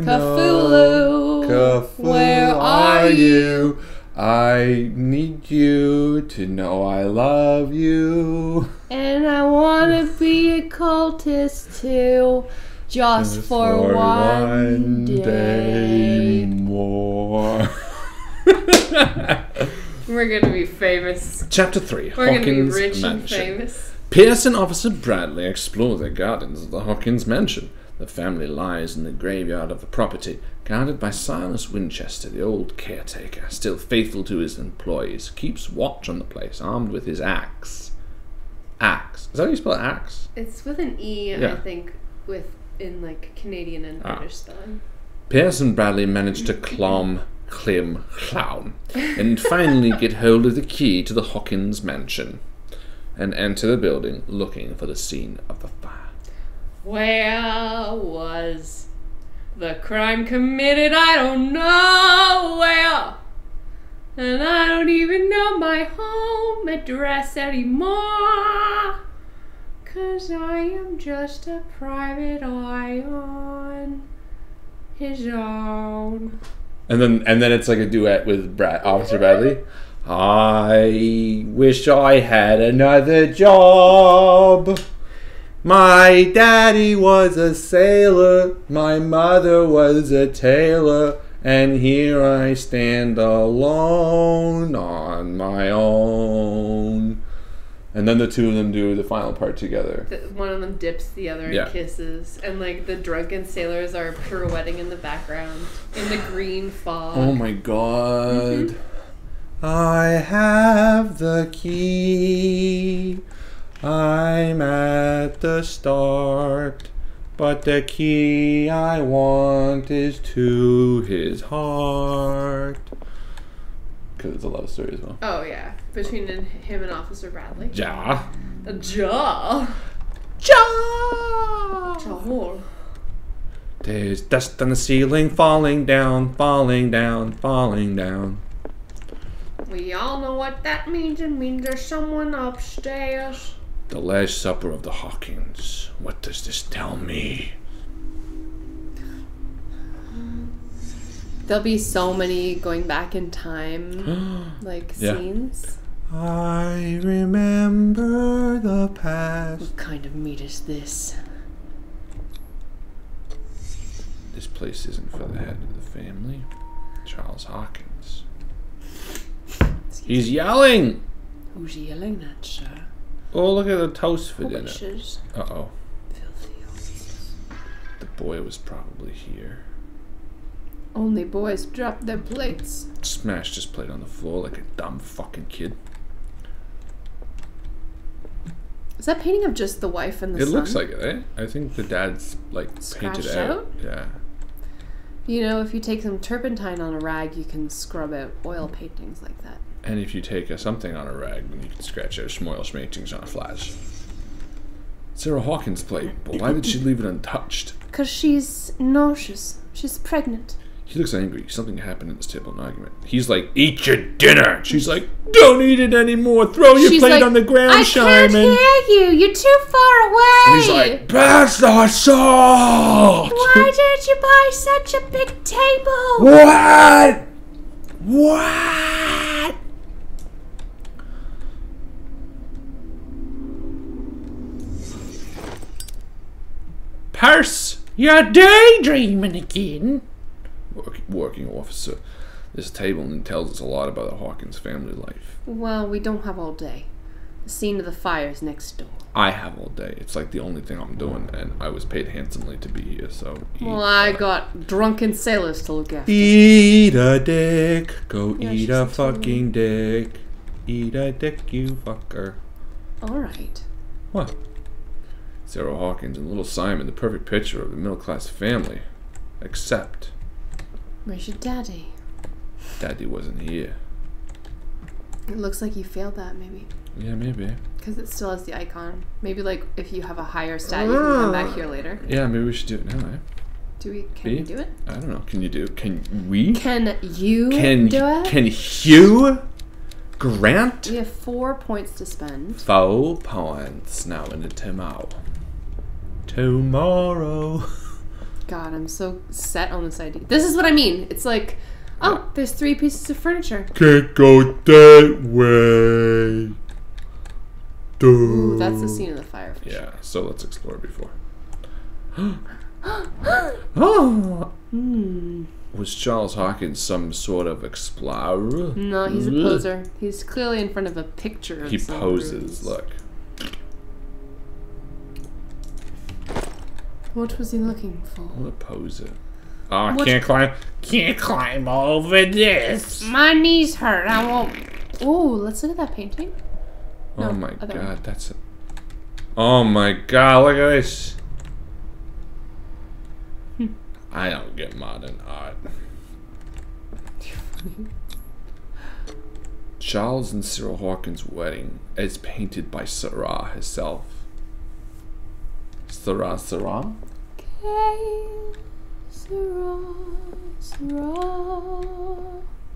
Cthulhu, where are you? I need you to know I love you. And I wanna be a cultist too, just for one day more. We're gonna be famous. Chapter 3. We're Hawkins gonna be rich Mansion. and famous. Pierce and Officer Bradley explore the gardens of the Hawkins mansion. The family lies in the graveyard of the property, guarded by Silas Winchester, the old caretaker, still faithful to his employees, keeps watch on the place, armed with his axe. Axe. Is that how you spell axe? It's with an E, Yeah. I think, in like Canadian and British spelling. Pierce and Bradley manage to clown, and finally get hold of the key to the Hawkins mansion, and enter the building looking for the scene of the fire. Where was the crime committed? I don't know where. And I don't even know my home address anymore. 'Cause I am just a private eye on his own. And then it's like a duet with Officer Bradley. I wish I had another job. My daddy was a sailor, my mother was a tailor, and here I stand alone on my own. And then the two of them do the final part together. One of them dips the other and kisses. And like the drunken sailors are pirouetting in the background in the green fog. Oh my god. I have the key. I'm at the start, but the key I want is to his heart. Because it's a love story as well. Oh yeah, between him and Officer Bradley. Ja. A jaw. Ja. Jaw. There's dust on the ceiling, falling down, falling down, falling down. We all know what that means. It means there's someone upstairs. The Last Supper of the Hawkins. What does this tell me? There'll be so many going back in time, like, scenes. I remember the past. What kind of meat is this? This place isn't for the head of the family. Charles Hawkins. He's yelling! Who's yelling at, sir? Oh, look at the toast for dinner. Witches. Uh-oh. Filthy horses. The boy was probably here. Only boys drop their plates. Smashed his plate on the floor like a dumb fucking kid. Is that painting of just the wife and the son? It looks like it, eh? I think the dad's, like, painted Scratched out. out? Yeah. You know, if you take some turpentine on a rag, you can scrub out oil paintings like that. And if you take something on a rag, then you can scratch out some oil paintings on a flash. Sarah Hawkins' plate, but why did she leave it untouched? 'Cause she's nauseous. She's pregnant. He looks angry. Something happened at this table, an argument. He's like, eat your dinner. She's like, don't eat it anymore. Throw your plate like, on the ground, I Simon. can't hear you. You're too far away. And he's like, pass the salt. Why did you buy such a big table? What? What? Purse, you're daydreaming again. Working officer. This table tells us a lot about the Hawkins family life. Well, we don't have all day. The scene of the fire's next door. I have all day. It's like the only thing I'm doing, and I was paid handsomely to be here, so... Well, I got drunken sailors to look after. Eat a dick. Go Yeah, eat she's a a fucking dick. Eat a dick, you fucker. Alright. What? Sarah Hawkins and little Simon, the perfect picture of a middle-class family. Except... Where's your daddy? Daddy wasn't here. It looks like you failed that, maybe. Yeah, maybe. Because it still has the icon. Maybe, like, if you have a higher stat, you can come back here later. Yeah, maybe we should do it now, eh? Can we do it? I don't know. Can we? Can you do it? Can you grant? We have 4 points to spend. 4 points now into tomorrow. Tomorrow. God, I'm so set on this idea. This is what I mean. It's like, oh, there's 3 pieces of furniture. Can't go that way. Ooh, that's the scene of the fire. Yeah, so let's explore before. Oh. Was Charles Hawkins some sort of explorer? No, he's a poser. He's clearly in front of a picture of He some poses, ruins. look. What was he looking for? What a poser. Oh, I can't climb over this. My knees hurt. I won't. Oh, let's look at that painting. Oh No, my other god, one. that's it. Oh my god, look at this. I don't get modern art. Charles and Cyril Hawkins' wedding is painted by Sarah herself. Sarah? Okay, Sarah.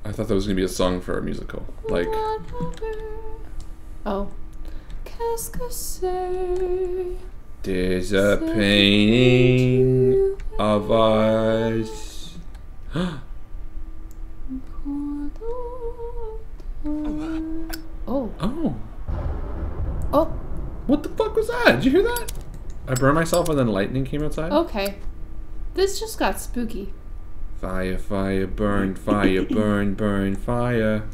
I thought that was gonna be a song for a musical. Like, oh. Qu'est-ce que c'est? there's a painting of us. Oh. Oh. Oh. What the fuck was that? Did you hear that? I burned myself and then lightning came outside? Okay. This just got spooky. Fire, fire, burn, fire, burn, burn, fire.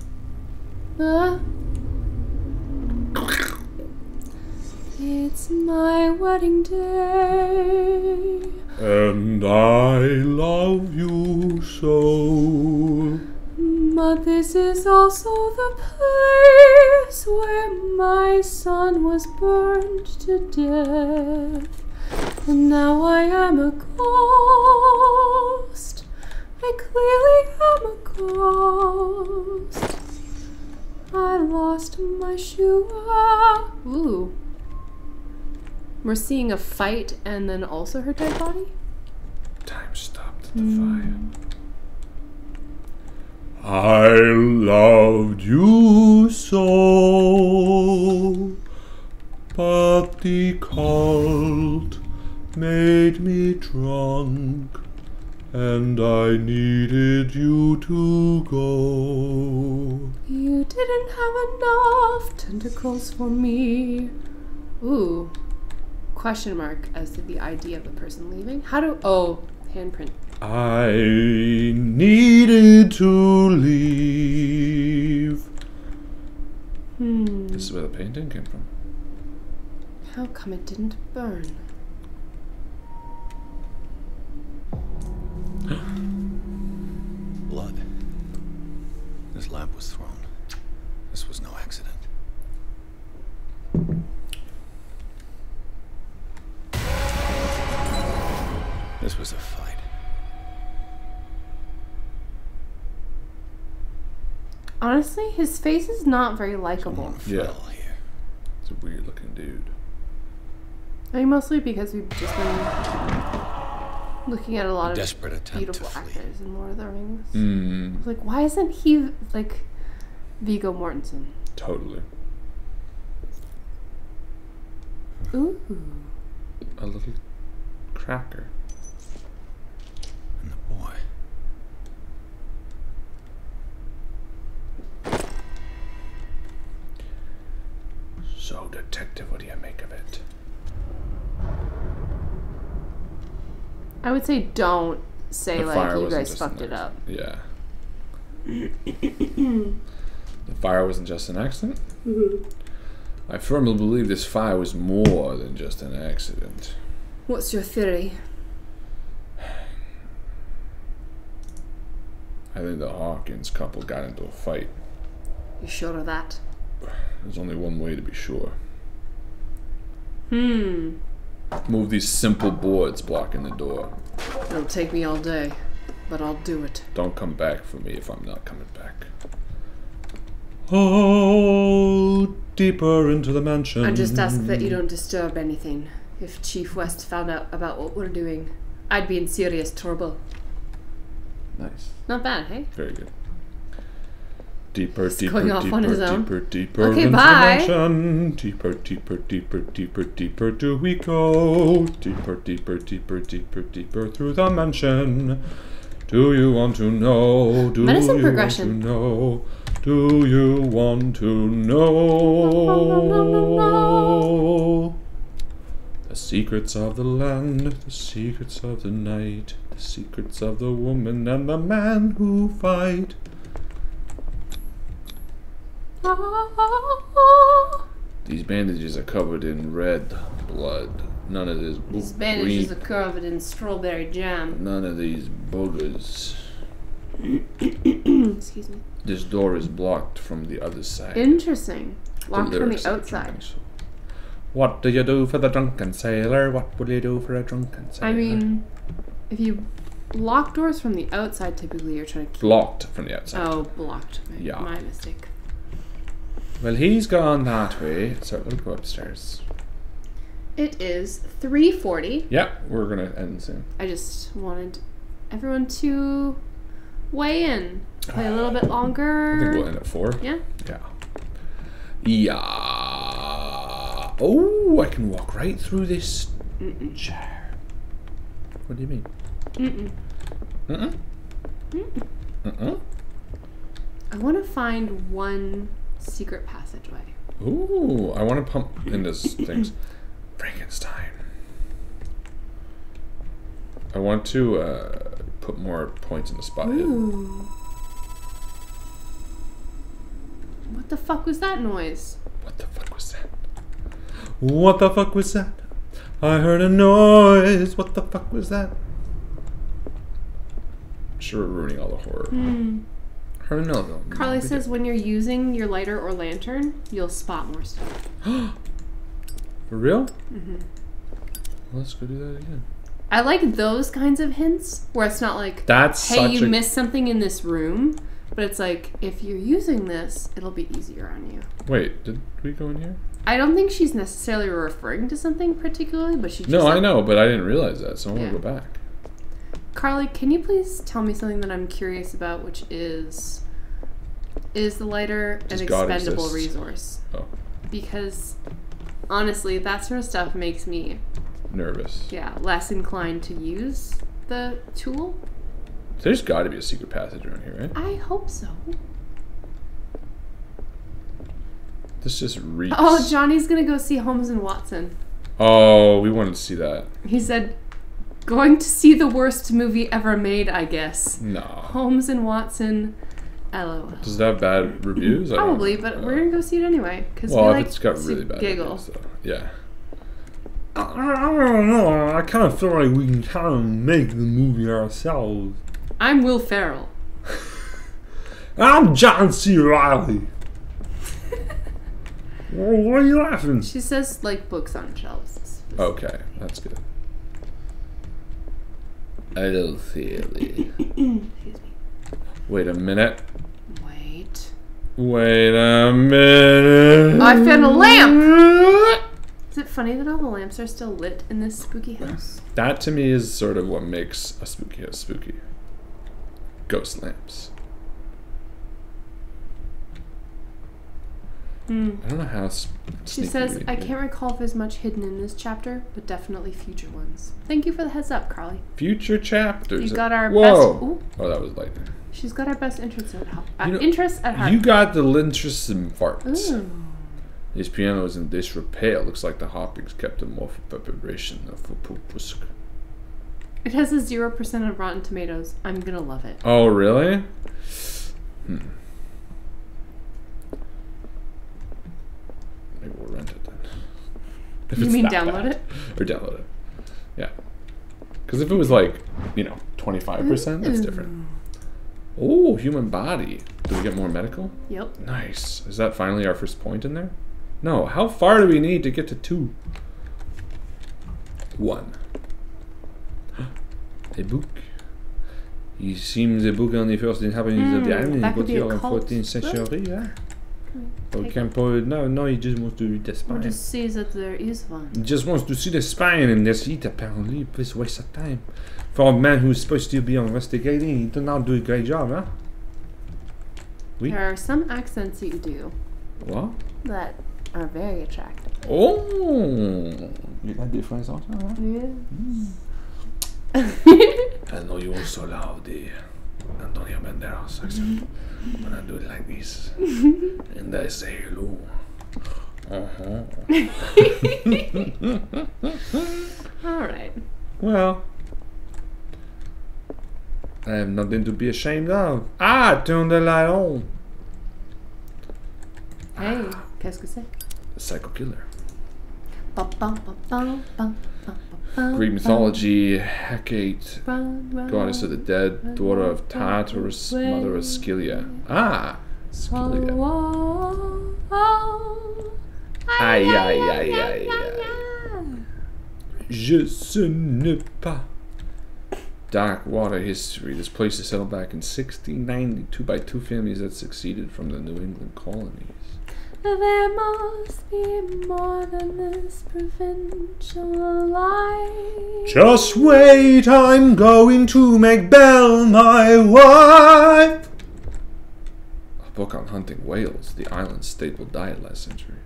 It's my wedding day. And I love you so. But this is also the place where my son was burned to death. And now I am a ghost. I clearly am a ghost. I lost my shoe. Ooh. We're seeing a fight and then also her dead body? Time stopped at the fire. I loved you so, but the cult made me drunk, and I needed you to go. You didn't have enough tentacles for me. Ooh. Question mark as to the ID of the person leaving. How do... Oh, handprint. I needed to leave. This is where the painting came from. How come it didn't burn? Blood. This lamp was thrown. This was no accident. This was a fight. Honestly, his face is not very likable. Yeah. Fell here. It's a weird looking dude. I mean, mostly because we've just been looking at a lot Desperate of attempt beautiful to flee. actors in Lord of the Rings. Mm, I was like, why isn't he like Viggo Mortensen? totally. Ooh. A little cracker. And the boy. So, detective, what do you make of it? I would say don't say The like fire you wasn't guys just fucked an it up. Yeah. The fire wasn't just an accident? I firmly believe this fire was more than just an accident. What's your theory? I think the Hawkins couple got into a fight. You sure of that? There's only one way to be sure. Move these simple boards blocking the door. It'll take me all day, but I'll do it. Don't come back for me if I'm not coming back. Oh, deeper into the mansion. I just ask that you don't disturb anything. If Chief West found out about what we're doing, I'd be in serious trouble. Nice. Not bad, hey? Very good. Deeper, deeper, going off deeper, on his own. deeper, deeper Okay, into bye. the mansion. Deeper, deeper, deeper, deeper, deeper do we go. Deeper, deeper, deeper, deeper, deeper through the mansion. Do you want to know? Do Medicine you progression. want to know? Do you want to know? The secrets of the land, the secrets of the night, the secrets of the woman and the man who fight. These bandages are covered in red blood. None of this These bandages are covered in strawberry jam. None of these boogers. Excuse me. This door is blocked from the other side. Interesting. Locked from lyrics the of outside. Drunken Soul. What do you do for the drunken sailor? What will you do for a drunken sailor? I mean, if you lock doors from the outside, typically you're trying to keep... Blocked from the outside. Oh, blocked. Yeah. My mistake. Well, he's gone that way, so we'll go upstairs. It is 3:40. Yeah, we're gonna end soon. I just wanted everyone to weigh in. Play a little bit longer. I think we'll end at 4. Yeah? Yeah. Yeah. Oh, I can walk right through this chair. What do you mean? I want to find one secret passageway. Ooh, I want to pump into things. Frankenstein. I want to put more points in the spot hidden. Ooh. What the fuck was that noise? What the fuck was that? What the fuck was that? I heard a noise. What the fuck was that? Sure, we're ruining all the horror. Heard another one. Carly says when you're using your lighter or lantern, you'll spot more stuff. For real? Well, let's go do that again. I like those kinds of hints where it's not like, That's hey, such you a... missed something in this room, but it's like, if you're using this, it'll be easier on you. Wait, did we go in here? I don't think she's necessarily referring to something particularly, but she just... No, I know, but I didn't realize that, so I want Yeah. to go back. Carly, can you please tell me something that I'm curious about, which is the lighter Does an God expendable exist? resource? Oh, Because, honestly, that sort of stuff makes me, nervous. less inclined to use the tool. There's got to be a secret passage around here, right? I hope so. This just reeks. Oh, Johnny's gonna go see Holmes and Watson. Oh, we wanted to see that. He said, going to see the worst movie ever made, I guess. No. Holmes and Watson, LOL. Does it have bad reviews? I don't Probably, know. but we're gonna go see it anyway. Because Well, we if like it's got to really bad giggle. reviews, though. Yeah. I don't know. I kind of feel like we can kind of make the movie ourselves. I'm Will Ferrell. I'm John C. Reilly. What are you laughing? She says, like, books on shelves. Okay, that's good. I don't feel it. Excuse me. Wait a minute. Wait. Wait a minute. I found a lamp! Is it funny that all the lamps are still lit in this spooky house? That to me is sort of what makes a spooky house spooky. Ghost lamps. I don't know how. She says, I can't recall if there's much hidden in this chapter, but definitely future ones. Thank you for the heads up, Carly. Future chapters. You got our Whoa. best... Ooh, Oh, that was lightning. she's got our best interests at heart. You know, Interests at heart. You got the interests and farts. Ooh. This piano is in disrepair. Looks like the Hawkins kept them more for preparation of for pusk. It has a 0% of Rotten Tomatoes. I'm gonna love it. Oh, really? Maybe we'll rent it then. If You it's mean that download bad. it? Or download it. Yeah. Because if it was like, 25%, that's different. Oh, human body. Do we get more medical? Yep. Nice. Is that finally our first point in there? No. How far do we need to get to 2? 1. A book. He seems a book on the first inhabitants of the island. that could be a in cult 14th century. Yeah. Take We can put, no, he just wants to read the Or spine. just see that there is one. He just wants to see the spine and that's it, apparently. Please waste of time. For a man who's supposed to be investigating, he did not do a great job, huh? Oui. There are some accents you do What? that are very attractive. Oh! You got difference also, huh? Yeah. I know you also love the Antonio Banderas accent when I do it like this. And I say hello. Alright. Well, I have nothing to be ashamed of. Turn the light on. Hey, qu'est-ce que c'est? The psycho killer. Bum, bum, bum, bum, bum. Greek mythology, Hecate, goddess of the dead, daughter of Tartarus, mother of Scylla. Ah, Scylla. Aïe, aïe, aïe, aïe, aïe. Je sais pas. Darkwater history. This place is settled back in 1692 by two families that succeeded from the New England colonies. There must be more than this provincial life. Just wait, I'm going to make Belle my wife. A book on hunting whales, the island's staple diet last century.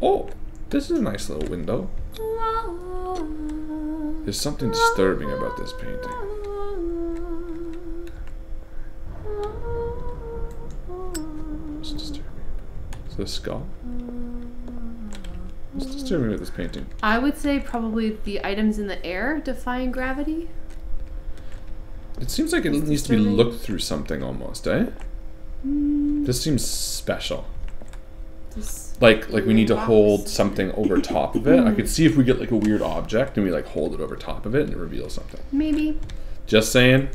Oh, this is a nice little window. There's something disturbing about this painting. What's disturbing? Is this a skull? What's disturbing about this painting? I would say probably the items in the air defying gravity. It seems like it needs to be looked through something almost, eh? This seems special. Like we need to hold something over top of it. I could see if we get like a weird object and we like hold it over top of it and it reveals something. Maybe. Just saying.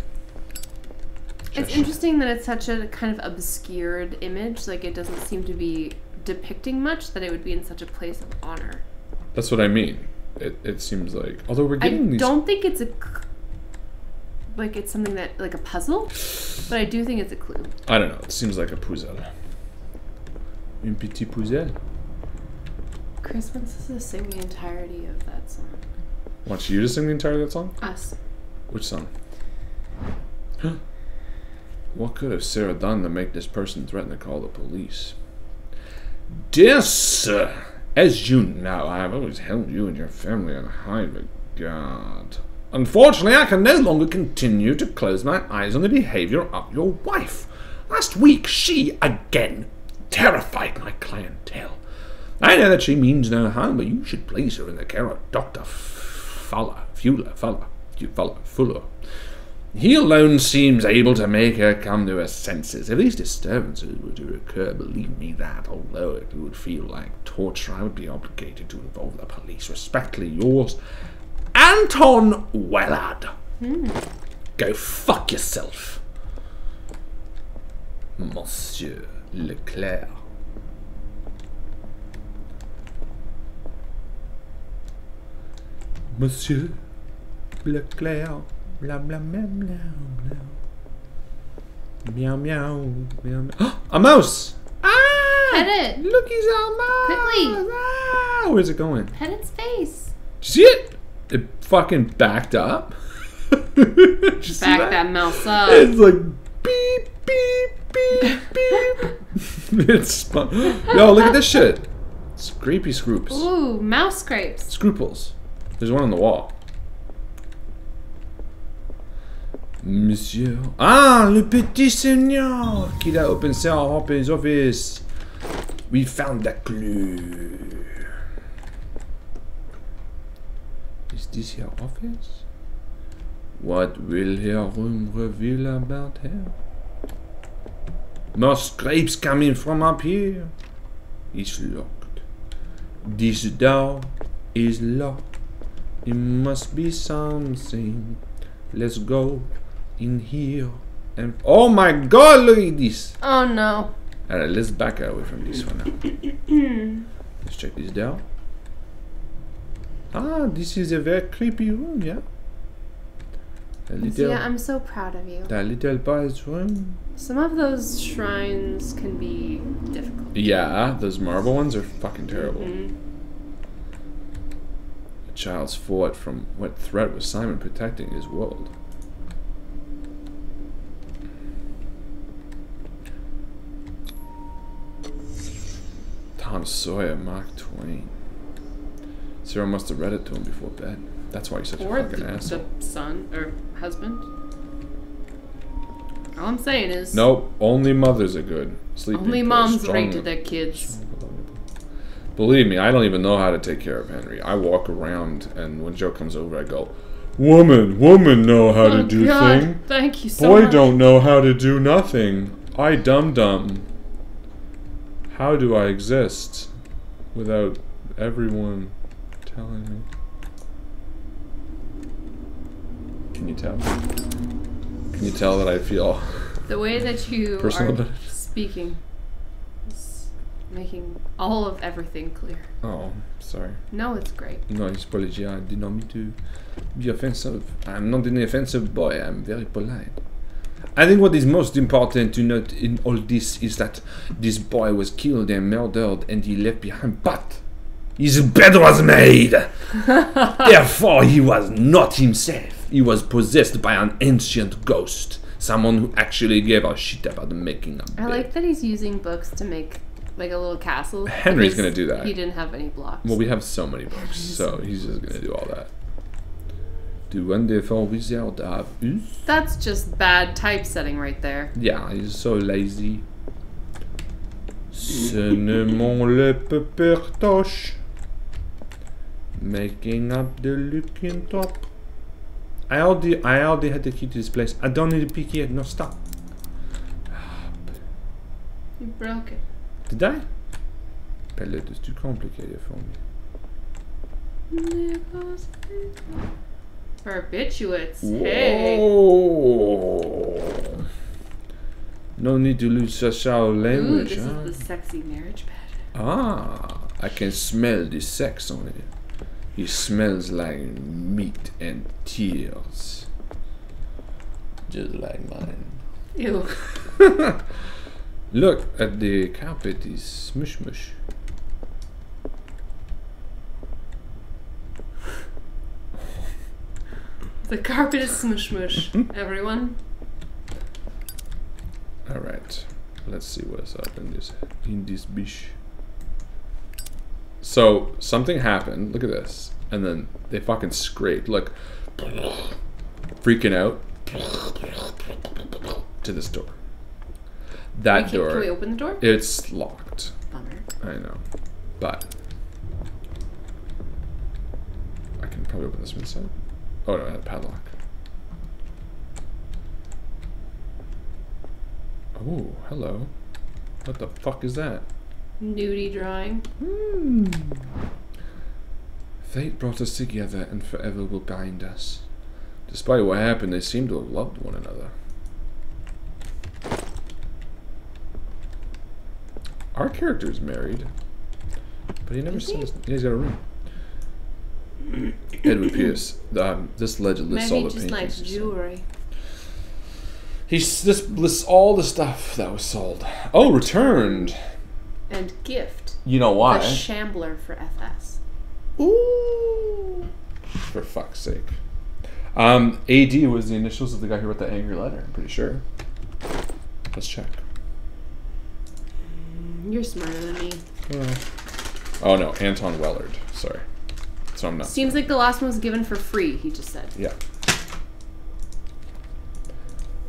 It's interesting that it's such a kind of obscured image. Like it doesn't seem to be depicting much, that it would be in such a place of honor. That's what I mean. It seems like, although we're getting these... I don't think it's like it's something that, like a puzzle, but I do think it's a clue. I don't know. It seems like a puzzle. Un petit puzzle. Chris wants us to sing the entirety of that song. Wants you to sing the entirety of that song? Us. Which song? What could have Sarah done to make this person threaten to call the police? Dear sir, as you know, I have always held you and your family in high regard. Unfortunately, I can no longer continue to close my eyes on the behavior of your wife. Last week, she again terrified my clientele. I know that she means no harm, but you should place her in the care of Dr. Fuller. He alone seems able to make her come to her senses. If these disturbances were to occur, believe me that, although it would feel like torture, I would be obligated to involve the police. Respectfully yours, Anton Wellard. Go fuck yourself. Monsieur Leclerc. Monsieur Leclerc. Blah, blah, blah, blah, blah. Meow, meow, meow, meow. A mouse! Ah! Pet it! Look, he's a mouse! Quickly! Ah! Where's it going? Pet its face. Did you see it? It fucking backed up. Did you see Back that mouse up. It's like beep, beep, beep, beep. It's fun. Yo, look at this shit. Scrapey scroops. Ooh, mouse scrapes. Scruples. There's one on the wall. Monsieur. Ah, le petit seigneur qui a opened Sarah Harper's office. We found the clue. Is this her office? What will her room reveal about her? More scrapes coming from up here. It's locked. This door is locked. It must be something. Let's go in here and oh my god, look at this. Oh no. Alright, let's back away from this one now. Let's check this down. Ah, this is a very creepy room, yeah. Yeah, I'm so proud of you. That little boy's room. Some of those shrines can be difficult. Yeah, those marble ones are fucking terrible. A child's fought from what threat was Simon protecting his world? Tom Sawyer, Mark Twain. Sarah must have read it to him before bed. That's why he's such a fucking asshole. The son or husband. All I'm saying is. Nope, only mothers are good. Sleeping only moms rated their kids. Believe me, I don't even know how to take care of Henry. I walk around, and when Joe comes over, I go, "Woman know how to do thing. Thank you so Boy much. don't know how to do nothing. I dum-dum. How do I exist without everyone telling me? Can you tell? Can you tell that I feel The way that you personal about are it? speaking is making all of everything clear. Oh, sorry. No, it's great. No, it's apology. I did not mean to be offensive. I'm not an offensive boy. I'm very polite. I think what is most important to note in all this is that this boy was killed and murdered and he left behind, but his bed was made. Therefore, he was not himself. He was possessed by an ancient ghost. Someone who actually gave a shit about making a bed. I like that he's using books to make like a little castle. Henry's because gonna do that. He didn't have any blocks. Well, we have so many books, so he's just gonna do all that. The wonderful wizard of Oz. That's just bad typesetting right there. Yeah, he's so lazy. Cinnamon le peppertosh. Making up the looking top. I already had the key to this place. I don't need a pick yet. No, stop. You broke it. Did I? Palette is too complicated for me. Barbiturates. Hey. Whoa. No need to lose such our Ooh, language, this huh? is the sexy marriage bed. Ah, I can smell the sex on it. It smells like meat and tears. Just like mine. Ew. Look at the carpet, is smush mush. The carpet is smush mush, everyone. Alright, let's see what's up in this bish. So, something happened, look at this, and then they fucking scraped, look, freaking out, to this door. That door. Can we open the door? It's locked. Bummer. I know, but I can probably open this from inside. Oh no, I had a padlock. Oh, hello. What the fuck is that? Nudie drawing. Fate brought us together and forever will bind us. Despite what happened, they seem to have loved one another. Our character is married, but he never says. He's got a room. Edward Pierce. This legend lists all the Maybe just like paintings. jewelry. This lists all the stuff that was sold. Oh, returned. And gift. You know why? The Shambler for FS. Ooh. For fuck's sake. AD was the initials of the guy who wrote the angry letter, I'm pretty sure. Let's check. You're smarter than me. Oh no, Anton Wellard. Sorry. So I'm not. Seems like the last one was given for free, he just said. Yeah.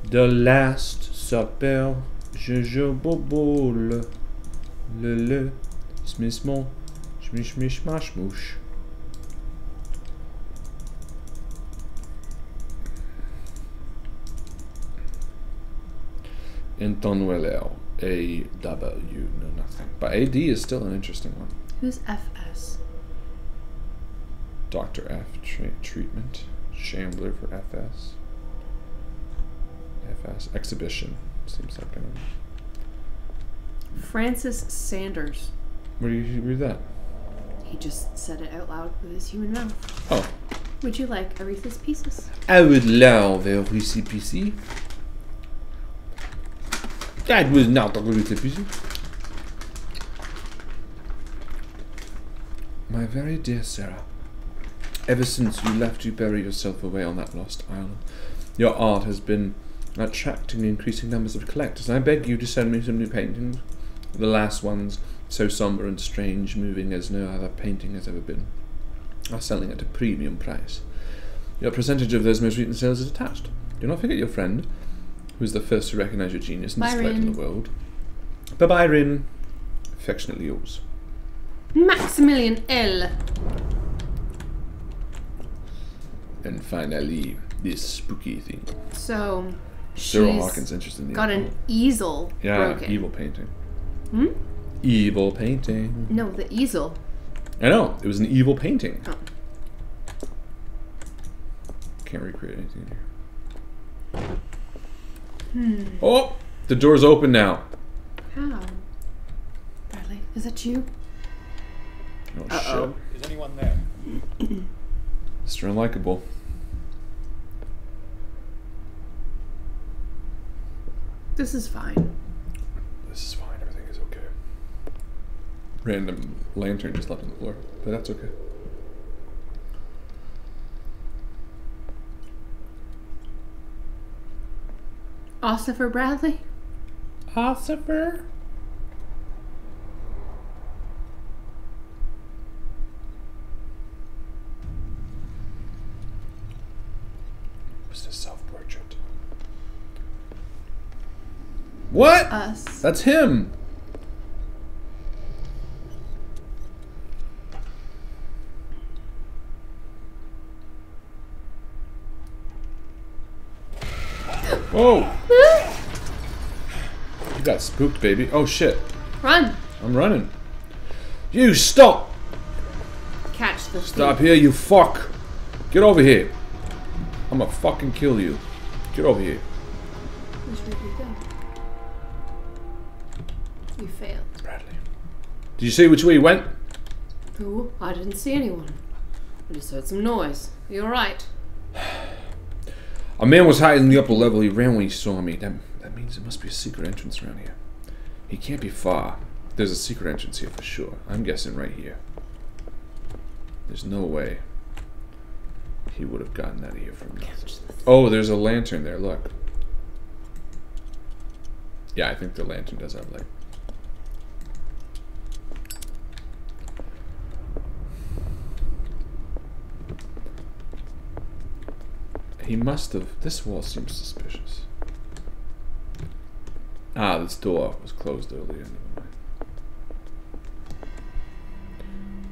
The Last Supper, je bobo le smismo, shmish mish mash moosh. Anton Weller, A.W. No, nothing. But A.D. is still an interesting one. Who's FS? Dr. F. Treatment. Shambler for FS. FS. Exhibition. Seems like Francis Sanders. Where do you read that? He just said it out loud with his human mouth. Oh. Would you like Aretha's Pieces? I would love a Russie PC. That was not a Russie PC. My very dear Sarah, ever since you left to bury yourself away on that lost island, your art has been attracting increasing numbers of collectors, and I beg you to send me some new paintings. The last ones, so somber and strange, moving as no other painting has ever been, are selling at a premium price. Your percentage of those most recent sales is attached. Do not forget your friend, who is the first to recognize your genius and display it in the world. Bye, Byron. Affectionately yours. Maximilian L. And finally, this spooky thing. So, Cyril she's Hawkins interested in the got an easel yeah, broken. evil painting. Hmm? Evil painting. No, the easel. I know. It was an evil painting. Oh. Can't recreate anything here. Oh! The door's open now. How? Bradley, is that you? Oh, shit. Is anyone there? Mr. Unlikable. This is fine. This is fine. Everything is okay. Random lantern just left on the floor, but that's okay. Ossifer Bradley? Ossifer? What's this self-portrait? What? Us. That's him. Whoa! You got spooked, baby. Oh shit. Run! I'm running. You stop! Catch the Stop here, you fuck! Get over here. I'm gonna fucking kill you. Get over here. Which way do you go? You failed. Bradley. Did you see which way you went? Who? I didn't see anyone. I just heard some noise. You alright? A man was hiding in the upper level. He ran when he saw me. That means there must be a secret entrance around here. He can't be far. There's a secret entrance here for sure. I'm guessing right here. There's no way he would have gotten out of here from nothing. Oh, there's a lantern there. Look. Yeah, I think the lantern does have light. He must have... This wall seems suspicious. Ah, this door was closed earlier. Never mind.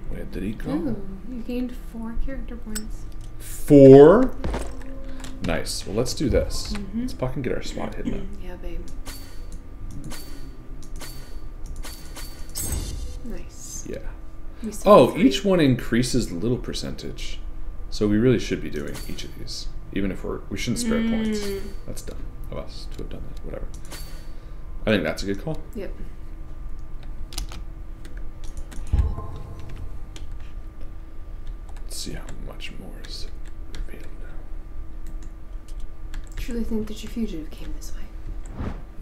Where did he go? Ooh, you gained 4 character points. 4? Nice. Well, let's do this. Let's fucking get our spot hidden up. Yeah, babe. Nice. Yeah. We still Oh, have 3. each one increases a little percentage. So we really should be doing each of these. Even if we shouldn't spare points. That's dumb of us to have done that. Whatever. I think that's a good call. Yep. Let's see how much more is revealed now. Truly think that your fugitive came this way.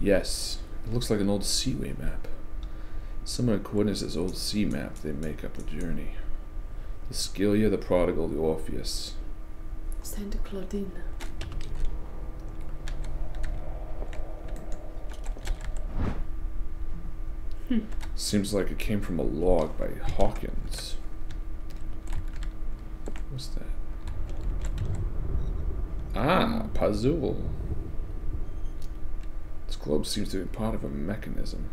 Yes. It looks like an old seaway map. Similar coordinates as old sea map, they make up a journey. The Scylla, the Prodigal, the Orpheus. Santa Claudine. Seems like it came from a log by Hawkins. What's that? Ah, puzzle. This globe seems to be part of a mechanism.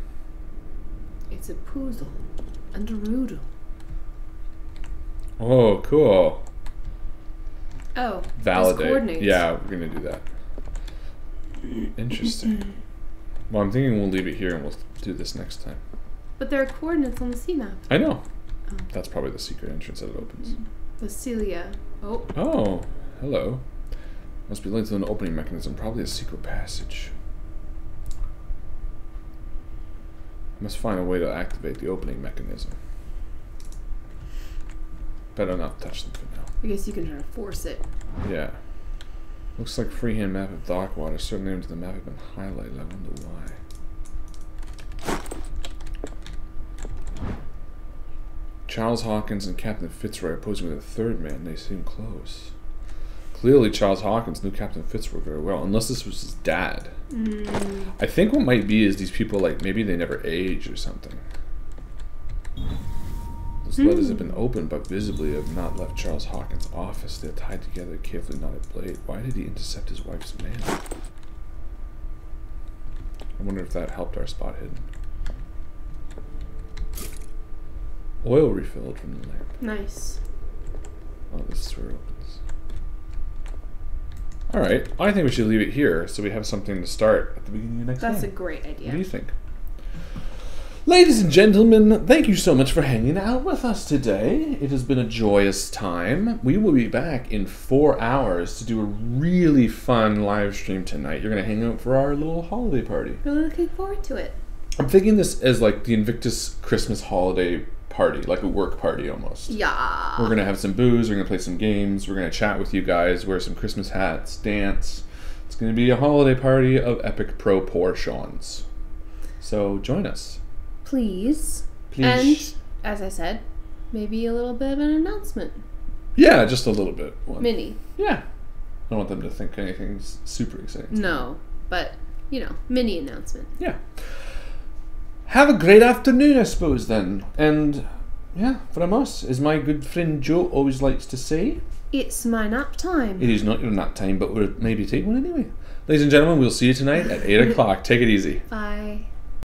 It's a puzzle and a roodle. Oh, cool. Oh, there's Validate. coordinates. Yeah, we're gonna do that. Interesting. Well, I'm thinking we'll leave it here and we'll do this next time. But there are coordinates on the sea map. I know. Oh. That's probably the secret entrance that it opens. Vasilia. Oh. Oh, hello. Must be linked to an opening mechanism, probably a secret passage. Must find a way to activate the opening mechanism. Better not touch them for now. I guess you can try to force it. Yeah. Looks like freehand map of Darkwater. Certain names of the map have been highlighted. I wonder why. Charles Hawkins and Captain Fitzroy are posing with a third man. They seem close. Clearly, Charles Hawkins knew Captain Fitzroy very well, unless this was his dad. I think what might be is these people, like, maybe they never age or something. Those letters have been opened, but visibly have not left Charles Hawkins' office. They're tied together, carefully knotted blade. Why did he intercept his wife's mail? I wonder if that helped our spot hidden. Oil refilled from the lamp. Nice. Oh, this is where it opens. Alright, I think we should leave it here so we have something to start at the beginning of next time. That's a great idea. What do you think? Ladies and gentlemen, thank you so much for hanging out with us today. It has been a joyous time. We will be back in 4 hours to do a really fun live stream tonight. You're going to hang out for our little holiday party. Really looking forward to it. I'm thinking this as like the Invictus Christmas holiday party, like a work party almost. Yeah. We're going to have some booze, we're going to play some games, we're going to chat with you guys, wear some Christmas hats, dance. It's going to be a holiday party of epic proportions. So join us. Please. Please. And, as I said, maybe a little bit of an announcement. Yeah, just a little bit. Mini. Yeah. I don't want them to think anything's super exciting. No, but, mini announcement. Yeah. Have a great afternoon, I suppose, then. And, yeah, from us, as my good friend Joe always likes to say, it's my nap time. It is not your nap time, but we'll maybe take one anyway. Ladies and gentlemen, we'll see you tonight at 8 o'clock. Take it easy. Bye.